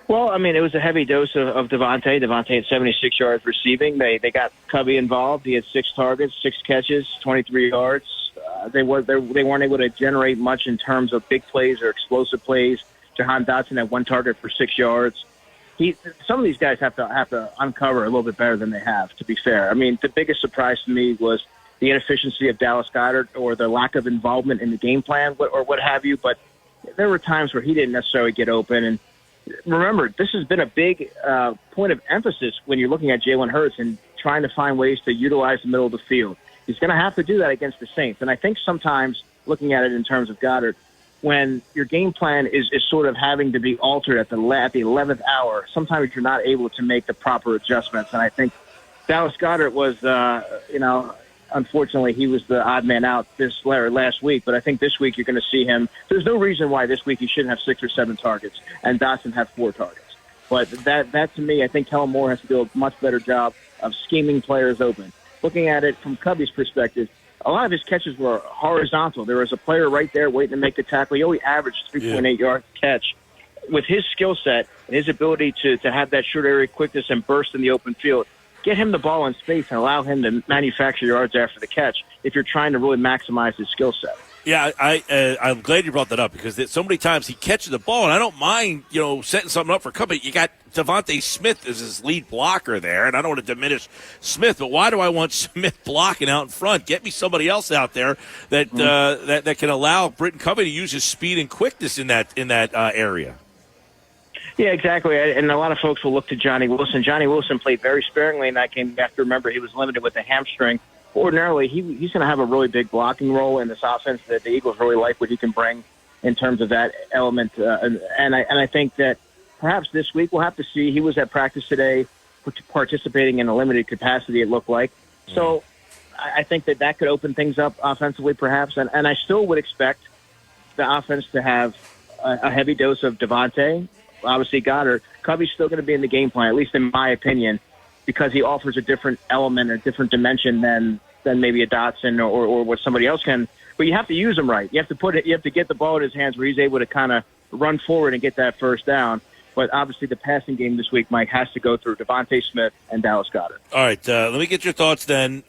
Well, I mean, it was a heavy dose of Devontae. Devontae had 76 yards receiving. They got Covey involved. He had 6 targets, 6 catches, 23 yards. They weren't able to generate much in terms of big plays or explosive plays. Jahan Dotson had 1 target for 6 yards. Some of these guys have to uncover a little bit better than they have, to be fair. I mean, the biggest surprise to me was the inefficiency of Dallas Goedert or the lack of involvement in the game plan or what have you. But there were times where he didn't necessarily get open. And remember, this has been a big point of emphasis when you're looking at Jalen Hurts and trying to find ways to utilize the middle of the field. He's going to have to do that against the Saints. And I think sometimes, looking at it in terms of Goddard, when your game plan is sort of having to be altered at the 11th hour, sometimes you're not able to make the proper adjustments. And I think Dallas Goedert was, unfortunately, he was the odd man out last week. But I think this week you're going to see him. There's no reason why this week he shouldn't have 6 or 7 targets, and Dotson have 4 targets. But that to me, I think Kellen Moore has to do a much better job of scheming players open. Looking at it from Cubby's perspective, a lot of his catches were horizontal. There was a player right there waiting to make the tackle. He only averaged 3.8 yards catch. With his skill set and his ability to have that short area quickness and burst in the open field, get him the ball in space and allow him to manufacture yards after the catch if you're trying to really maximize his skill set. Yeah, I'm glad you brought that up because so many times he catches the ball, and I don't mind, setting something up for Cubby. You got Devontae Smith as his lead blocker there, and I don't want to diminish Smith, but why do I want Smith blocking out in front? Get me somebody else out there that that can allow Britton Covey to use his speed and quickness in that area. Yeah, exactly. And a lot of folks will look to Johnny Wilson. Johnny Wilson played very sparingly in that game. You have to remember he was limited with a hamstring. Ordinarily, he's going to have a really big blocking role in this offense that the Eagles really like what he can bring in terms of that element. And I think that perhaps this week we'll have to see. He was at practice today participating in a limited capacity, it looked like. So I think that could open things up offensively perhaps. And I still would expect the offense to have a heavy dose of Devontae. Obviously, Goddard. Covey's still going to be in the game plan, at least in my opinion, because he offers a different element, a different dimension than maybe a Dotson or what somebody else can. But you have to use him right. You have to get the ball in his hands where he's able to kind of run forward and get that first down. But obviously, the passing game this week, Mike, has to go through Devontae Smith and Dallas Goedert. All right, let me get your thoughts then.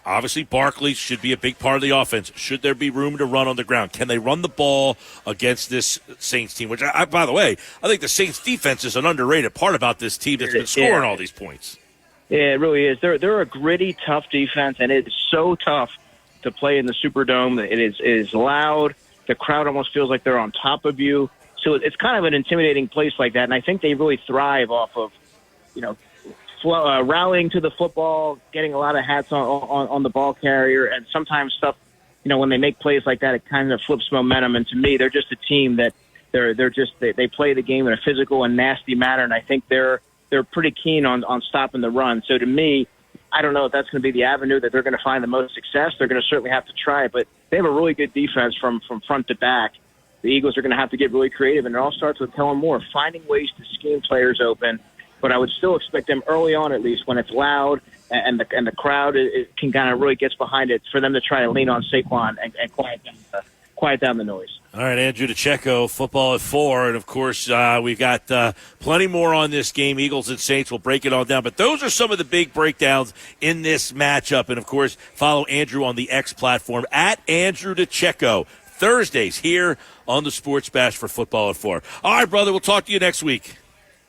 Obviously, Barkley should be a big part of the offense. Should there be room to run on the ground? Can they run the ball against this Saints team? Which, by the way, I think the Saints defense is an underrated part about this team that's been scoring all these points. Yeah, it really is. They're a gritty, tough defense, and it is so tough to play in the Superdome. It is loud. The crowd almost feels like they're on top of you. So it's kind of an intimidating place like that, and I think they really thrive off of, rallying to the football, getting a lot of hats on the ball carrier, and sometimes stuff, when they make plays like that, it kind of flips momentum. And to me, they're just a team that they play the game in a physical and nasty manner, and I think they're pretty keen on stopping the run. So to me, I don't know if that's going to be the avenue that they're going to find the most success. They're going to certainly have to try it, but they have a really good defense from front to back. The Eagles are going to have to get really creative, and it all starts with Kellen Moore, finding ways to scheme players open. But I would still expect them early on, at least, when it's loud and the crowd can kind of really gets behind it, for them to try to lean on Saquon and quiet down the noise. All right, Andrew DeCecco, football at 4. And, of course, we've got plenty more on this game. Eagles and Saints, will break it all down. But those are some of the big breakdowns in this matchup. And, of course, follow Andrew on the X platform, at Andrew DeCecco. Thursdays here on the Sports Bash for Football at 4. All right, brother, we'll talk to you next week.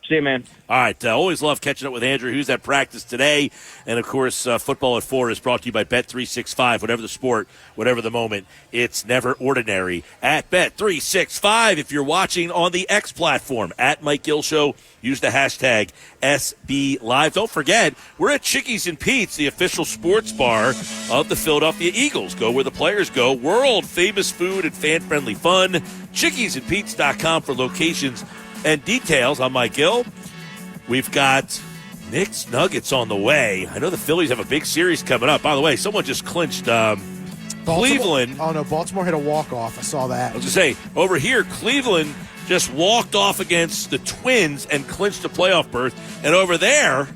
See you, man. All right. Always love catching up with Andrew, who's at practice today. And, of course, Football at 4 is brought to you by Bet365. Whatever the sport, whatever the moment, it's never ordinary at Bet365. If you're watching on the X platform, at Mike Gill Show, use the hashtag SBLive. Don't forget, we're at Chickies and Pete's, the official sports bar of the Philadelphia Eagles. Go where the players go. World-famous food and fan-friendly fun. ChickiesandPete's.com for locations and details. I'm Mike Gill. We've got Knicks Nuggets on the way. I know the Phillies have a big series coming up. By the way, someone just clinched Cleveland. Oh, no, Baltimore hit a walk-off. I saw that. I was going to say, over here, Cleveland just walked off against the Twins and clinched a playoff berth. And over there,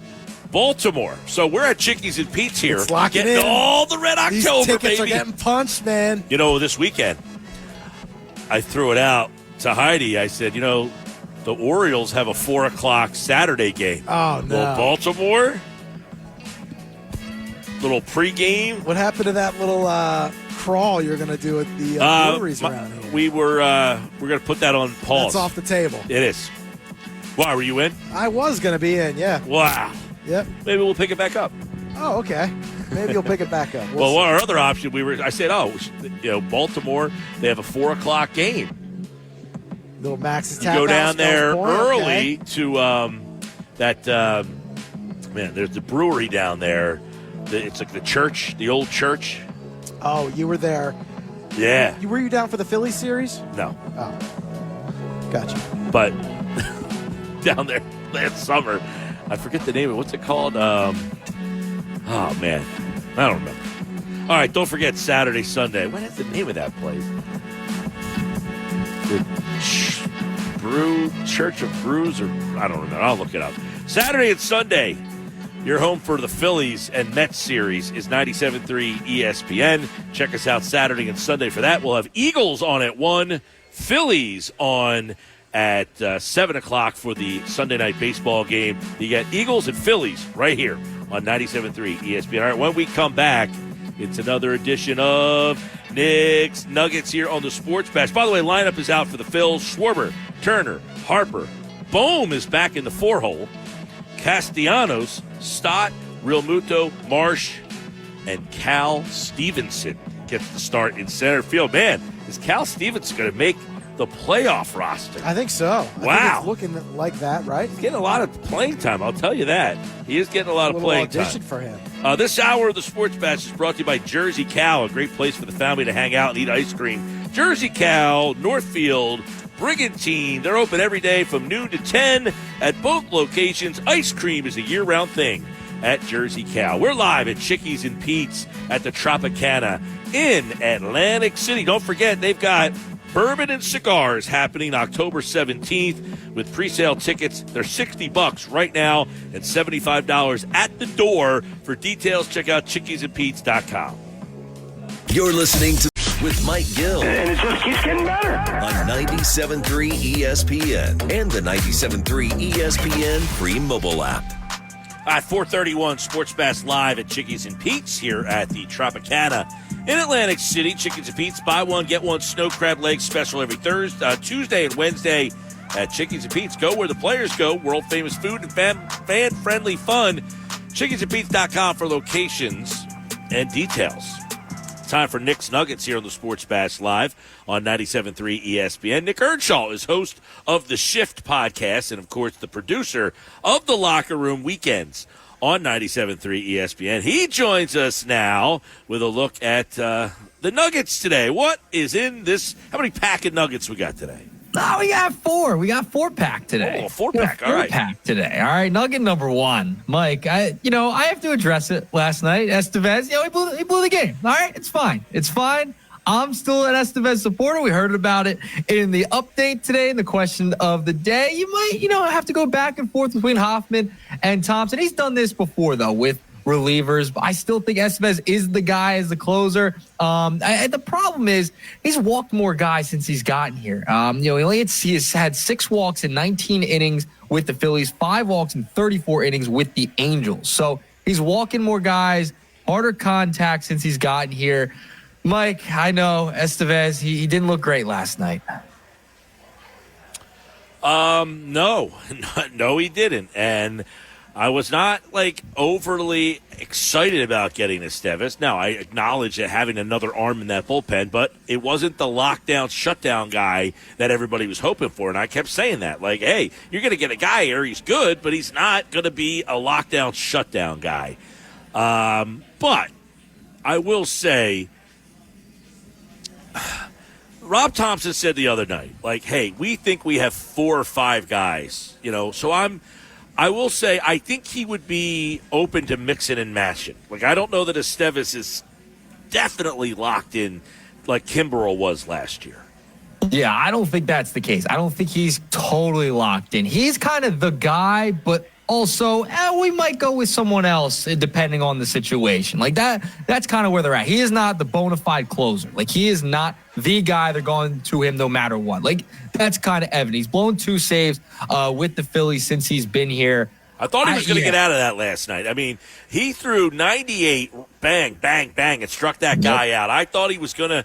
Baltimore. So we're at Chickies and Pete's here. It's locking getting in. all the Red October, These tickets baby. are getting punched, man. You know, this weekend, I threw it out to Heidi. I said, the Orioles have a 4 o'clock Saturday game. Oh, no. Little Baltimore. Little pregame. What happened to that little crawl you're going to do at the breweries around here? We're going to put that on pause. That's off the table. It is. Why, were you in? I was going to be in, yeah. Wow. Yep. Maybe we'll pick it back up. Oh, okay. Maybe you'll pick it back up. Well, our other option, I said, Baltimore, they have a 4 o'clock game. Little Max's You Tap go House, down there Fells Point, early okay. to there's the brewery down there. It's like the church, the old church. Oh, you were there. Yeah. Were you down for the Philly series? No. Oh. Gotcha. But down there last summer, I forget the name of it. What's it called? Oh, man. I don't remember. All right, don't forget Saturday, Sunday. What is the name of that place? The Church of Brews, or I don't remember. I'll look it up. Saturday and Sunday, your home for the Phillies and Mets series is 97.3 ESPN. Check us out Saturday and Sunday for that. We'll have Eagles on at 1, Phillies on at 7 o'clock for the Sunday night baseball game. You got Eagles and Phillies right here on 97.3 ESPN. All right, when we come back, it's another edition of Knicks Nuggets here on the Sports Bash. By the way, lineup is out for the Phils. Schwarber, Turner, Harper. Bohm is back in the 4-hole. Castellanos, Stott, Real Muto, Marsh, and Cal Stevenson gets the start in center field. Man, is Cal Stevenson going to make the playoff roster? I think so. Wow. I think it's looking like that, right? He's getting a lot of playing time, I'll tell you that. He is getting a lot of playing time. Audition for him. This hour of the Sports Bash is brought to you by Jersey Cow, a great place for the family to hang out and eat ice cream. Jersey Cow, Northfield, Brigantine. They're open every day from noon to 10 at both locations. Ice cream is a year-round thing at Jersey Cow. We're live at Chickies and Pete's at the Tropicana in Atlantic City. Don't forget, they've got Bourbon and Cigars happening October 17th with pre-sale tickets. They're $60 right now and $75 at the door. For details, check out chickiesandpete's.com. You're listening to with Mike Gill. And it just keeps getting better. On 97.3 ESPN and the 97.3 ESPN free mobile app. At 4:31, Sports Bash live at Chickies and Pete's here at the Tropicana in Atlantic City. Chickens and Pete's, buy one, get one snow crab leg special every Tuesday and Wednesday at Chickies and Pete's. Go where the players go. World famous food and fan-friendly fun. Chickiesandpete's.com for locations and details. Time for Knicks Nuggets here on the Sports Bash Live on 97.3 ESPN. Nick Earnshaw is host of the Shift podcast and, of course, the producer of the Locker Room Weekends on 97.3 ESPN. He joins us now with a look at the Nuggets today. What is in this? How many pack of Nuggets we got today? Oh, we got 4. We got 4-pack today. Oh, 4-pack. All right. 4-pack today. All right. Nugget number 1. Mike, I have to address it last night. Estevez, he blew the game. All right. It's fine. It's fine. I'm still an Estevez supporter. We heard about it in the update today, in the question of the day. You might, have to go back and forth between Hoffman and Thompson. He's done this before, though, with relievers, but I still think Estevez is the guy as the closer. The problem is he's walked more guys since he's gotten here. He has had 6 walks in 19 innings with the Phillies, 5 walks in 34 innings with the Angels. So he's walking more guys, harder contact since he's gotten here. Mike, I know Estevez, he didn't look great last night. No, no, he didn't. And I was not overly excited about getting Estevez. Now, I acknowledge that having another arm in that bullpen, but it wasn't the lockdown, shutdown guy that everybody was hoping for. And I kept saying that, hey, you're going to get a guy here. He's good, but he's not going to be a lockdown, shutdown guy. But I will say, Rob Thompson said the other night, hey, we think we have 4 or 5 guys, so I will say I think he would be open to mixing and matching. I don't know that Estevez is definitely locked in like Kimbrel was last year. Yeah, I don't think that's the case. I don't think he's totally locked in. He's kind of the guy, but also we might go with someone else depending on the situation. That's kind of where they're at. He is not the bona fide closer. He is not the guy they're going to him no matter what. That's kind of evident. He's blown 2 saves with the Phillies since he's been here. I thought he was going to get out of that last night. I mean, he threw 98, bang, bang, bang, and struck that guy out. I thought he was going to,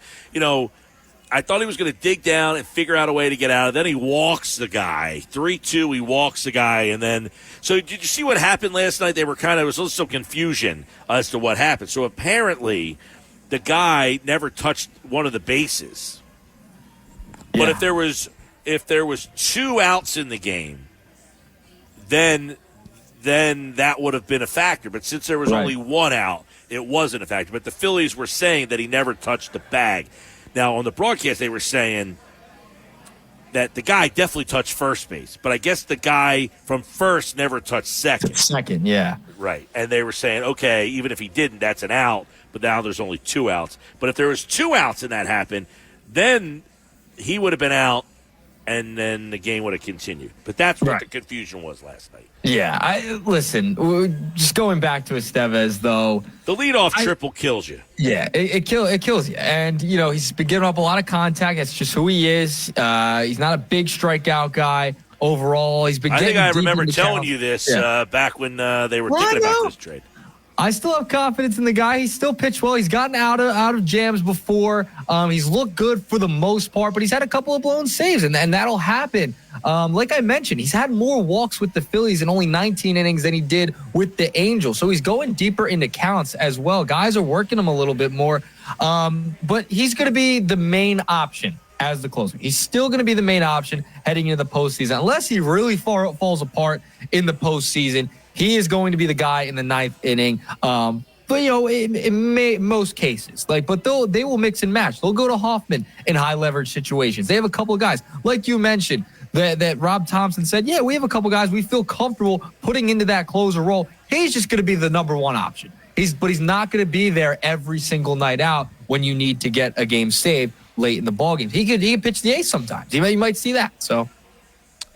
I thought he was going to dig down and figure out a way to get out of it. Then he walks the guy. 3-2, he walks the guy. And then, so did you see what happened last night? There was some confusion as to what happened. So apparently the guy never touched one of the bases. But if there was 2 outs in the game, then that would have been a factor. But since there was only 1 out, it wasn't a factor. But the Phillies were saying that he never touched the bag. Now, on the broadcast, they were saying that the guy definitely touched first base, but I guess the guy from first never touched second. Second, yeah. Right. And they were saying, okay, even if he didn't, that's an out, but now there's only 2 outs. But if there was 2 outs and that happened, then he would have been out, and then the game would have continued. But that's what the confusion was last night. Yeah, listen, just going back to Estevez, though. The leadoff triple kills you. Yeah, it kills you. And, he's been giving up a lot of contact. That's just who he is. He's not a big strikeout guy overall. He's been getting I think I remember deep telling you this back when they were thinking about this trade. I still have confidence in the guy. He's still pitched well. He's gotten out of jams before. He's looked good for the most part, but he's had a couple of blown saves, and that'll happen. Like I mentioned, he's had more walks with the Phillies in only 19 innings than he did with the Angels. So he's going deeper into counts as well. Guys are working him a little bit more. But he's going to be the main option as the closer. He's still going to be the main option heading into the postseason. Unless he really falls apart in the postseason, he is going to be the guy in the 9th inning. But, in most cases. But they will mix and match. They'll go to Hoffman in high-leverage situations. They have a couple of guys, like you mentioned, that Rob Thompson said, yeah, we have a couple guys we feel comfortable putting into that closer role. He's just going to be the number 1 option. But he's not going to be there every single night out when you need to get a game saved late in the ballgame. He could pitch the ace sometimes. You might see that. So,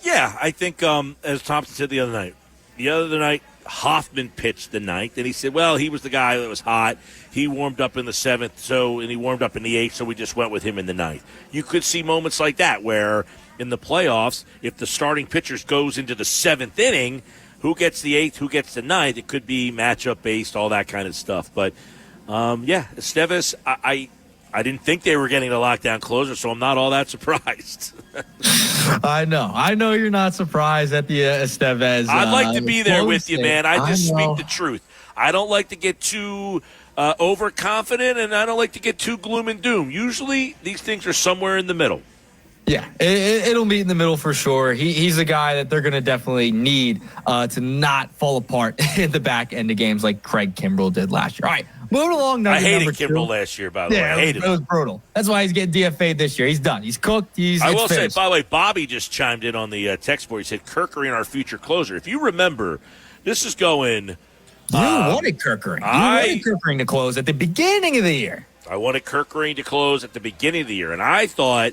yeah, I think, as Thompson said the other night, Hoffman pitched the 9th, and he said, well, he was the guy that was hot. He warmed up in the 7th, and he warmed up in the 8th, so we just went with him in the 9th. You could see moments like that where in the playoffs, if the starting pitcher goes into the 7th inning, who gets the 8th, who gets the 9th, it could be matchup-based, all that kind of stuff. But, Estevez, I didn't think they were getting a lockdown closer, so I'm not all that surprised. I know you're not surprised at the Estevez. I'd like to be there with you, man. I just speak the truth. I don't like to get too overconfident, and I don't like to get too gloom and doom. Usually, these things are somewhere in the middle. Yeah, it'll meet in the middle for sure. He's a guy that they're going to definitely need to not fall apart in the back end of games like Craig Kimbrel did last year. All right, moving along. I hated Kimbrel last year, by the way. I hated it. It was brutal. That's why he's getting DFA'd this year. He's done. He's cooked. I will say, by the way, Bobby just chimed in on the text board. He said, Kerkering, our future closer. If you remember, this is going... You wanted Kerkering. You wanted Kerkering to close at the beginning of the year. I wanted Kerkering to close at the beginning of the year, and I thought...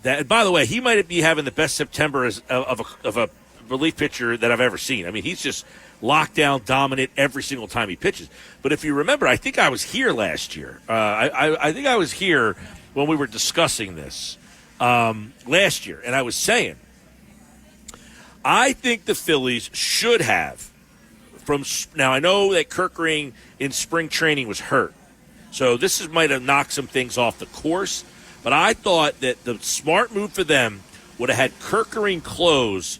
that, by the way, he might be having the best September of a relief pitcher that I've ever seen. I mean, he's just lockdown dominant every single time he pitches. But if you remember, I think I was here last year. I think I was here when we were discussing this last year, and I was saying, I think the Phillies should have now I know that Kerkering in spring training was hurt, so this might have knocked some things off the course. But I thought that the smart move for them would have had Kerkering close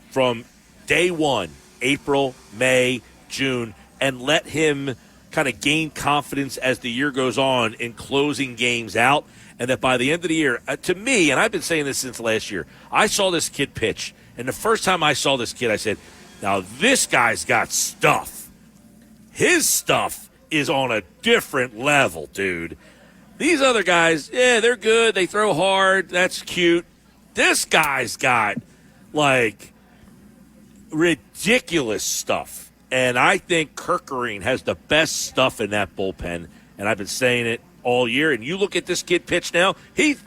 from day one, April, May, June, and let him kind of gain confidence as the year goes on in closing games out, and that by the end of the year, to me, and I've been saying this since last year, I saw this kid pitch, and the first time I saw this kid, I said, now this guy's got stuff. His stuff is on a different level, dude. These other guys, yeah, they're good. They throw hard. That's cute. This guy's got, like, ridiculous stuff. And I think Kerkering has the best stuff in that bullpen. And I've been saying it all year. And you look at this kid pitch now, he's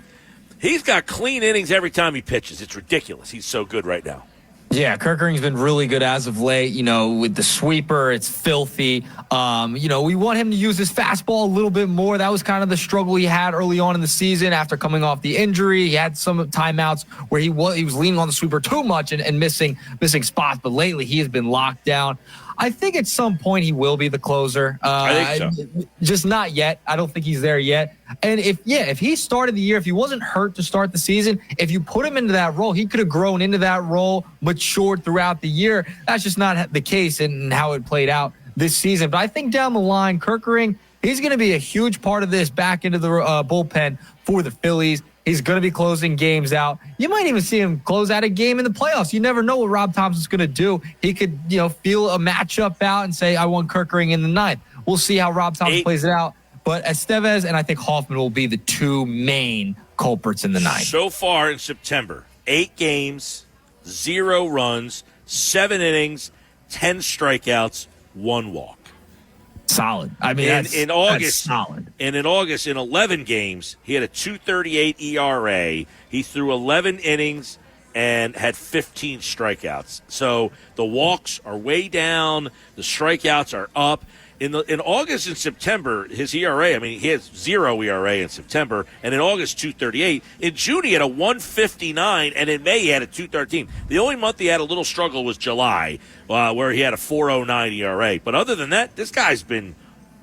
got clean innings every time he pitches. It's ridiculous. He's so good right now. Yeah, Kerkering's been really good as of late. You know, with the sweeper, it's filthy. You know, we want him to use his fastball a little bit more. That was kind of the struggle he had early on in the season after coming off the injury. He had some timeouts where he was leaning on the sweeper too much and missing spots. But lately, he has been locked down. I think at some point he will be the closer. I think so. Just not yet. I don't think he's there yet. And if he started the year, if he wasn't hurt to start the season, if you put him into that role, he could have grown into that role, matured throughout the year. That's just not the case in how it played out this season. But I think down the line, Kerkering, he's going to be a huge part of this back into the bullpen for the Phillies. He's going to be closing games out. You might even see him close out a game in the playoffs. You never know what Rob Thompson's going to do. He could, feel a matchup out and say, I want Kerkering in the ninth. We'll see how Rob Thompson plays it out. But Estevez and I think Hoffman will be the two main culprits in the ninth. So far in September, 8 games, 0 runs, 7 innings, 10 strikeouts, 1 walk. Solid. I mean, in August, that's solid. And in August, in 11 games, he had a 2.38 ERA. He threw 11 innings and had 15 strikeouts. So the walks are way down. The strikeouts are up. In August and September, his ERA, I mean, he has 0 ERA in September, and in August, 2.38. In June, he had a 1.59, and in May, he had a 2.13. The only month he had a little struggle was July, where he had a 4.09 ERA. But other than that, this guy's been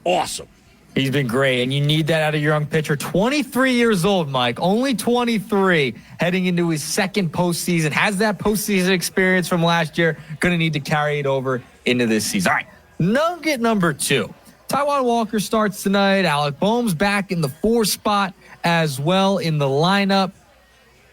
awesome. He's been great, and you need that out of your young pitcher. 23 years old, Mike, only 23, heading into his second postseason. Has that postseason experience from last year. Going to need to carry it over into this season. All right. Nugget number 2. Taijuan Walker starts tonight. Alec Boehm's back in the 4 spot as well in the lineup.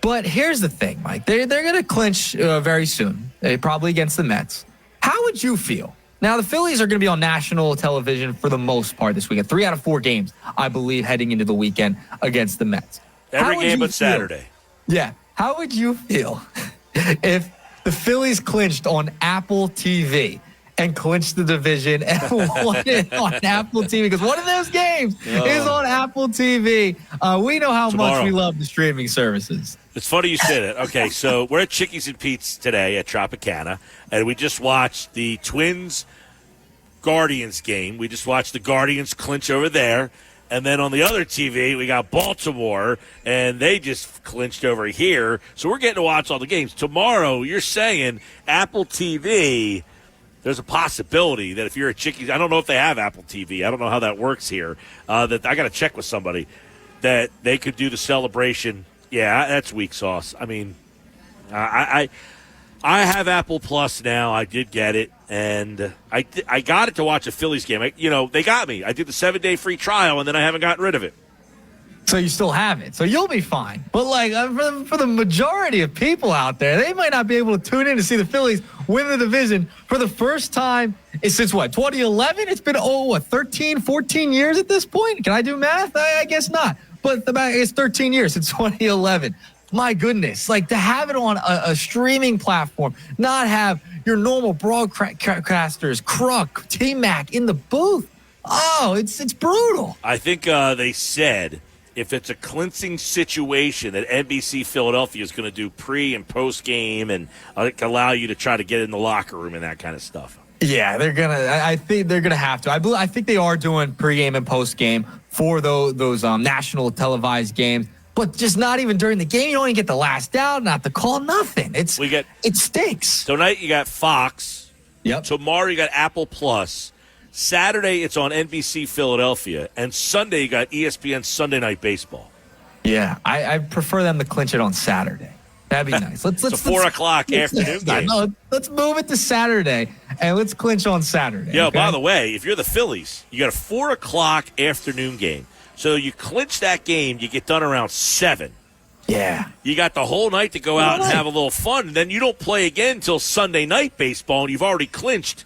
But here's the thing, Mike. They're going to clinch very soon, probably against the Mets. How would you feel? Now, the Phillies are going to be on national television for the most part this weekend. 3 out of 4 games, I believe, heading into the weekend against the Mets. Every game but Saturday. Yeah. How would you feel if the Phillies clinched on Apple TV? And clinched the division and won it on Apple TV. Because one of those games is on Apple TV. We know how much we love the streaming services. It's funny you say that. Okay, so we're at Chickies and Pete's today at Tropicana, and we just watched the Twins-Guardians game. We just watched the Guardians clinch over there. And then on the other TV, we got Baltimore, and they just clinched over here. So we're getting to watch all the games. Tomorrow, you're saying Apple TV... There's a possibility that if you're a Chickies, I don't know if they have Apple TV. I don't know how that works here. That I got to check with somebody that they could do the celebration. Yeah, that's weak sauce. I mean, I have Apple Plus now. I did get it, and I got it to watch a Phillies game. They got me. I did the 7-day free trial, and then I haven't gotten rid of it. So you still have it. So you'll be fine. But, for the majority of people out there, they might not be able to tune in to see the Phillies win the division for the first time since, 2011? It's been, 13, 14 years at this point? Can I do math? I guess not. But it's 13 years since 2011. My goodness. To have it on a streaming platform, not have your normal broadcasters, Kruk, T-Mac in the booth. Oh, it's brutal. I think they said... if it's a clinching situation that NBC Philadelphia is going to do pre- and post-game and allow you to try to get in the locker room and that kind of stuff. Yeah, I think they're going to have to. I think they are doing pre-game and post-game for those national televised games, but just not even during the game. You don't even get the last out, not the call, nothing. It stinks. Tonight you got Fox. Yep. Tomorrow you got Apple Plus. Saturday, it's on NBC Philadelphia. And Sunday, you got ESPN Sunday Night Baseball. Yeah, I prefer them to clinch it on Saturday. That'd be nice. Let's a 4 o'clock afternoon game. No, let's move it to Saturday, and let's clinch on Saturday. Yo, okay? by the way, if you're the Phillies, you got a 4 o'clock afternoon game. So you clinch that game, you get done around 7. Yeah. You got the whole night to go out and have a little fun. And then you don't play again until Sunday night baseball, and you've already clinched.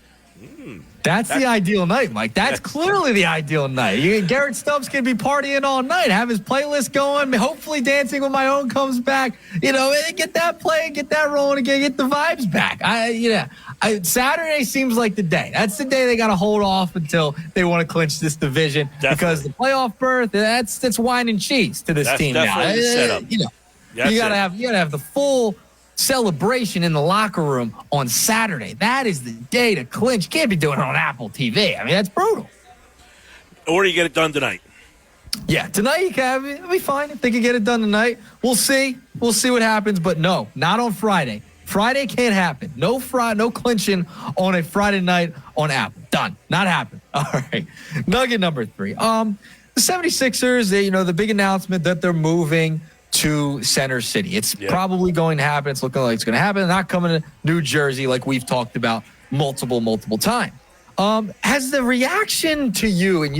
That's the ideal night, Mike. That's clearly the ideal night. Garrett Stubbs can be partying all night, have his playlist going. Hopefully, Dancing with My Own comes back. Get that playing, get that rolling again, get the vibes back. Saturday seems like the day. That's the day they got to hold off until they want to clinch this division. Definitely. Because the playoff berth, that's wine and cheese to this team now. Definitely the setup. You gotta have the full celebration in the locker room on Saturday. That is the day to clinch. You can't be doing it on Apple TV. I mean, that's brutal. Or you get it done tonight. Yeah, tonight you can. It'll be fine if they can get it done tonight. We'll see. We'll see what happens. But no, not on Friday. Friday can't happen. No clinching on a Friday night on Apple. Done. Not happen. All right. Nugget number 3. The 76ers, the big announcement that they're moving to Center City. It's probably going to happen. It's looking like it's going to happen. They're not coming to New Jersey like we've talked about multiple times. Has the reaction to you in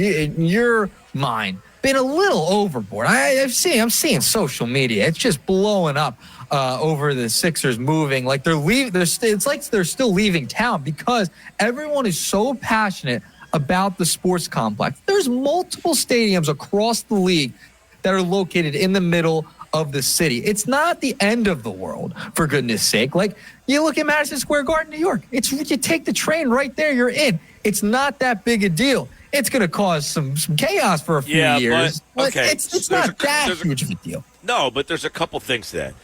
your mind been a little overboard? I'm seeing social media. It's just blowing up over the Sixers moving. Like they're leaving. It's like they're still leaving town because everyone is so passionate about the sports complex. There's multiple stadiums across the league that are located in the middle of the city. It's not the end of the world, for goodness sake. Like, you look at Madison Square Garden, New York. You take the train right there, you're in. It's not that big a deal. It's going to cause some chaos for a few years. But it's not that huge of a deal. No, but there's a couple things to that.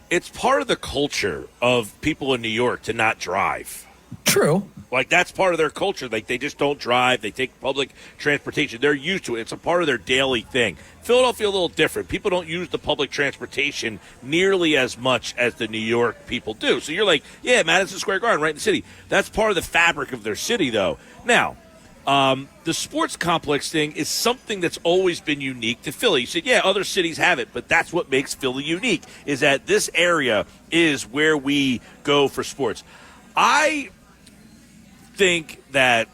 It's part of the culture of people in New York to not drive. True. Like, that's part of their culture. Like, they just don't drive. They take public transportation. They're used to it. It's a part of their daily thing. Philadelphia, a little different. People don't use the public transportation nearly as much as the New York people do. So you're like, yeah, Madison Square Garden, right in the city. That's part of the fabric of their city, though. Now, the sports complex thing is something that's always been unique to Philly. You said, yeah, other cities have it, but that's what makes Philly unique, is that this area is where we go for sports. I think that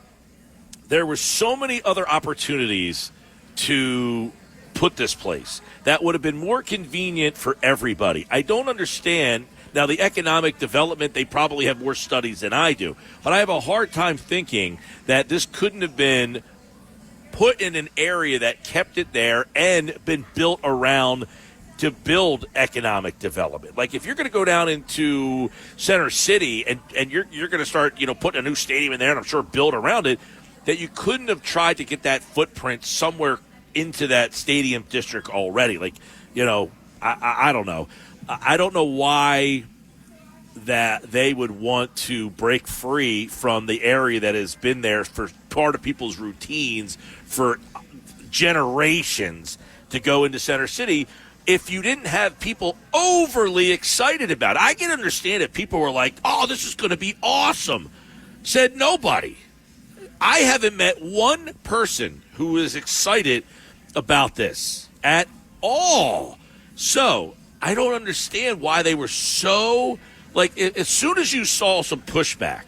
there were so many other opportunities to put this place that would have been more convenient for everybody. I don't understand. Now, the economic development, they probably have more studies than I do, but I have a hard time thinking that this couldn't have been put in an area that kept it there and been built around to build economic development. Like, if you're going to go down into Center City and you're going to start, putting a new stadium in there and I'm sure build around it, that you couldn't have tried to get that footprint somewhere into that stadium district already. Like, I don't know. I don't know why that they would want to break free from the area that has been there for part of people's routines for generations to go into Center City if you didn't have people overly excited about it. I can understand if people were like, oh, this is going to be awesome. Said nobody. I haven't met one person who is excited about this at all. So I don't understand why they were so, like, as soon as you saw some pushback,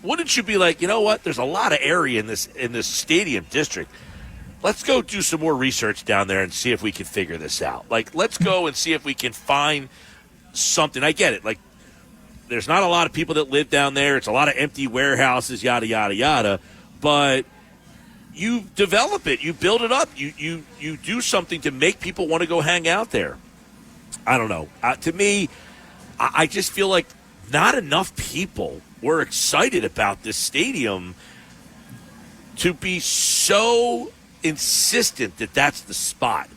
wouldn't you be like, you know what, there's a lot of area in this stadium district. Let's go do some more research down there and see if we can figure this out. Like, let's go and see if we can find something. I get it. Like, there's not a lot of people that live down there. It's a lot of empty warehouses, yada, yada, yada. But you develop it. You build it up. You do something to make people want to go hang out there. I don't know. To me, I just feel like not enough people were excited about this stadium to be so insistent that that's the spot.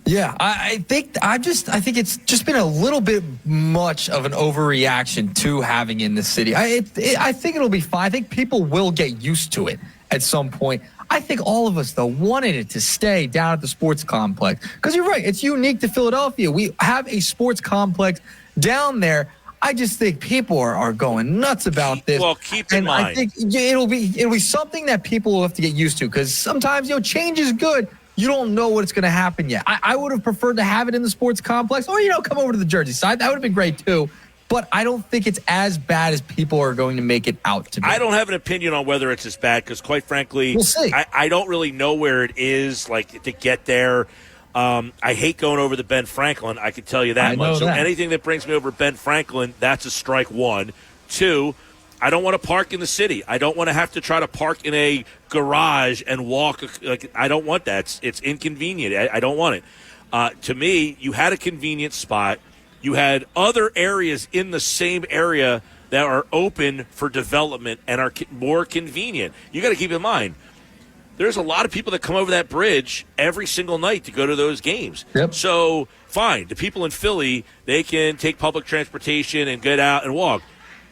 Yeah, I think it's just been a little bit much of an overreaction to having in the city. I think it'll be fine. I think people will get used to it at some point. I think all of us, though, wanted it to stay down at the sports complex. Because you're right, it's unique to Philadelphia. We have a sports complex down there. I just think people are going nuts about this. Well, keep in mind. I think it'll be something that people will have to get used to, because sometimes, change is good, you don't know what's going to happen yet. I would have preferred to have it in the sports complex or, come over to the Jersey side. That would have been great too. But I don't think it's as bad as people are going to make it out to be. I don't have an opinion on whether it's as bad because, quite frankly, we'll see. I don't really know where it is, like, to get there. I hate going over the Ben Franklin. I can tell you that much. So anything that brings me over Ben Franklin, that's a strike one. Two, I don't want to park in the city. I don't want to have to try to park in a garage and walk. I don't want that. It's inconvenient. I don't want it. To me, you had a convenient spot. You had other areas in the same area that are open for development and are more convenient. You got to keep in mind, there's a lot of people that come over that bridge every single night to go to those games. Yep. So, fine. The people in Philly, they can take public transportation and get out and walk.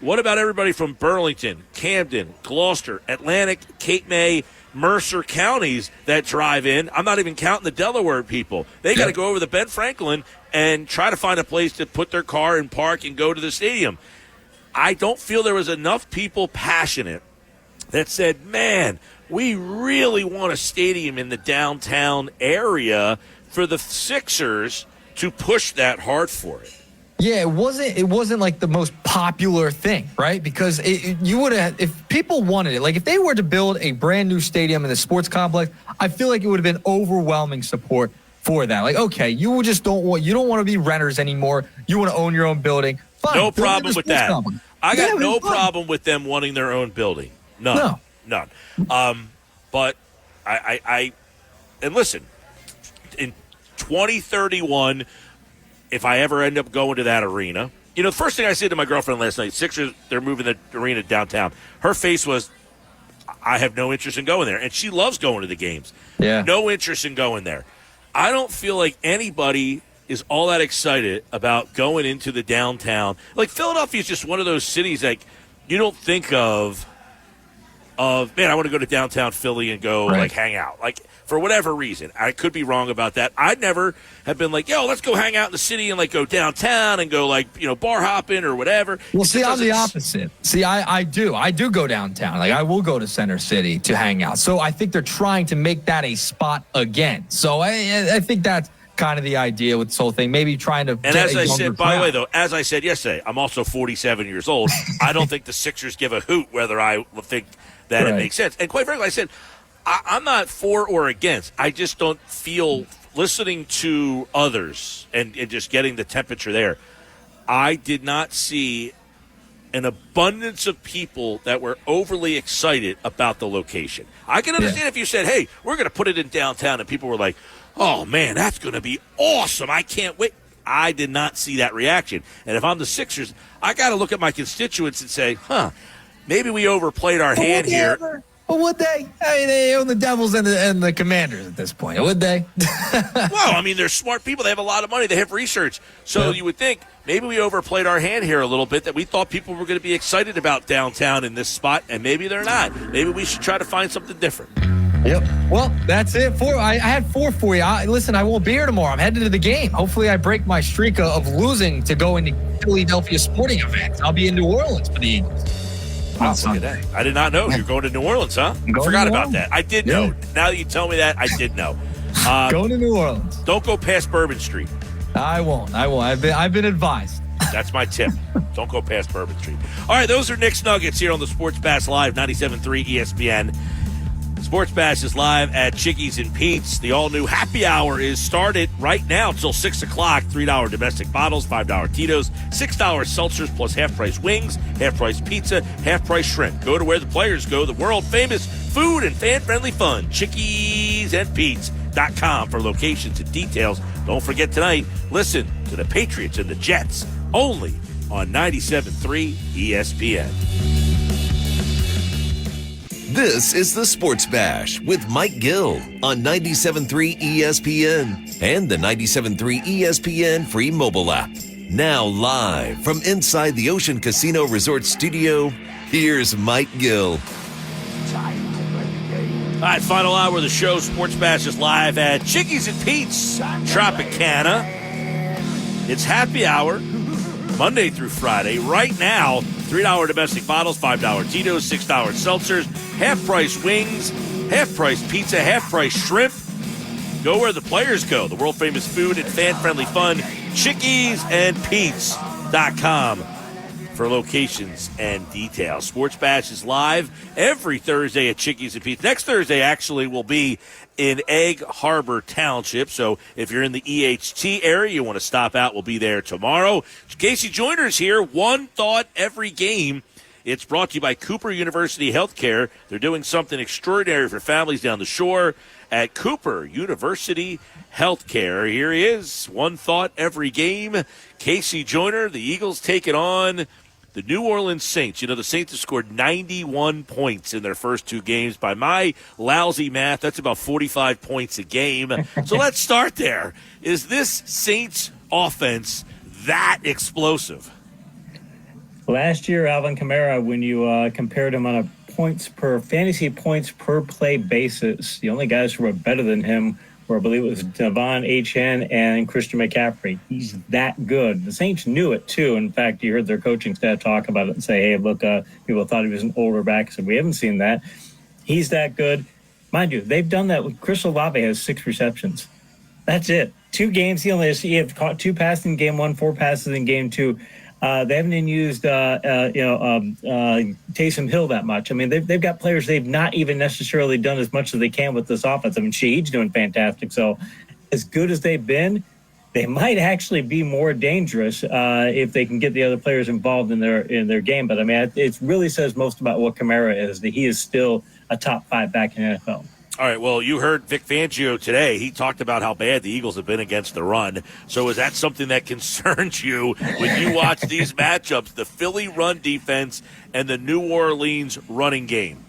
What about everybody from Burlington, Camden, Gloucester, Atlantic, Cape May, Mercer counties that drive in? I'm not even counting the Delaware people. They got to go over the Ben Franklin and try to find a place to put their car and park and go to the stadium. I don't feel there was enough people passionate that said, man, we really want a stadium in the downtown area for the Sixers to push that hard for it. Yeah, it wasn't like the most popular thing, right? Because you would have, if people wanted it, like if they were to build a brand new stadium in the sports complex, I feel like it would have been overwhelming support for that. Like, okay, you don't want to be renters anymore. You want to own your own building. Fine, no problem with that. Complex. I got no problem with them wanting their own building. None. But I and listen, in 2031, if I ever end up going to that arena, the first thing I said to my girlfriend last night, Sixers, they're moving the arena downtown. Her face was, I have no interest in going there. And she loves going to the games. Yeah. No interest in going there. I don't feel like anybody is all that excited about going into the downtown. Like, Philadelphia is just one of those cities like you don't think of, man, I want to go to downtown Philly and go, like, hang out. Like, for whatever reason. I could be wrong about that. I'd never have been like, let's go hang out in the city and, like, go downtown and go, like, bar hopping or whatever. Well, see, I'm the opposite. See, I do go downtown. Like, I will go to Center City to hang out. So I think they're trying to make that a spot again. So I think that's kind of the idea with this whole thing. Maybe trying to And as I said, by the way, though, as I said yesterday, I'm also 47 years old. I don't think the Sixers give a hoot whether I think that it makes sense. And quite frankly, I said, I'm not for or against. I just don't feel, listening to others and just getting the temperature there, I did not see an abundance of people that were overly excited about the location. I can understand if you said, hey, we're going to put it in downtown, and people were like, oh, man, that's going to be awesome. I can't wait. I did not see that reaction. And if I'm the Sixers, I got to look at my constituents and say, maybe we overplayed our hand here. But would they? I mean, they own the Devils and the Commanders at this point. Would they? Well, I mean, they're smart people. They have a lot of money. They have research. So you would think maybe we overplayed our hand here a little bit, that we thought people were going to be excited about downtown in this spot, and maybe they're not. Maybe we should try to find something different. Yep. Well, that's it. I had 4 for you. Listen, I won't be here tomorrow. I'm headed to the game. Hopefully I break my streak of losing to go into Philadelphia sporting events. I'll be in New Orleans for the Eagles. Wow, look at that. I did not know you're going to New Orleans, huh? Forgot about that. I did know. Now that you tell me that, I did know. Going to New Orleans. Don't go past Bourbon Street. I won't. I've been advised. That's my tip. Don't go past Bourbon Street. All right, those are Knicks Nuggets here on the Sports Bash Live, 97.3 ESPN. Sports Bash is live at Chickies and Pete's. The all-new happy hour is started right now till 6 o'clock. $3 domestic bottles, $5 Tito's, $6 seltzers, plus half-price wings, half-price pizza, half-price shrimp. Go to where the players go, the world-famous food and fan-friendly fun. ChickiesandPete's.com for locations and details. Don't forget tonight, listen to the Patriots and the Jets, only on 97.3 ESPN. This is the Sports Bash with Mike Gill on 97.3 ESPN and the 97.3 ESPN free mobile app. Now live from inside the Ocean Casino Resort Studio, here's Mike Gill. All right, final hour of the show. Sports Bash is live at Chickies and Pete's, Tropicana. It's happy hour, Monday through Friday. Right now, $3 domestic bottles, $5 Tito's, $6 seltzers, half-price wings, half-price pizza, half-price shrimp. Go where the players go. The world-famous food and fan-friendly fun, chickiesandpete's.com for locations and details. Sports Bash is live every Thursday at Chickies and Pete's. Next Thursday, actually, will be in Egg Harbor Township. So if you're in the EHT area, you want to stop out, we'll be there tomorrow. Casey Joyner's here. One thought every game. It's brought to you by Cooper University Healthcare. They're doing something extraordinary for families down the shore at Cooper University Healthcare. Here he is. One thought every game. Casey Joyner, the Eagles take it on the New Orleans Saints. You know, the Saints have scored 91 points in their first two games. By my lousy math, that's about 45 points a game. So let's start there. Is this Saints offense that explosive? Last year, Alvin Kamara, when you compared him on a fantasy points per play basis, the only guys who were better than him were, I believe it was Devon Achane and Christian McCaffrey. He's that good. The Saints knew it, too. In fact, you heard their coaching staff talk about it and say, hey, look, people thought he was an older back. So we haven't seen that. He's that good. Mind you, they've done that with Chris Olave has 6 receptions. That's it. 2 games. He have caught 2 passes in game 1, 4 passes in game 2. They haven't even used, Taysom Hill that much. I mean, they've got players they've not even necessarily done as much as they can with this offense. I mean, Shaheed's doing fantastic. So as good as they've been, they might actually be more dangerous if they can get the other players involved in their game. But, I mean, it really says most about what Kamara is, that he is still a top 5 back in the NFL. All right, well, you heard Vic Fangio today. He talked about how bad the Eagles have been against the run. So is that something that concerns you when you watch these matchups, the Philly run defense and the New Orleans running game?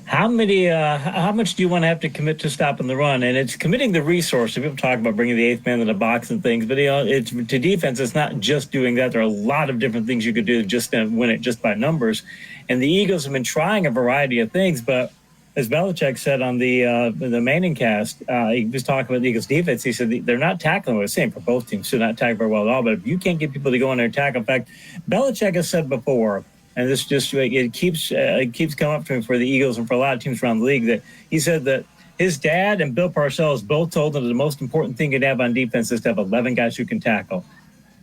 How much do you want to have to commit to stopping the run? And it's committing the resource. People talk about bringing the 8th man to the box and things, but it's to defense. It's not just doing that. There are a lot of different things you could do just to win it just by numbers. And the Eagles have been trying a variety of things, but as Belichick said on the Manning cast, he was talking about the Eagles' defense. He said they're not tackling. Well, same for both teams. So not tackling very well at all. But if you can't get people to go in there and tackle, in fact, Belichick has said before, and this just it keeps coming up to him for the Eagles and for a lot of teams around the league, that he said that his dad and Bill Parcells both told him that the most important thing you'd have on defense is to have 11 guys who can tackle.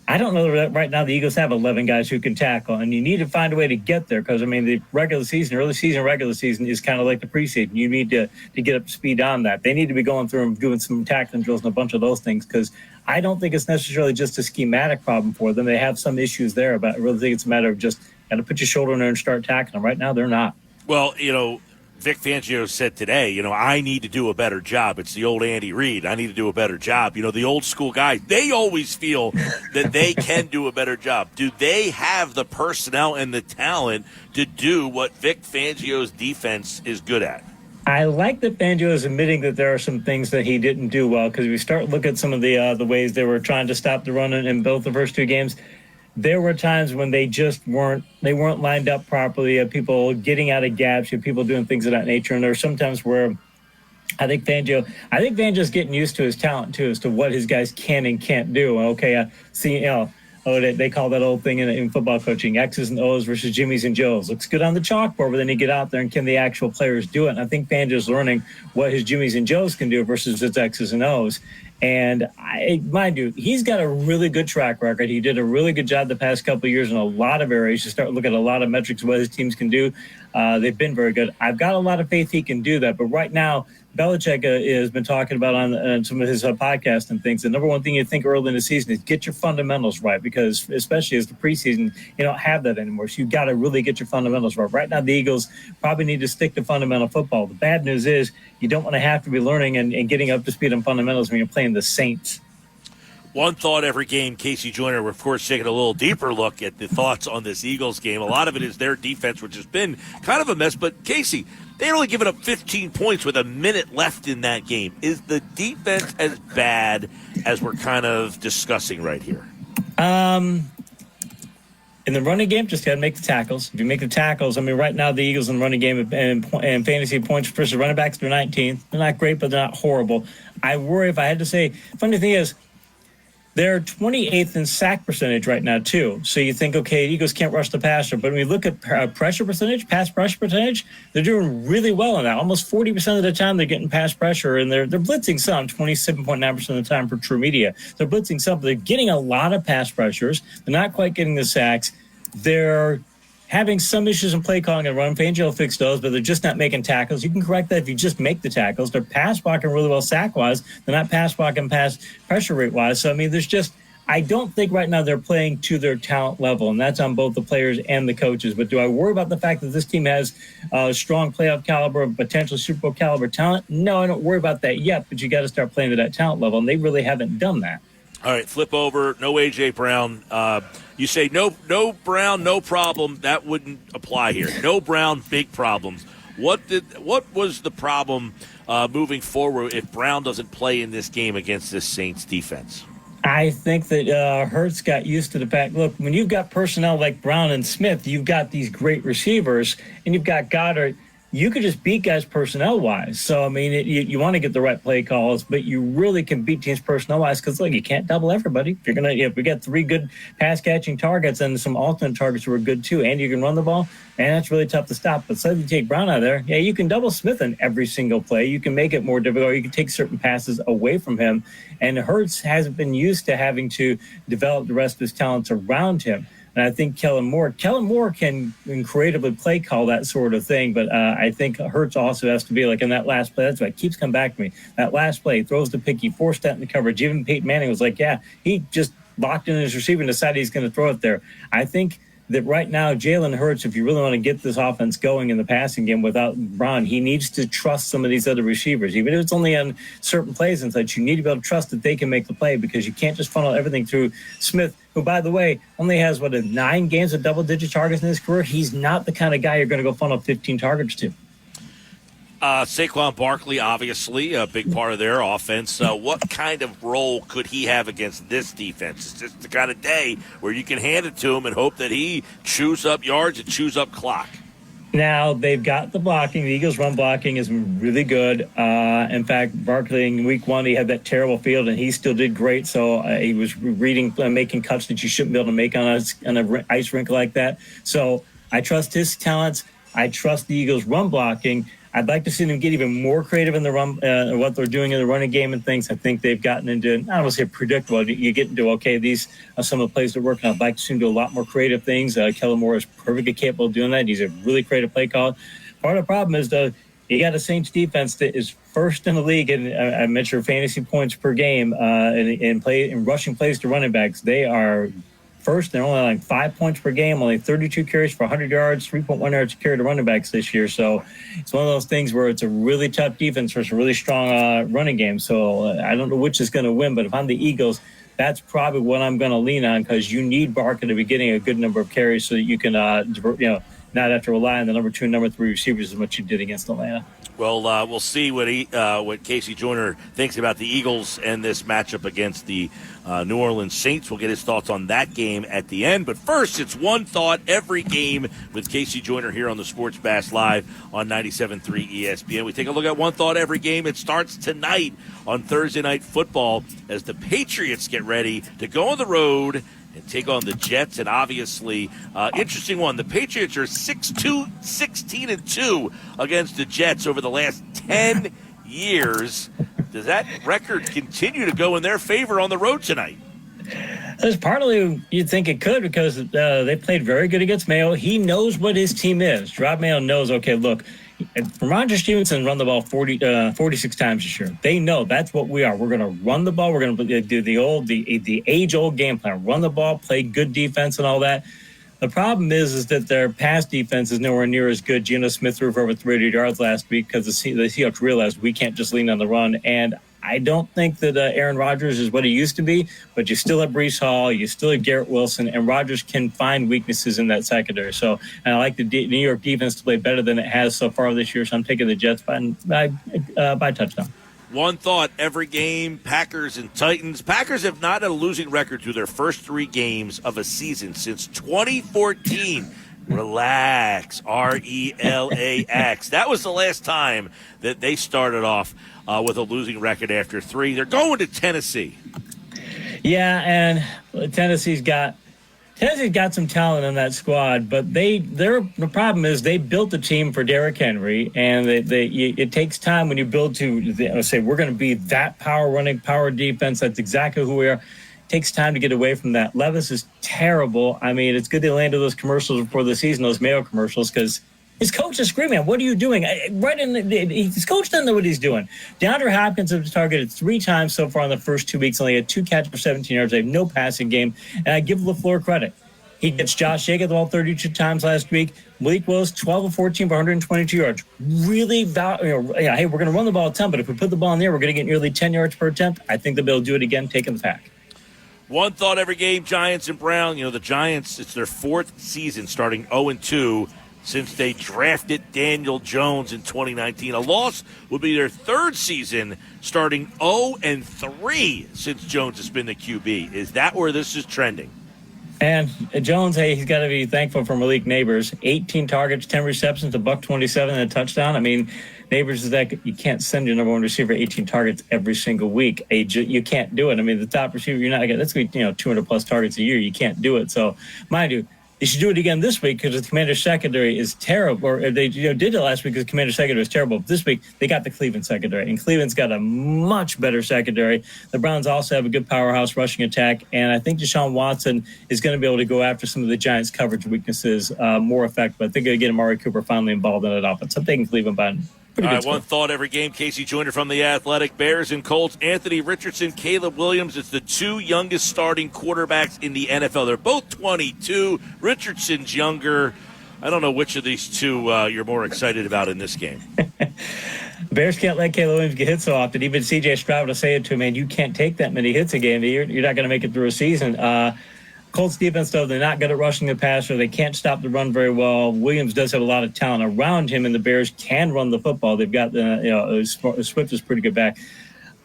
I don't know that right now the Eagles have 11 guys who can tackle, and you need to find a way to get there because, I mean, the regular season is kind of like the preseason. You need to get up to speed on that. They need to be going through and doing some tackling drills and a bunch of those things because I don't think it's necessarily just a schematic problem for them. They have some issues there, but I really think it's a matter of just got to put your shoulder in there and start tackling them. Right now, they're not. Well, Vic Fangio said today, I need to do a better job. It's the old Andy Reid. I need to do a better job. The old school guys, they always feel that they can do a better job. Do they have the personnel and the talent to do what Vic Fangio's defense is good at? I like that Fangio is admitting that there are some things that he didn't do well because we start looking at some of the ways they were trying to stop the run in both the first 2 games. There were times when they just weren't lined up properly. You had people getting out of gaps, you had people doing things of that nature. And there were sometimes where I think Fangio's getting used to his talent too, as to what his guys can and can't do. Okay, they call that old thing in football coaching, X's and O's versus Jimmy's and Joe's. Looks good on the chalkboard, but then you get out there and can the actual players do it? And I think Fangio's learning what his Jimmy's and Joe's can do versus his X's and O's. And mind you, he's got a really good track record. He did a really good job the past couple of years in a lot of areas. You start looking at a lot of metrics of what his teams can do. They've been very good. I've got a lot of faith he can do that. But right now, Belichick has been talking about on some of his podcasts and things. The number one thing you think early in the season is get your fundamentals right, because especially as the preseason, you don't have that anymore. So you've got to really get your fundamentals right. Right now, the Eagles probably need to stick to fundamental football. The bad news is you don't want to have to be learning and getting up to speed on fundamentals when you're playing the Saints. One thought every game. Casey Joyner, of course, taking a little deeper look at the thoughts on this Eagles game. A lot of it is their defense, which has been kind of a mess. But, Casey, they're only giving up 15 points with a minute left in that game. Is the defense as bad as we're kind of discussing right here? In the running game, just got to make the tackles. If you make the tackles, I mean, right now the Eagles in the running game and fantasy points versus running backs, they're 19th. They're not great, but they're not horrible. I worry if I had to say, funny thing is, They're 28th in sack percentage right now, too. So you think, okay, Eagles can't rush the passer. But when we look at pressure percentage, pass pressure percentage, they're doing really well in that. Almost 40% of the time they're getting pass pressure, and they're blitzing some, 27.9% of the time per True Media. They're blitzing some, but they're getting a lot of pass pressures. They're not quite getting the sacks. They're having some issues in play calling and run. Fangio will fix those, but they're just not making tackles. You can correct that if you just make the tackles. They're pass blocking really well sack-wise. They're not pass blocking pass pressure rate-wise. So, I mean, I don't think right now they're playing to their talent level, and that's on both the players and the coaches. But do I worry about the fact that this team has strong playoff caliber, potential Super Bowl caliber talent? No, I don't worry about that yet, but you got to start playing to that talent level, and they really haven't done that. All right, flip over. No A.J. Brown. You say no Brown, no problem. That wouldn't apply here. No Brown, big problems. What was the problem moving forward if Brown doesn't play in this game against this Saints defense? I think that Hurts got used to the fact, look, when you've got personnel like Brown and Smith, you've got these great receivers, and you've got Goddard. You could just beat guys personnel-wise. So, I mean, you want to get the right play calls, but you really can beat teams personnel-wise because, look, you can't double everybody. If we got 3 good pass-catching targets and some alternate targets who are good too, and you can run the ball, and that's really tough to stop. But so if you take Brown out of there, yeah, you can double Smith in every single play. You can make it more difficult. You can take certain passes away from him. And Hurts hasn't been used to having to develop the rest of his talents around him. And I think Kellen Moore can creatively play call that sort of thing. But I think Hurts also has to be like in that last play. That's why it keeps coming back to me. That last play, he throws the pick, he forced that in the coverage. Even Peyton Manning was like, yeah, he just locked in his receiver and decided he's going to throw it there. I think that right now, Jalen Hurts, if you really want to get this offense going in the passing game without Brown, he needs to trust some of these other receivers. Even if it's only on certain plays and such, you need to be able to trust that they can make the play because you can't just funnel everything through Smith, who, by the way, only has, 9 games of double-digit targets in his career. He's not the kind of guy you're going to go funnel 15 targets to. Saquon Barkley, obviously, a big part of their offense. What kind of role could he have against this defense? It's just the kind of day where you can hand it to him and hope that he chews up yards and chews up clock. Now, they've got the blocking. The Eagles' run blocking is really good. In fact, Barkley in week 1, he had that terrible field, and he still did great. So he was making cuts that you shouldn't be able to make on an ice rink like that. So I trust his talents. I trust the Eagles' run blocking. I'd like to see them get even more creative in the run, what they're doing in the running game and things. I think they've gotten into, I don't want to say predictable. You get into, okay, these are some of the plays that work. I'd like to see them do a lot more creative things. Kellen Moore is perfectly capable of doing that. He's a really creative play caller. Part of the problem is, you got a Saints defense that is first in the league in I mentioned fantasy points per game in rushing plays to running backs. They are first. They're only like 5 points per game, only 32 carries for 100 yards, 3.1 yards to carry to running backs this year. So it's one of those things where it's a really tough defense versus a really strong running game. So I don't know which is going to win, but if I'm the Eagles, that's probably what I'm going to lean on because you need Barker to be getting a good number of carries so that you can, not have to rely on the number 2 and number 3 receivers as much you did against Atlanta. Well, we'll see what Casey Joyner thinks about the Eagles and this matchup against the New Orleans Saints. We'll get his thoughts on that game at the end. But first, it's One Thought Every Game with Casey Joyner here on the Sports Bash Live on 97.3 ESPN. We take a look at One Thought Every Game. It starts tonight on Thursday Night Football as the Patriots get ready to go on the road and take on the Jets. And obviously, interesting one. The Patriots are 16-2 against the Jets over the last 10 years. Does that record continue to go in their favor on the road tonight? There's partly you'd think it could because they played very good against Mayo. He knows what his team is. Rob Mayo knows, okay, look, Ramondre Stevenson run the ball 46 times this year. They know that's what we are. We're going to run the ball. We're going to do the age-old game plan. Run the ball, play good defense and all that. The problem is that their pass defense is nowhere near as good. Geno Smith threw for over 300 yards last week because the Seahawks realized we can't just lean on the run. And I don't think that Aaron Rodgers is what he used to be, but you still have Breece Hall, you still have Garrett Wilson, and Rodgers can find weaknesses in that secondary. So, and I like the New York defense to play better than it has so far this year, so I'm taking the Jets by touchdown. One Thought Every Game, Packers and Titans. Packers have not had a losing record through their first 3 games of a season since 2014. Relax, RELAX. That was the last time that they started off with a losing record after 3. They're going to Tennessee. Yeah, and Tennessee's got some talent in that squad, but the problem is they built the team for Derrick Henry, and it takes time when you build to say we're going to be that power running, power defense. That's exactly who we are. It takes time to get away from that. Levis is terrible. I mean, it's good they landed those commercials before the season, those Mayo commercials, because his coach is screaming, "What are you doing?" His coach doesn't know what he's doing. DeAndre Hopkins has targeted 3 times so far in the first 2 weeks. Only had 2 catches for 17 yards. They have no passing game. And I give LaFleur credit. He gets Josh Jacobs the ball 32 times last week. Malik Willis, 12 of 14 for 122 yards. Really, hey, we're going to run the ball a ton, but if we put the ball in there, we're going to get nearly 10 yards per attempt. I think they'll be able to do it again, taking the pack. One thought every game, Giants and Brown. The Giants, it's their 4th season starting 0-2. Since they drafted Daniel Jones in 2019. A loss would be their 3rd season starting 0-3 since Jones has been the QB. Is that where this is trending? And Jones, hey, he's got to be thankful for Malik Neighbors. 18 targets, 10 receptions, $127 and a touchdown. I mean, Neighbors is that you can't send your number 1 receiver 18 targets every single week. You can't do it. I mean, the top receiver, you're not going to, that's going to be 200-plus targets a year. You can't do it. So, mind you, they should do it again this week because the Commander secondary is terrible. Or they did it last week because the Commander secondary was terrible. But this week, they got the Cleveland secondary. And Cleveland's got a much better secondary. The Browns also have a good powerhouse rushing attack. And I think Deshaun Watson is going to be able to go after some of the Giants' coverage weaknesses more effectively. I think they're going to get Amari Cooper finally involved in that offense. I'm taking Cleveland by all right, one thought every game. Casey Joyner from The Athletic. Bears and Colts. Anthony Richardson, Caleb Williams. It's the 2 youngest starting quarterbacks in the NFL. They're both 22. Richardson's younger. I don't know which of these 2 you're more excited about in this game. Bears can't let Caleb Williams get hit so often. Even C.J. Stroud will say it to him, man, you can't take that many hits a game. You're not going to make it through a season. Colts defense, though, they're not good at rushing the passer. They can't stop the run very well. Williams does have a lot of talent around him, and the Bears can run the football. They've got Swift is pretty good back.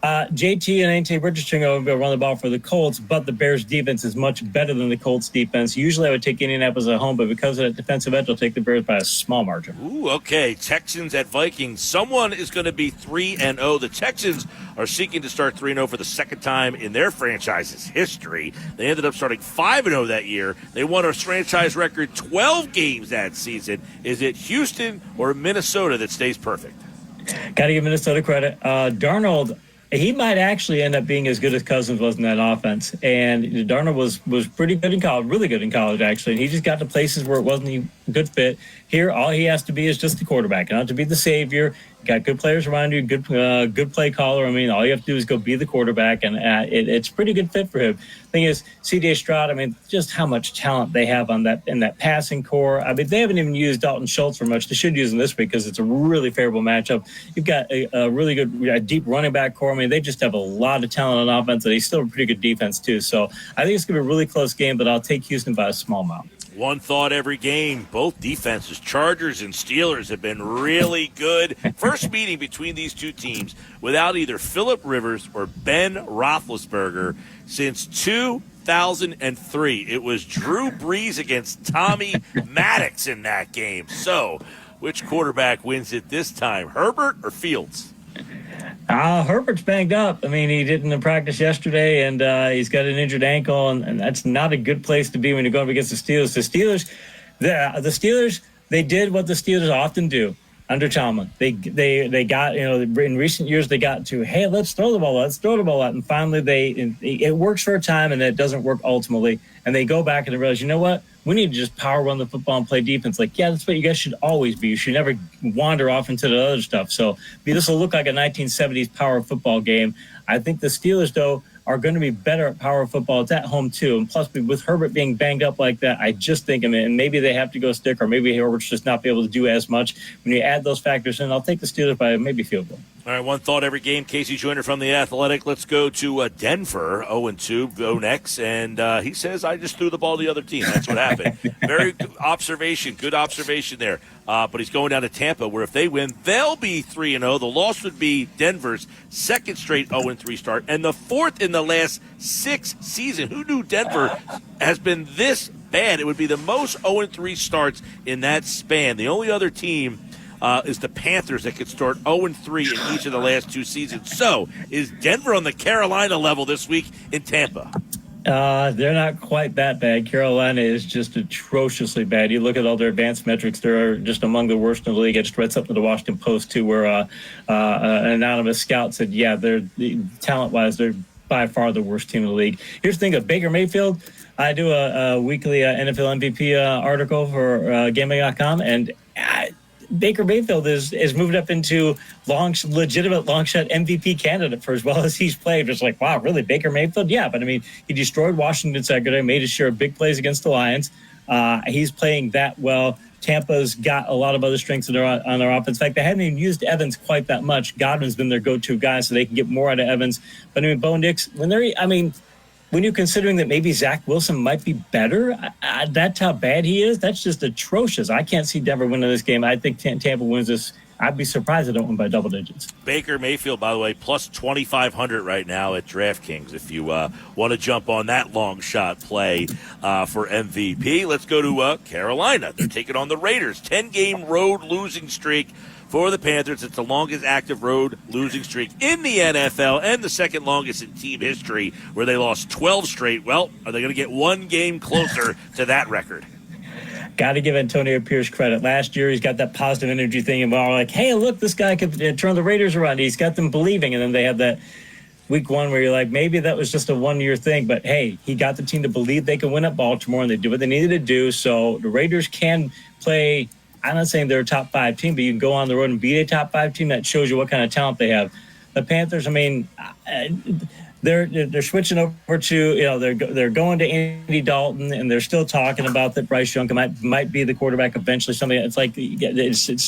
JT and Anthony Richardson will run the ball for the Colts, but the Bears' defense is much better than the Colts' defense. Usually I would take Indianapolis at home, but because of that defensive edge, I'll take the Bears by a small margin. Ooh, okay. Texans at Vikings. Someone is going to be 3-0. The Texans are seeking to start 3-0 for the 2nd time in their franchise's history. They ended up starting 5-0 that year. They won a franchise record 12 games that season. Is it Houston or Minnesota that stays perfect? Got to give Minnesota credit. Darnold, he might actually end up being as good as Cousins was in that offense. And Darnold was pretty good in college, really good in college, actually. And he just got to places where it wasn't a good fit. Here, all he has to be is just the quarterback, not to be the savior. Got good players around you, good play caller. I mean, all you have to do is go be the quarterback, and it's a pretty good fit for him. Thing is, C.J. Stroud, I mean, just how much talent they have in that passing core. I mean, they haven't even used Dalton Schultz for much. They should use him this week because it's a really favorable matchup. You've got a really good deep running back core. I mean, they just have a lot of talent on offense, and they still have a pretty good defense, too. So I think it's going to be a really close game, but I'll take Houston by a small amount. One thought every game. Both defenses, Chargers and Steelers, have been really good. First meeting between these 2 teams without either Phillip Rivers or Ben Roethlisberger since 2003. It was Drew Brees against Tommy Maddox in that game. So, which quarterback wins it this time, Herbert or Fields? Herbert's banged up. I mean, he didn't practice yesterday, and he's got an injured ankle, and that's not a good place to be when you're going up against the Steelers. The Steelers, they did what the Steelers often do under Tomlin. They got, in recent years, they got to, hey, let's throw the ball out. And finally, it works for a time, and it doesn't work ultimately. And they go back and they realize, you know what? We need to just power run the football and play defense. Like, yeah, that's what you guys should always be. You should never wander off into the other stuff. So this will look like a 1970s power football game. I think the Steelers, though, are going to be better at power football. It's at home, too. And plus, with Herbert being banged up like that, I just think, and maybe they have to go stick, or maybe Herbert's just not be able to do as much. When you add those factors in, I'll take the Steelers by maybe field goal. All right, one thought every game. Casey Joyner from The Athletic. Let's go to Denver, 0-2, go next. And he says, I just threw the ball to the other team. That's what happened. Very good observation there. But he's going down to Tampa, where if they win, they'll be 3-0. The loss would be Denver's 2nd straight 0-3 start, and the 4th in the last 6 seasons. Who knew Denver has been this bad? It would be the most 0-3 starts in that span. The only other team is the Panthers that could start 0-3 in each of the last 2 seasons. So, is Denver on the Carolina level this week in Tampa? They're not quite that bad. Carolina is just atrociously bad. You look at all their advanced metrics; they're just among the worst in the league. I just read something to the Washington Post too, where an anonymous scout said, "Yeah, they're talent-wise, they're by far the worst team in the league." Here's the thing of Baker Mayfield. I do a weekly NFL MVP article for Gambling.com, and Baker Mayfield is moved up into legitimate long shot MVP candidate for as well as he's played. It's like, wow, really, Baker Mayfield? Yeah, but I mean, he destroyed Washington Saturday, made his share of big plays against the Lions. He's playing that well. Tampa's got a lot of other strengths on their offense. In fact, they haven't even used Evans quite that much. Godwin's been their go-to guy, so they can get more out of Evans. But I mean, Bo Nix, when you're considering that maybe Zach Wilson might be better, that's how bad he is. That's just atrocious. I can't see Denver winning this game. I think Tampa wins this. I'd be surprised they don't win by double digits. Baker Mayfield, by the way, plus 2,500 right now at DraftKings if you want to jump on that long shot play for MVP. Let's go to Carolina. They're taking on the Raiders. 10-game road losing streak for the Panthers. It's the longest active road losing streak in the NFL and the second longest in team history, where they lost 12 straight. Well, are they going to get one game closer to that record? Got to give Antonio Pierce credit. Last year, he's got that positive energy thing, and we're all like, hey, look, this guy could turn the Raiders around. He's got them believing. And then they had that week one where you're like, maybe that was just a one-year thing. But, hey, he got the team to believe they can win at Baltimore, and they did what they needed to do. So the Raiders can play. I'm not saying they're a top 5 team, but you can go on the road and beat a top 5 team. That shows you what kind of talent they have. The Panthers, I mean, they're switching over to, they're going to Andy Dalton, and they're still talking about that Bryce Young might be the quarterback eventually. Something it's like it's a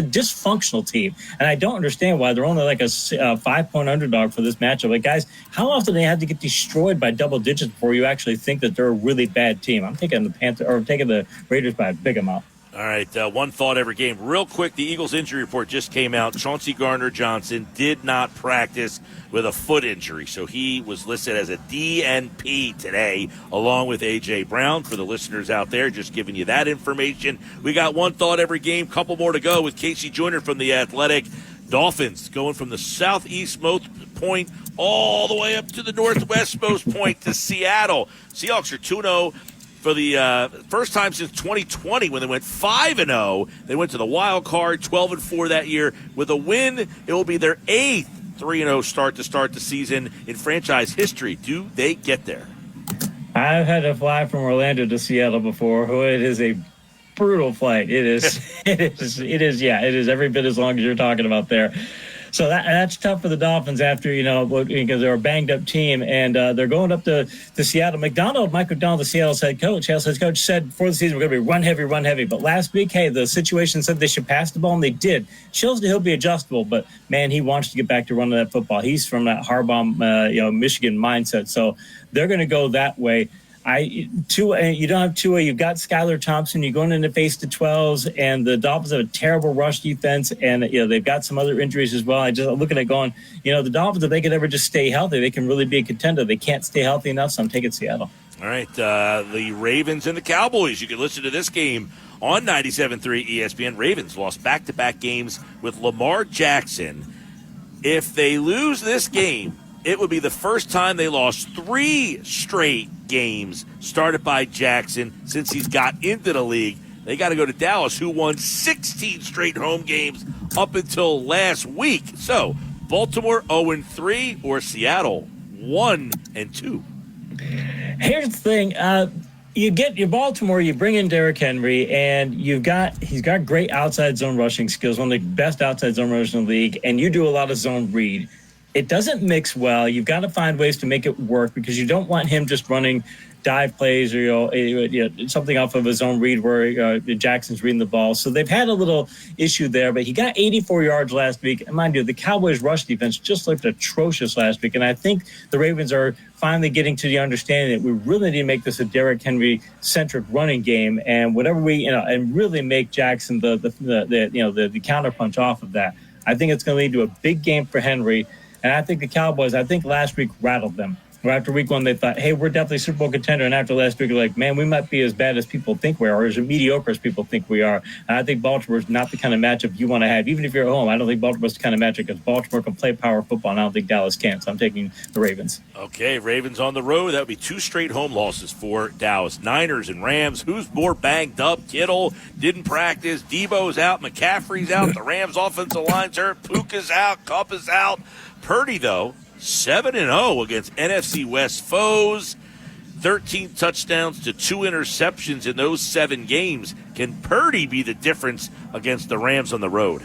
dysfunctional team, and I don't understand why they're only like a 5-point underdog for this matchup. Like, guys, how often do they have to get destroyed by double digits before you actually think that they're a really bad team? I'm taking the Raiders by a big amount. All right, one thought every game. Real quick, the Eagles injury report just came out. Chauncey Gardner-Johnson did not practice with a foot injury, so he was listed as a DNP today, along with A.J. Brown. For the listeners out there, just giving you that information. We got one thought every game, couple more to go with Casey Joyner from The Athletic. Dolphins going from the southeastmost point all the way up to the northwestmost point to Seattle. Seahawks are 2-0. For the first time since 2020, when they went 5-0, they went to the wild card, 12-4 that year. With a win, it will be their 8th 3-0 start to start the season in franchise history. Do they get there? I've had to fly from Orlando to Seattle before. It is a brutal flight. It is. It is every bit as long as you're talking about there. So that's tough for the Dolphins after, because they're a banged-up team, and they're going up to Seattle. Mike McDonald, the Seattle's head coach, said before the season we're going to be run heavy. But last week, hey, the situation said they should pass the ball, and they did. Shows that he'll be adjustable, but, man, he wants to get back to running that football. He's from that Harbaugh, Michigan mindset. So they're going to go that way. You don't have Tua. You've got Skylar Thompson. You're going in to face the 12s, and the Dolphins have a terrible rush defense, and they've got some other injuries as well. I'm looking at going, the Dolphins, if they could ever just stay healthy, they can really be a contender. They can't stay healthy enough, so I'm taking Seattle. All right, the Ravens and the Cowboys. You can listen to this game on 97.3 ESPN. Ravens lost back-to-back games with Lamar Jackson. If they lose this game, it would be the first time they lost 3 straight games started by Jackson since he's got into the league. They got to go to Dallas, who won 16 straight home games up until last week. So Baltimore 0-3 or Seattle 1-2. Here's the thing. You get your Baltimore, you bring in Derrick Henry, and he's got great outside zone rushing skills, one of the best outside zone rushers in the league, and you do a lot of zone read. It doesn't mix well. You've got to find ways to make it work because you don't want him just running dive plays or something off of his own read where Jackson's reading the ball. So they've had a little issue there, but he got 84 yards last week. And mind you, the Cowboys' rush defense just looked atrocious last week. And I think the Ravens are finally getting to the understanding that we really need to make this a Derrick Henry-centric running game, and whatever and really make Jackson the counterpunch off of that. I think it's going to lead to a big game for Henry. And I think the Cowboys, last week rattled them. where after week one they thought, hey, we're definitely Super Bowl contender, and after last week, they're like, man, we might be as bad as people think we are, or as mediocre as people think we are. And I think Baltimore's not the kind of matchup you want to have. Even if you're at home, I don't think Baltimore's the kind of matchup, because Baltimore can play power football, and I don't think Dallas can. So I'm taking the Ravens. Okay, Ravens on the road. That would be 2 straight home losses for Dallas. Niners and Rams. Who's more banged up? Kittle didn't practice. Debo's out. McCaffrey's out. The Rams' offensive line's hurt. Puka's out. Kupp is out. Purdy, though, 7-0 against NFC West foes. 13 touchdowns to 2 interceptions in those 7 games. Can Purdy be the difference against the Rams on the road?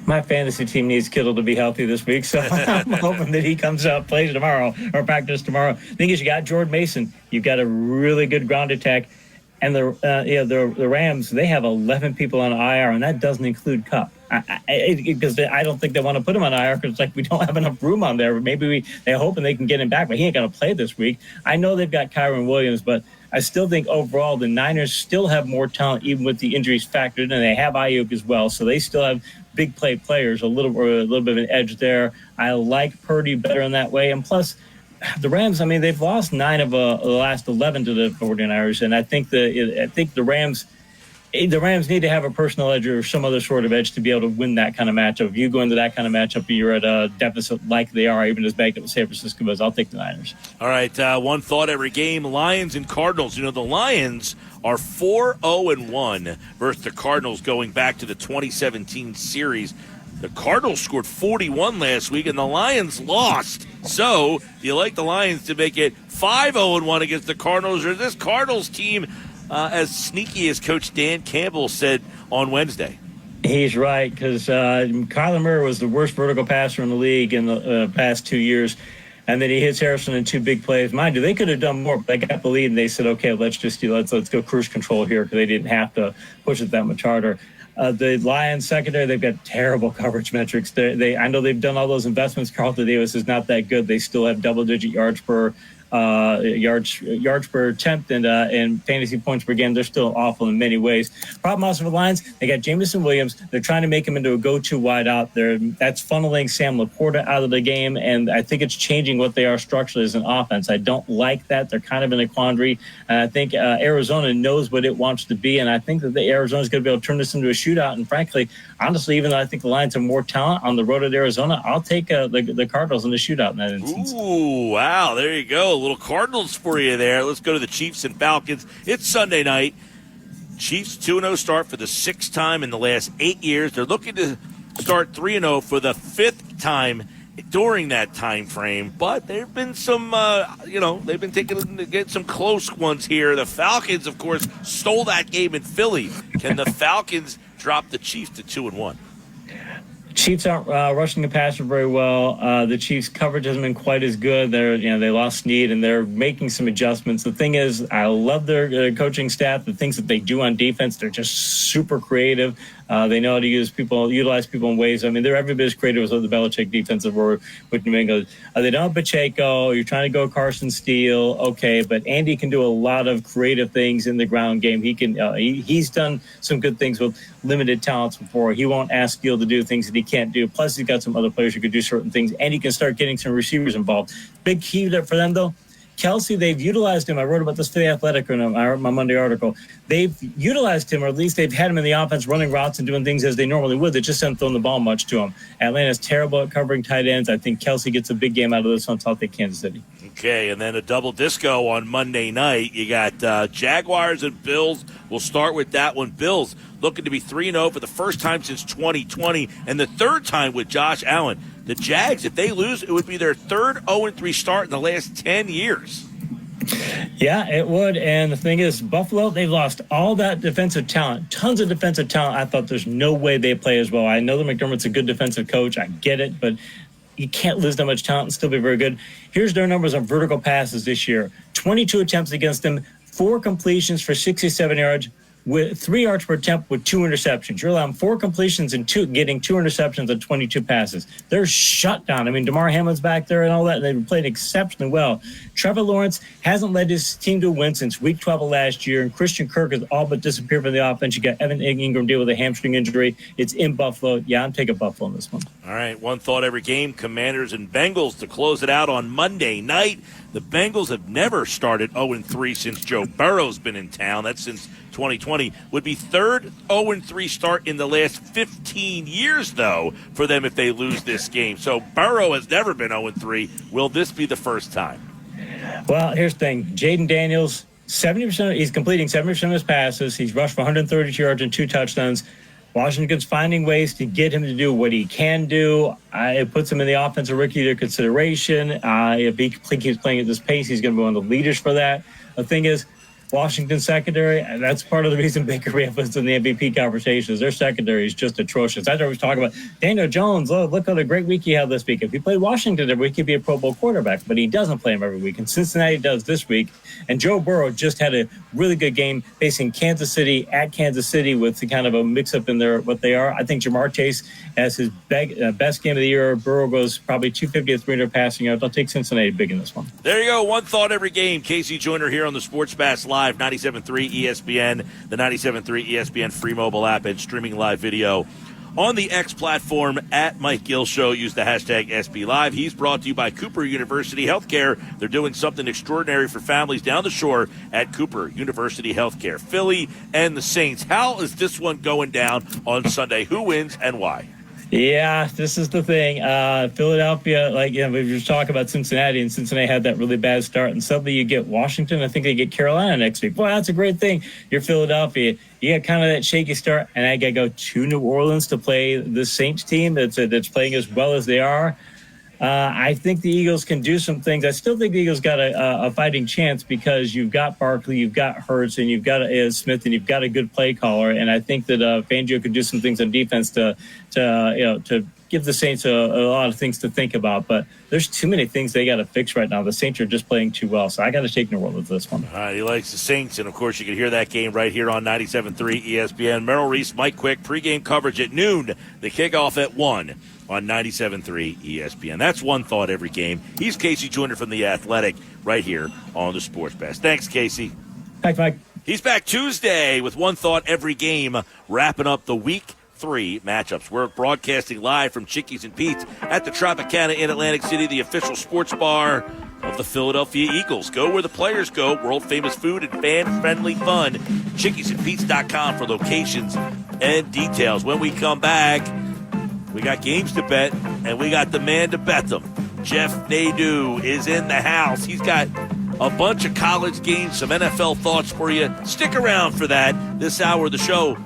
My fantasy team needs Kittle to be healthy this week, so I'm hoping that he comes out, plays tomorrow, or practice tomorrow. The thing is, you got Jordan Mason. You've got a really good ground attack. And the Rams, they have 11 people on IR, and that doesn't include Kupp. Because I don't think they want to put him on IR, because it's like we don't have enough room on there. Maybe they're hoping they can get him back, but he ain't going to play this week. I know they've got Kyron Williams, but I still think overall the Niners still have more talent, even with the injuries factored in. And they have Ayuk as well, so they still have big play players, a little bit of an edge there. I like Purdy better in that way, and plus, the Rams, I mean, they've lost 9 of the last 11 to the 49ers, and I think the Rams need to have a personal edge or some other sort of edge to be able to win that kind of matchup. If you go into that kind of matchup, you're at a deficit like they are, even as bad as San Francisco is. I'll take the Niners. All right, one thought every game, Lions and Cardinals. You know, the Lions are 4-0-1 versus the Cardinals going back to the 2017 series. The Cardinals scored 41 last week, and the Lions lost. So, do you like the Lions to make it 5-0-1 against the Cardinals, or is this Cardinals team as sneaky as Coach Dan Campbell said on Wednesday? He's right, because Kyler Murray was the worst vertical passer in the league in the past 2 years, and then he hits Harrison in 2 big plays. Mind you, they could have done more, but they got the lead, and they said, okay, let's go cruise control here, because they didn't have to push it that much harder. The Lions secondary, they've got terrible coverage metrics. I know they've done all those investments. Carlton Davis is not that good. They still have double-digit yards per attempt and fantasy points per game. They're still awful in many ways. Problem also for the Lions, they got Jameson Williams. They're trying to make him into a go-to wideout. That's funneling Sam Laporta out of the game, and I think it's changing what they are structurally as an offense. I don't like that. They're kind of in a quandary, and I think Arizona knows what it wants to be, and I think that Arizona's going to be able to turn this into a shootout. And frankly, honestly, even though I think the Lions have more talent on the road at Arizona, I'll take the Cardinals in the shootout in that instance. Ooh, wow, there you go. A little Cardinals for you there. Let's go to the Chiefs and Falcons. It's Sunday night. Chiefs 2-0 start for the 6th time in the last 8 years. They're looking to start 3-0 for the 5th time during that time frame. But there have been some, they've been get some close ones here. The Falcons, of course, stole that game in Philly. Can the Falcons drop the Chiefs to 2-1? Chiefs aren't rushing the passer very well. The Chiefs' coverage hasn't been quite as good. They lost Snead, and they're making some adjustments. The thing is, I love their coaching staff. The things that they do on defense, they're just super creative. They know how to utilize people in ways. I mean, they're every bit as creative as the Belichick defensive were with New England. They don't have Pacheco. You're trying to go Carson Steele. Okay, but Andy can do a lot of creative things in the ground game. He can. He's done some good things with limited talents before. He won't ask Steele to do things that he can't do. Plus, he's got some other players who could do certain things, and he can start getting some receivers involved. Big key for them, though. Kelsey, they've utilized him. I wrote about this for The Athletic in my Monday article. They've utilized him, or at least they've had him in the offense running routes and doing things as they normally would. They just haven't thrown the ball much to him. Atlanta's terrible at covering tight ends. I think Kelsey gets a big game out of this one, so I'll take Kansas City. Okay, and then a double disco on Monday night. You got Jaguars and Bills. We'll start with that one. Bills looking to be 3-0 for the first time since 2020, and the 3rd time with Josh Allen. The Jags, if they lose, it would be their 3rd 0-3 start in the last 10 years. Yeah, it would. And the thing is, Buffalo, they've lost all that defensive talent, tons of defensive talent. I thought there's no way they play as well. I know that McDermott's a good defensive coach. I get it, but you can't lose that much talent and still be very good. Here's their numbers on vertical passes this year. 22 attempts against them, 4 completions for 67 yards, with 3 yards per attempt with 2 interceptions. You're allowing 4 completions and getting 2 interceptions on 22 passes. They're shut down. I mean, DeMar Hamlin's back there and all that, and they've played exceptionally well. Trevor Lawrence hasn't led his team to a win since week 12 of last year, and Christian Kirk has all but disappeared from the offense. You got Evan Ingram deal with a hamstring injury. It's in Buffalo. Yeah, I'm taking Buffalo in this one. All right, one thought every game, Commanders and Bengals to close it out on Monday night. The Bengals have never started 0-3 since Joe Burrow's been in town. That's since 2020. Would be third 0-3 start in the last 15 years, though, for them if they lose this game. So Burrow has never been 0-3. Will this be the first time? Well, here's the thing. Jaden Daniels, 70%. He's completing 70% of his passes. He's rushed for 132 yards and 2 touchdowns. Washington's finding ways to get him to do what he can do. It puts him in the offensive rookie of their consideration. If he keeps playing at this pace, he's going to be one of the leaders for that. The thing is, Washington secondary, and that's part of the reason Baker Mayfield's in the MVP conversation, is their secondary is just atrocious. That's what we talk about. Daniel Jones, look what a great week he had this week. If he played Washington every week, he'd be a Pro Bowl quarterback, but he doesn't play him every week, and Cincinnati does this week. And Joe Burrow just had a really good game facing Kansas City at Kansas City with kind of a mix-up in their what they are. I think Jamar Chase has his best game of the year. Burrow goes probably 250 to 300 passing yards. I'll take Cincinnati big in this one. There you go. One thought every game. Casey Joyner here on the Sports Bash Live, 97.3 ESPN, the 97.3 ESPN free mobile app, and streaming live video on the X platform at Mike Gill Show. Use the hashtag SB Live. He's brought to you by Cooper University Healthcare. They're doing something extraordinary for families down the shore at Cooper University Healthcare. Philly and the Saints. How is this one going down on Sunday? Who wins and why? Yeah, this is the thing. Philadelphia, we were talking about Cincinnati, and Cincinnati had that really bad start, and suddenly you get Washington. I think they get Carolina next week. Well, that's a great thing. You're Philadelphia. You got kind of that shaky start, and I got to go to New Orleans to play the Saints team that's playing as well as they are. I think the Eagles can do some things. I still think the Eagles got a fighting chance because you've got Barkley, you've got Hurts, and you've got Smith, and you've got a good play caller. And I think that Fangio could do some things on defense to give the Saints a lot of things to think about. But there's too many things they got to fix right now. The Saints are just playing too well, so I got to take New Orleans this one. All right, he likes the Saints, and of course you can hear that game right here on 97.3 ESPN. Merrill Reese, Mike Quick, pregame coverage at noon. The kickoff at 1. On 97.3 ESPN. That's one thought every game. He's Casey Joyner from The Athletic right here on the Sports Best. Thanks, Casey. Thanks, Mike. He's back Tuesday with one thought every game, wrapping up the Week 3 matchups. We're broadcasting live from Chickies and Pete's at the Tropicana in Atlantic City, the official sports bar of the Philadelphia Eagles. Go where the players go. World-famous food and fan-friendly fun. ChickiesandPete's.com for locations and details. When we come back, we got games to bet, and we got the man to bet them. Jeff Nadeau is in the house. He's got a bunch of college games, some NFL thoughts for you. Stick around for that. This hour of the show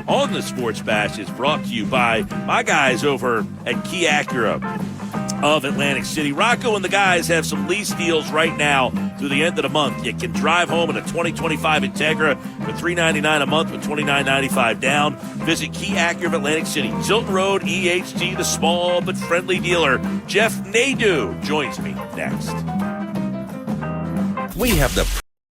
on the Sports Bash is brought to you by my guys over at Key Acura of Atlantic City. Rocco and the guys have some lease deals right now through the end of the month. You can drive home in a 2025 Integra for $399 a month with $29.95 down. Visit Key Acura of Atlantic City, Tilton Road, EHG, the small but friendly dealer. Jeff Nadeau joins me next. We have the...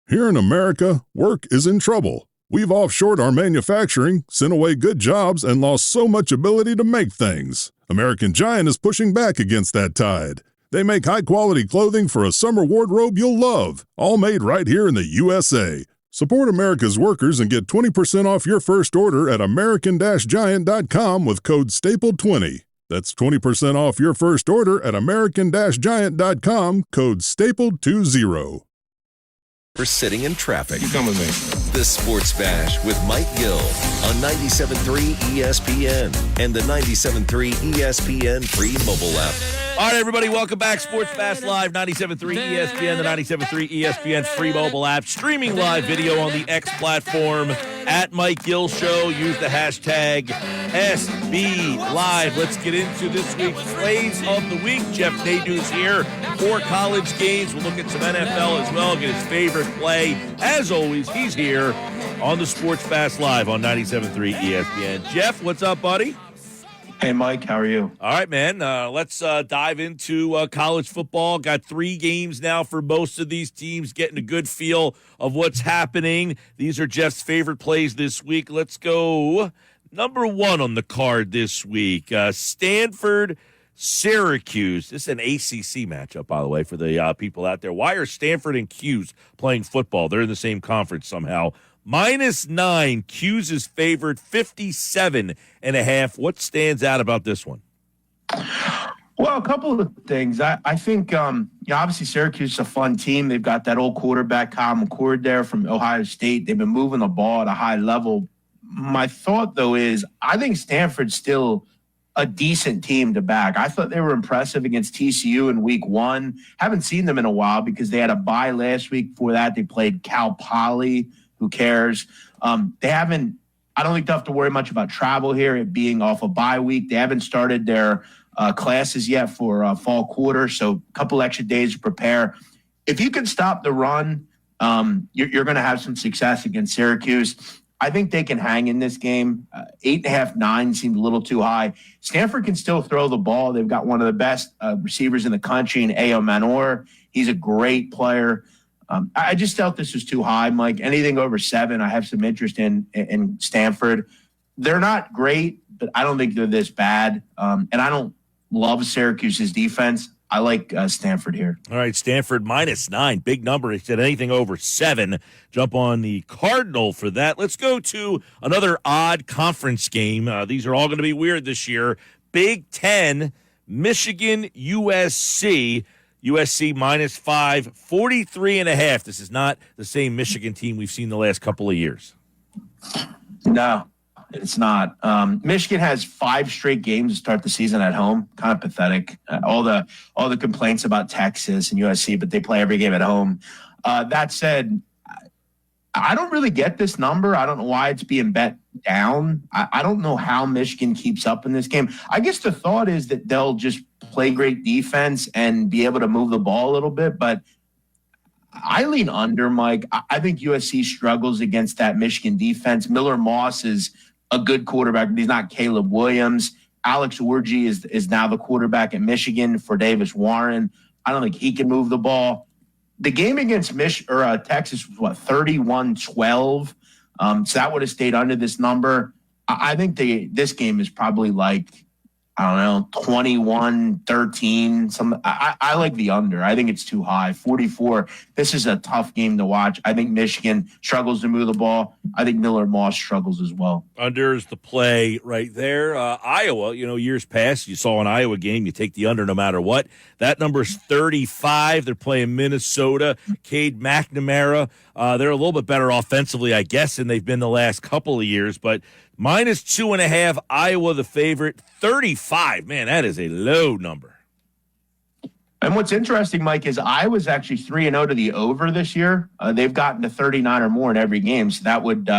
Here in America, work is in trouble. We've offshored our manufacturing, sent away good jobs, and lost so much ability to make things. American Giant is pushing back against that tide. They make high-quality clothing for a summer wardrobe you'll love, all made right here in the USA. Support America's workers and get 20% off your first order at American-Giant.com with code STAPLE20. That's 20% off your first order at American-Giant.com, code STAPLE20. For sitting in traffic. You come with me. The Sports Bash with Mike Gill on 97.3 ESPN and the 97.3 ESPN free mobile app. All right, everybody, welcome back. Sports Bash Live, 97.3 ESPN, the 97.3 ESPN free mobile app. Streaming live video on the X platform at Mike Gill Show. Use the hashtag SB Live. Let's get into this week's plays of the week. Jeff Nadeau's here. 4 college games. We'll look at some NFL as well, get his favorite play. As always, he's here on the Sports Bash Live on 97.3 ESPN. Jeff, what's up, buddy? Hey, Mike, how are you? All right, man. Let's dive into college football. Got 3 games now for most of these teams, getting a good feel of what's happening. These are Jeff's favorite plays this week. Let's go number 1 on the card this week. Stanford, Syracuse. This is an ACC matchup, by the way, for the people out there. Why are Stanford and Cuse playing football? They're in the same conference somehow. -9, Cuse is favored 57.5. What stands out about this one? Well, a couple of things. I think, obviously Syracuse is a fun team. They've got that old quarterback, Kyle McCord, there from Ohio State. They've been moving the ball at a high level. My thought, though, is I think Stanford's still a decent team to back. I thought they were impressive against TCU in week 1. Haven't seen them in a while because they had a bye last week. Before that, they played Cal Poly. Who cares? They haven't – I don't think they'll have to worry much about travel here, it being off a bye week. They haven't started their classes yet for fall quarter, so a couple extra days to prepare. If you can stop the run, you're going to have some success against Syracuse. I think they can hang in this game. 8.5, 9 seemed a little too high. Stanford can still throw the ball. They've got one of the best receivers in the country in A.O. Manor. He's a great player. I just felt this was too high, Mike. Anything over 7, I have some interest in Stanford. They're not great, but I don't think they're this bad. And I don't love Syracuse's defense. I like Stanford here. All right, Stanford -9. Big number. He said anything over 7. Jump on the Cardinal for that. Let's go to another odd conference game. These are all going to be weird this year. Big Ten, Michigan, USC. USC -5, 43.5. This is not the same Michigan team we've seen the last couple of years. No, it's not. Michigan has 5 straight games to start the season at home. Kind of pathetic. All the complaints about Texas and USC, but they play every game at home. That said, I don't really get this number. I don't know why it's being bet down. I don't know how Michigan keeps up in this game. I guess the thought is that they'll just play great defense and be able to move the ball a little bit, but I lean under, Mike. I think USC struggles against that Michigan defense. Miller Moss is a good quarterback, but he's not Caleb Williams. Alex Orji is now the quarterback at Michigan for Davis Warren. I don't think he can move the ball. The game against Texas was, 31-12? So that would have stayed under this number. I think this game is probably like, I don't know, 21-13. I like the under. I think it's too high. 44. This is a tough game to watch. I think Michigan struggles to move the ball. I think Miller Moss struggles as well. Under is the play right there. Iowa, years past, you saw an Iowa game, you take the under no matter what. That number's 35. They're playing Minnesota. Cade McNamara. They're a little bit better offensively, I guess, than they've been the last couple of years, but -2.5, Iowa the favorite, 35. Man, that is a low number. And what's interesting, Mike, is Iowa's actually 3-0 to the over this year. They've gotten to 39 or more in every game, so that would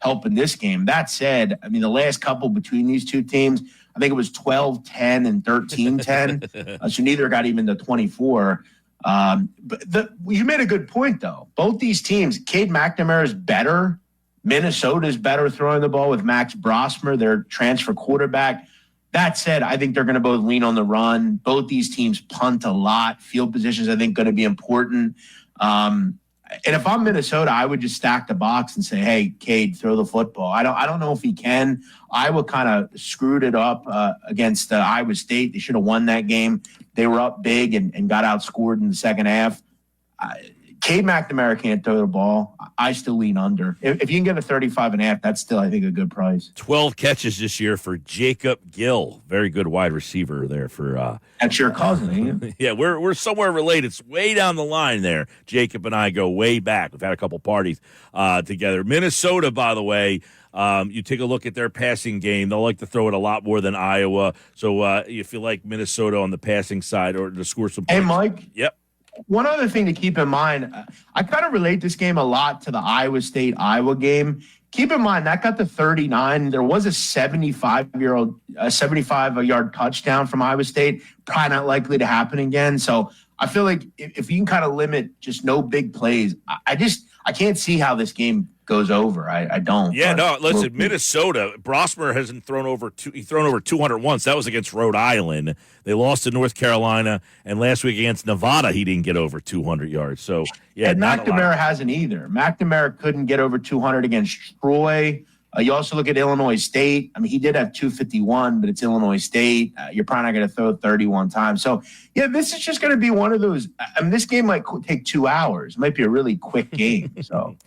help in this game. That said, I mean, the last couple between these two teams, I think it was 12-10 and 13-10, so neither got even to 24. But you made a good point, though. Both these teams, Cade McNamara is better. Minnesota is better throwing the ball with Max Brosmer, their transfer quarterback. That said, I think they're going to both lean on the run. Both these teams punt a lot. Field positions, I think, going to be important. And if I'm Minnesota, I would just stack the box and say, hey, Cade, throw the football. I don't know if he can. Iowa kind of screwed it up against Iowa State. They should have won that game. They were up big and got outscored in the second half. Cade McNamara can't throw the ball. I still lean under. If you can get a 35.5, that's still, I think, a good price. 12 catches this year for Jacob Gill. Very good wide receiver there for. That's your cousin, ain't it? Yeah, we're somewhere related. It's way down the line there. Jacob and I go way back. We've had a couple parties together. Minnesota, by the way, you take a look at their passing game. They'll like to throw it a lot more than Iowa. So if you like Minnesota on the passing side or to score some points. Hey, Mike. Yep. One other thing to keep in mind, I kind of relate this game a lot to the Iowa State-Iowa game. Keep in mind, that got to 39. There was a 75-yard touchdown from Iowa State. Probably not likely to happen again. So I feel like if you can kind of limit just no big plays, I can't see how this game goes over. I don't. Yeah, no, listen, Minnesota, Brosmer hasn't thrown over 200 once. That was against Rhode Island. They lost to North Carolina, and last week against Nevada, he didn't get over 200 yards. So, yeah. And McNamara hasn't either. McNamara couldn't get over 200 against Troy. You also look at Illinois State. I mean, he did have 251, but it's Illinois State. You're probably not going to throw 31 times. So, yeah, this is just going to be one of those. I mean, this game might take 2 hours. It might be a really quick game. So,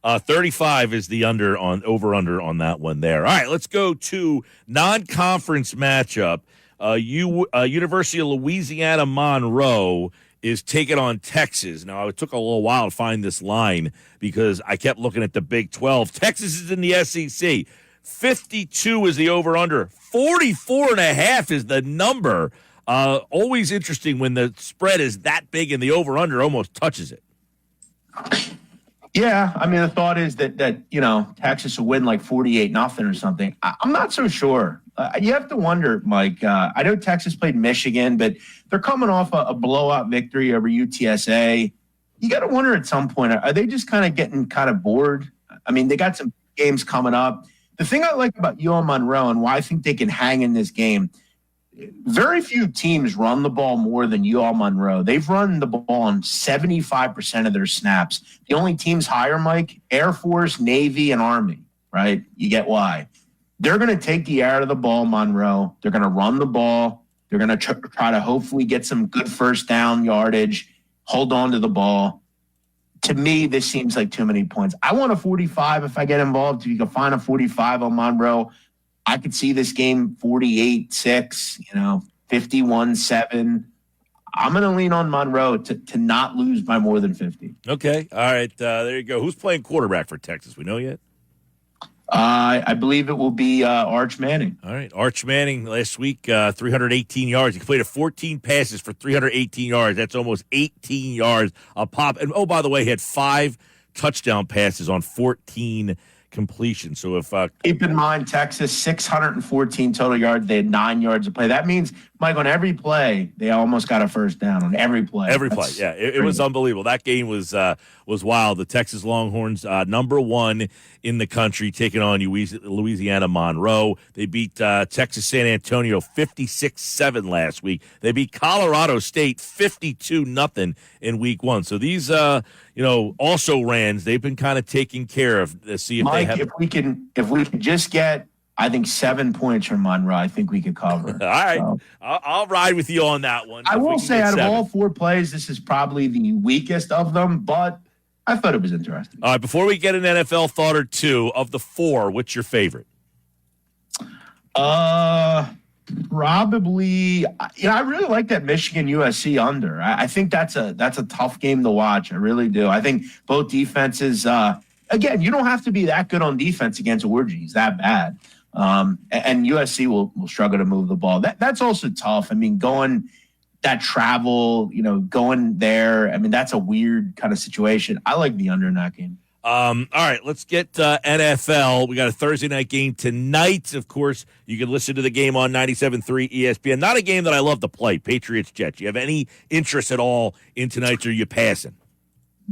35 is the over-under on that one there. All right, let's go to non-conference matchup. University of Louisiana Monroe is taking on Texas. Now, it took a little while to find this line because I kept looking at the Big 12. Texas is in the SEC. 52 is the over-under. 44.5 is the number. Always interesting when the spread is that big and the over-under almost touches it. Yeah, I mean, the thought is that Texas will win like 48-0 or something. I'm not so sure. You have to wonder, Mike. I know Texas played Michigan, but they're coming off a blowout victory over UTSA. You got to wonder at some point, are they just kind of getting kind of bored? I mean, they got some games coming up. The thing I like about UL Monroe and why I think they can hang in this game, very few teams run the ball more than UL Monroe. They've run the ball on 75% of their snaps. The only teams higher, Mike, Air Force, Navy, and Army, right? You get why. They're going to take the air out of the ball, Monroe. They're going to run the ball. They're going to try to hopefully get some good first down yardage, hold on to the ball. To me, this seems like too many points. I want a 45 if I get involved. If you can find a 45 on Monroe, I could see this game 48-6, 51-7. I'm going to lean on Monroe to not lose by more than 50. Okay. All right. There you go. Who's playing quarterback for Texas? We know yet? I believe it will be Arch Manning. All right. Arch Manning last week, 318 yards. He completed 14 passes for 318 yards. That's almost 18 yards a pop. And, oh, by the way, he had 5 touchdown passes on 14 completion. So if keep in mind, Texas 614 total yards. They had 9 yards of play. That means, Mike, on every play, they almost got a first down on every play. Yeah, it was unbelievable. That game was wild. The Texas Longhorns, number 1 in the country, taking on Louisiana Monroe. They beat Texas San Antonio 56-7 last week. They beat Colorado State 52-0 in week 1. So these also rans, they've been kind of taking care of. See if Mike, they have. If we can just get, I think, 7 points from Monroe, I think we could cover. All right. So, I'll ride with you on that one. I will say, out of all 4 plays, this is probably the weakest of them, but I thought it was interesting. All right, before we get an NFL thought or two, of the 4, what's your favorite? Probably, I really like that Michigan USC under. I think that's a tough game to watch. I really do. I think both defenses, again, you don't have to be that good on defense against Orgy. He's that bad. And USC will struggle to move the ball. That's also tough. I mean, going that travel, going there, I mean, that's a weird kind of situation. I like the under in that game. All right, let's get NFL. We got a Thursday night game tonight. Of course, you can listen to the game on 97.3 ESPN. Not a game that I love to play, Patriots-Jets. You have any interest at all in tonight's, or are you passing?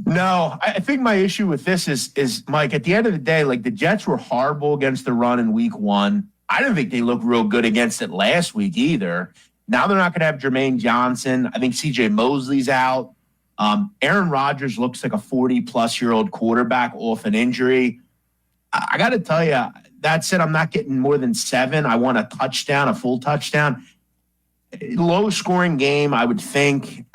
No, I think my issue with this is, Mike, at the end of the day, like, the Jets were horrible against the run in week 1. I don't think they looked real good against it last week either. Now they're not going to have Jermaine Johnson. I think C.J. Mosley's out. Aaron Rodgers looks like a 40-plus-year-old quarterback off an injury. I got to tell you, that said, I'm not getting more than 7. I want a touchdown, a full touchdown. Low-scoring game, I would think.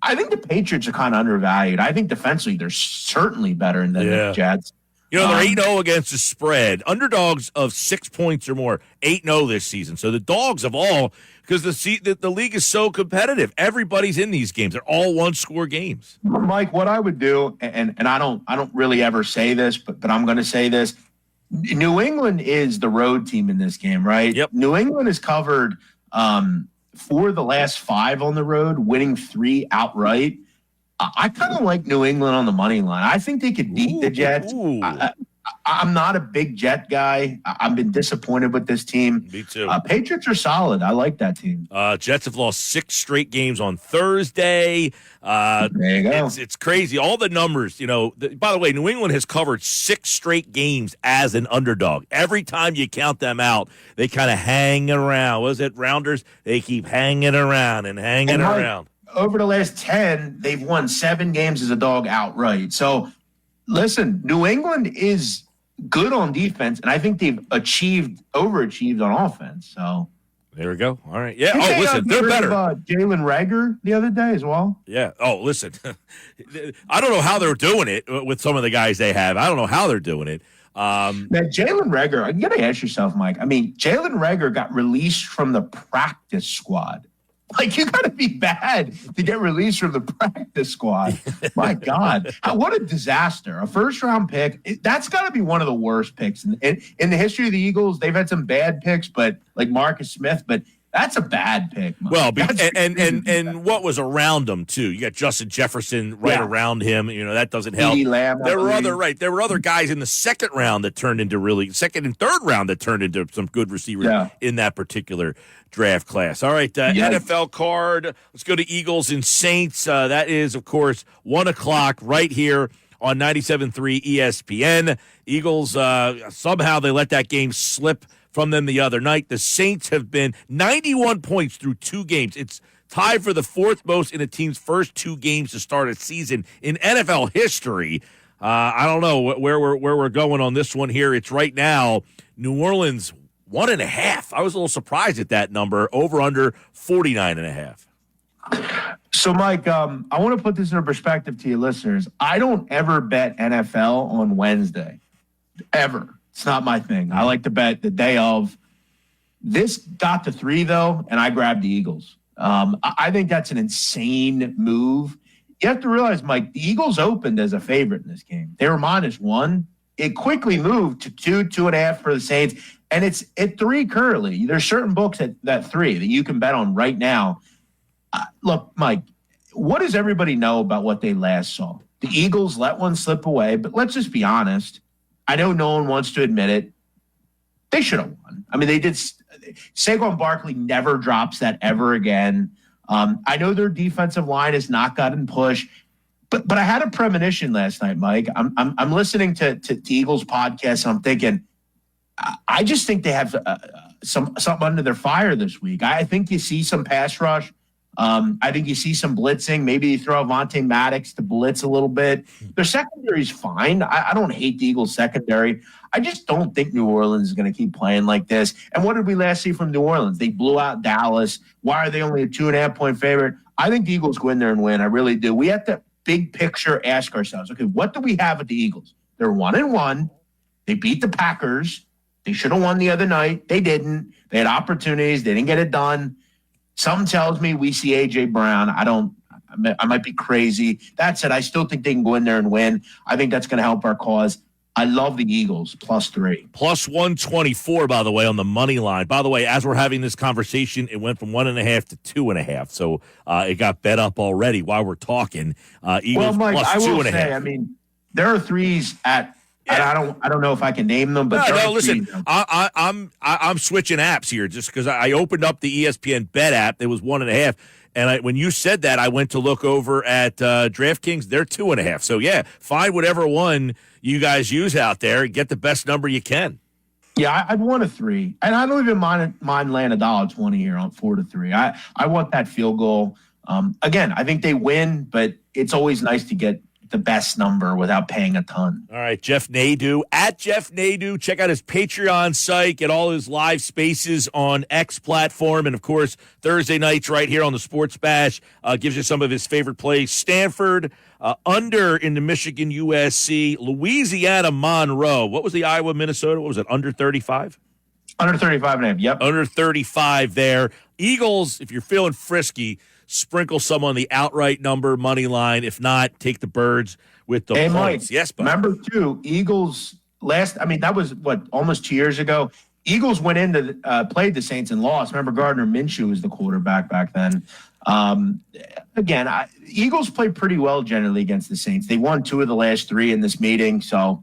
I think the Patriots are kind of undervalued. I think defensively they're certainly better than the Jets. They're 8-0 against the spread. Underdogs of 6 points or more, 8-0 this season. So the dogs of all, because the league is so competitive. Everybody's in these games. They're all one-score games. Mike, what I would do, and I don't really ever say this, but I'm going to say this. New England is the road team in this game, right? Yep. New England has covered 4 of the last 5 on the road, winning 3 outright. I kind of like New England on the money line. I think they could beat the Jets. I'm not a big Jet guy. I've been disappointed with this team. Me too. Patriots are solid. I like that team. Jets have lost 6 straight games on Thursday. There you go. It's crazy. All the numbers, by the way, New England has covered 6 straight games as an underdog. Every time you count them out, they kind of hang around. Was it Rounders? They keep hanging around and hanging around. Over the last 10, they've won 7 games as a dog outright. So, listen, New England is good on defense, and I think they've overachieved on offense. So there we go. All right. Yeah. Oh, listen, they're better. Jalen Reagor the other day as well. Yeah. Oh, listen, I don't know how they're doing it with some of the guys they have. I don't know how they're doing it. Man, Jalen Reagor, you got to ask yourself, Mike. I mean, Jalen Reagor got released from the practice squad. Like, you got to be bad to get released from the practice squad. My God. What a disaster. A first-round pick. That's got to be one of the worst picks. In the history of the Eagles, they've had some bad picks, but like Marcus Smith, but that's a bad pick. Mike. Well, and what was around him, too. You got Justin Jefferson around him. You know, that doesn't help. Lamb, there were other guys in the second and third round that turned into some good receivers in that particular draft class. All right, NFL card. Let's go to Eagles and Saints. That is, of course, 1 o'clock right here on 97.3 ESPN. Eagles, somehow they let that game slip from them the other night. The Saints have been 91 points through 2 games. It's tied for the 4th most in a team's first 2 games to start a season in NFL history. I don't know where we're going on this one here. It's right now New Orleans 1.5. I was a little surprised at that number. Over under 49.5. So, Mike, I want to put this in perspective to your listeners. I don't ever bet NFL on Wednesday, ever. It's not my thing. I like to bet the day of. This got to 3, though, and I grabbed the Eagles. I think that's an insane move. You have to realize, Mike, the Eagles opened as a favorite in this game. They were -1. It quickly moved to 2, 2.5 for the Saints, and it's at 3 currently. There's certain books at 3 that you can bet on right now. Look, Mike, what does everybody know about what they last saw? The Eagles let one slip away, but let's just be honest. I know no one wants to admit it. They should have won. I mean, they did. Saquon Barkley never drops that ever again. I know their defensive line has not gotten pushed, but I had a premonition last night, Mike. I'm listening to Eagles podcast, and I'm thinking, I just think they have something under their fire this week. I think you see some pass rush. I think you see some blitzing. Maybe you throw Avonte Maddox to blitz a little bit. Their secondary is fine. I don't hate the Eagles' secondary. I just don't think New Orleans is going to keep playing like this. And what did we last see from New Orleans? They blew out Dallas. Why are they only a 2.5-point favorite? I think the Eagles go in there and win. I really do. We have to big picture ask ourselves, okay, what do we have with the Eagles? They're 1-1. They beat the Packers. They should have won the other night. They didn't. They had opportunities. They didn't get it done. Something tells me we see A.J. Brown. I might be crazy. That said, I still think they can go in there and win. I think that's going to help our cause. I love the Eagles, +3. Plus 124, by the way, on the money line. By the way, as we're having this conversation, it went from 1.5 to 2.5. So it got bet up already while we're talking. Eagles Mike, plus I will 2.5. say, I mean, there are 3s at. Yeah. I don't know if I can name them, but no. Listen, I'm switching apps here just because I opened up the ESPN Bet app. It was 1.5, and when you said that, I went to look over at DraftKings. They're 2.5. So yeah, find whatever one you guys use out there and get the best number you can. Yeah, I'd want a 3, and I don't even mind laying $1.20 here on 4-3. I want that field goal. Again, I think they win, but it's always nice to get the best number without paying a ton. All right, Jeff Nadeau, at Jeff Nadeau. Check out his Patreon site, get all his live spaces on X platform, and of course, Thursday nights right here on the Sports Bash gives you some of his favorite plays. Stanford, under in the Michigan USC, Louisiana Monroe. What was the Iowa Minnesota? What was it, under 35? Under 35.5, yep. Under 35 there. Eagles, if you're feeling frisky, sprinkle some on the outright number, money line. If not, take the birds with the points. Mike, yes, bud. Remember, too, Eagles that was, almost 2 years ago. Eagles went into played the Saints and lost. Remember, Gardner Minshew was the quarterback back then. Eagles play pretty well generally against the Saints. They won 2 of the last 3 in this meeting, so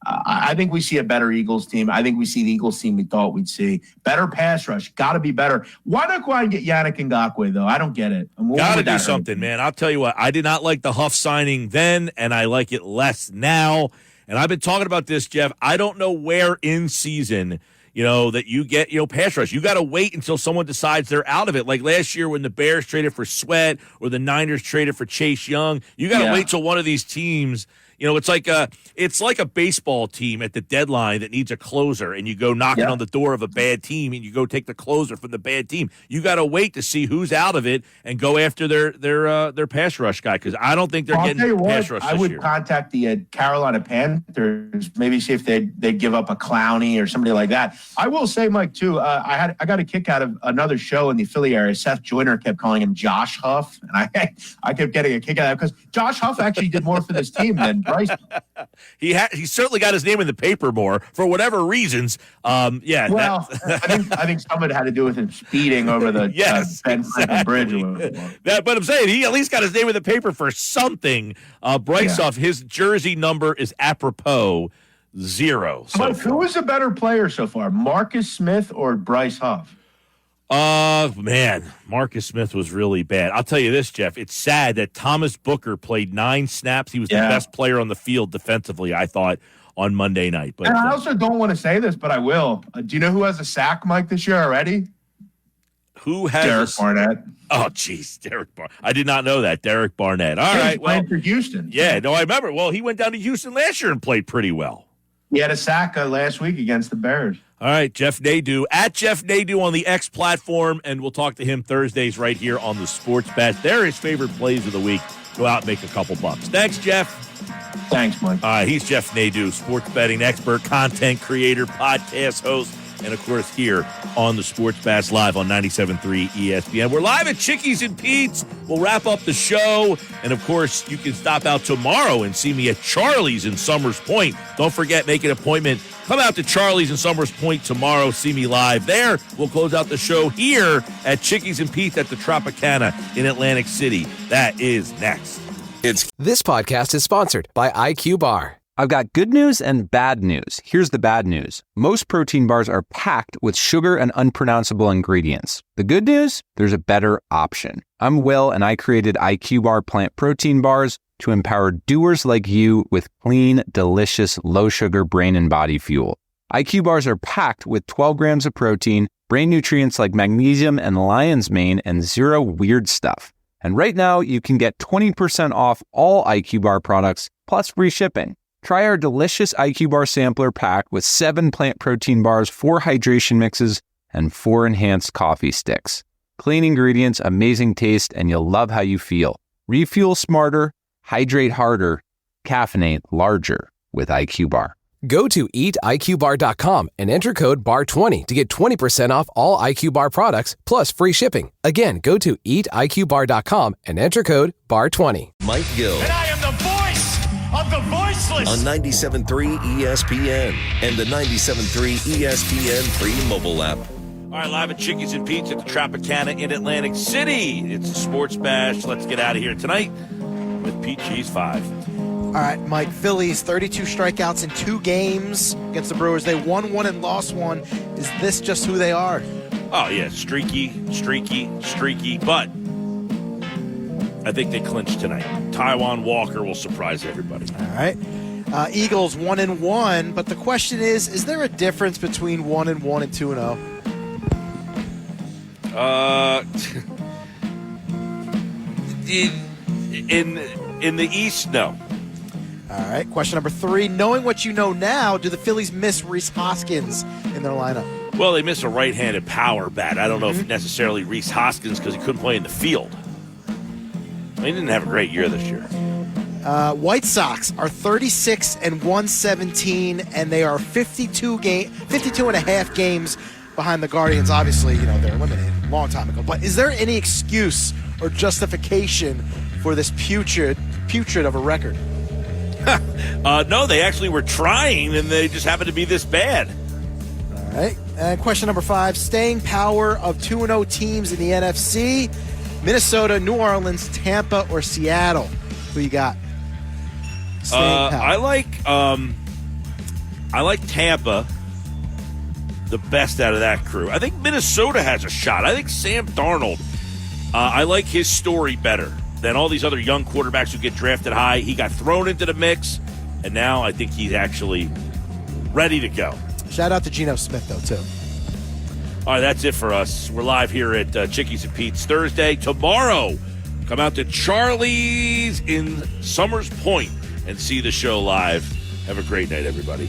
I think we see a better Eagles team. I think we see the Eagles team we thought we'd see. Better pass rush. Got to be better. Why not go out and get Yannick Ngakoue, though? I don't get it. Got to do something, man. I'll tell you what. I did not like the Huff signing then, and I like it less now. And I've been talking about this, Jeff. I don't know where in season, that you get, pass rush. You got to wait until someone decides they're out of it. Like last year when the Bears traded for Sweat or the Niners traded for Chase Young. You got to wait till one of these teams It's like a baseball team at the deadline that needs a closer, and you go knocking on the door of a bad team, and you go take the closer from the bad team. You got to wait to see who's out of it and go after their pass rush guy, because I don't think they're getting pass rush this year. I would contact the Carolina Panthers, maybe see if they'd give up a Clowney or somebody like that. I will say, Mike, too, I got a kick out of another show in the Philly area. Seth Joyner kept calling him Josh Huff, and I kept getting a kick out of that because Josh Huff actually did more for this team than Bryce. He certainly got his name in the paper more for whatever reasons. I think some of it had to do with him speeding over the Ben Franklin Bridge. But I'm saying he at least got his name in the paper for something. Bryce Huff, his jersey number is apropos 0. Mike, who was a better player so far, Marcus Smith or Bryce Huff? Man, Marcus Smith was really bad. I'll tell you this, Jeff. It's sad that Thomas Booker played 9 snaps. He was the best player on the field defensively, I thought, on Monday night. But I also don't want to say this, but I will. Do you know who has a sack, Mike, this year already? Who has Derek Barnett? Oh, jeez, Derek Barnett. I did not know that. Derek Barnett. All right, playing for Houston. Yeah, no, I remember. Well, he went down to Houston last year and played pretty well. He had a sack last week against the Bears. All right, Jeff Nadeau, at Jeff Nadeau on the X platform, and we'll talk to him Thursdays right here on the Sports Bash. They're his favorite plays of the week. Go out and make a couple bucks. Thanks, Jeff. Thanks, Mike. He's Jeff Nadeau, sports betting expert, content creator, podcast host, and, of course, here on the Sports Bash Live on 97.3 ESPN. We're live at Chickies and Pete's. We'll wrap up the show. And, of course, you can stop out tomorrow and see me at Charlie's in Summers Point. Don't forget, make an appointment. Come out to Charlie's in Summers Point tomorrow. See me live there. We'll close out the show here at Chickies and Pete's at the Tropicana in Atlantic City. That is next. This podcast is sponsored by IQ Bar. I've got good news and bad news. Here's the bad news. Most protein bars are packed with sugar and unpronounceable ingredients. The good news? There's a better option. I'm Will, and I created IQ Bar plant protein bars to empower doers like you with clean, delicious, low-sugar brain and body fuel. IQ Bars are packed with 12 grams of protein, brain nutrients like magnesium and lion's mane, and 0 weird stuff. And right now, you can get 20% off all IQ Bar products, plus free shipping. Try our delicious IQ Bar sampler pack with 7 plant protein bars, 4 hydration mixes, and 4 enhanced coffee sticks. Clean ingredients, amazing taste, and you'll love how you feel. Refuel smarter, hydrate harder, caffeinate larger with IQ Bar. Go to eatiqbar.com and enter code BAR20 to get 20% off all IQ Bar products plus free shipping. Again, go to eatiqbar.com and enter code BAR20. Mike Gill. And I am the voice of the voiceless. On 97.3 ESPN and the 97.3 ESPN free mobile app. All right, live at Chickies and Pete's at the Tropicana in Atlantic City. It's a Sports Bash. Let's get out of here tonight with Pete Cheese 5. All right, Mike, Phillies, 32 strikeouts in 2 games against the Brewers. They won 1 and lost 1. Is this just who they are? Oh, yeah, streaky, but I think they clinched tonight. Taijuan Walker will surprise everybody. All right. Eagles 1 and 1, but the question is there a difference between 1 and 1 and 2 and 0? In the East, no. All right, question number 3. Knowing what you know now, do the Phillies miss Rhys Hoskins in their lineup? Well, they miss a right-handed power bat. I don't know if necessarily Rhys Hoskins because he couldn't play in the field. He didn't have a great year this year. White Sox are 36 and 117, and they are 52 and a half games behind the Guardians. Obviously, they're eliminated a long time ago. But is there any excuse or justification for this putrid of a record? No, they actually were trying, and they just happened to be this bad. All right. And question number 5, staying power of 2-0 teams in the NFC, Minnesota, New Orleans, Tampa, or Seattle? Who you got? Staying power. I like Tampa the best out of that crew. I think Minnesota has a shot. I think Sam Darnold, I like his story better than all these other young quarterbacks who get drafted high. He got thrown into the mix, and now I think he's actually ready to go. Shout out to Geno Smith, though, too. All right, that's it for us. We're live here at Chickies and Pete's Thursday. Tomorrow, come out to Charlie's in Summers Point and see the show live. Have a great night, everybody.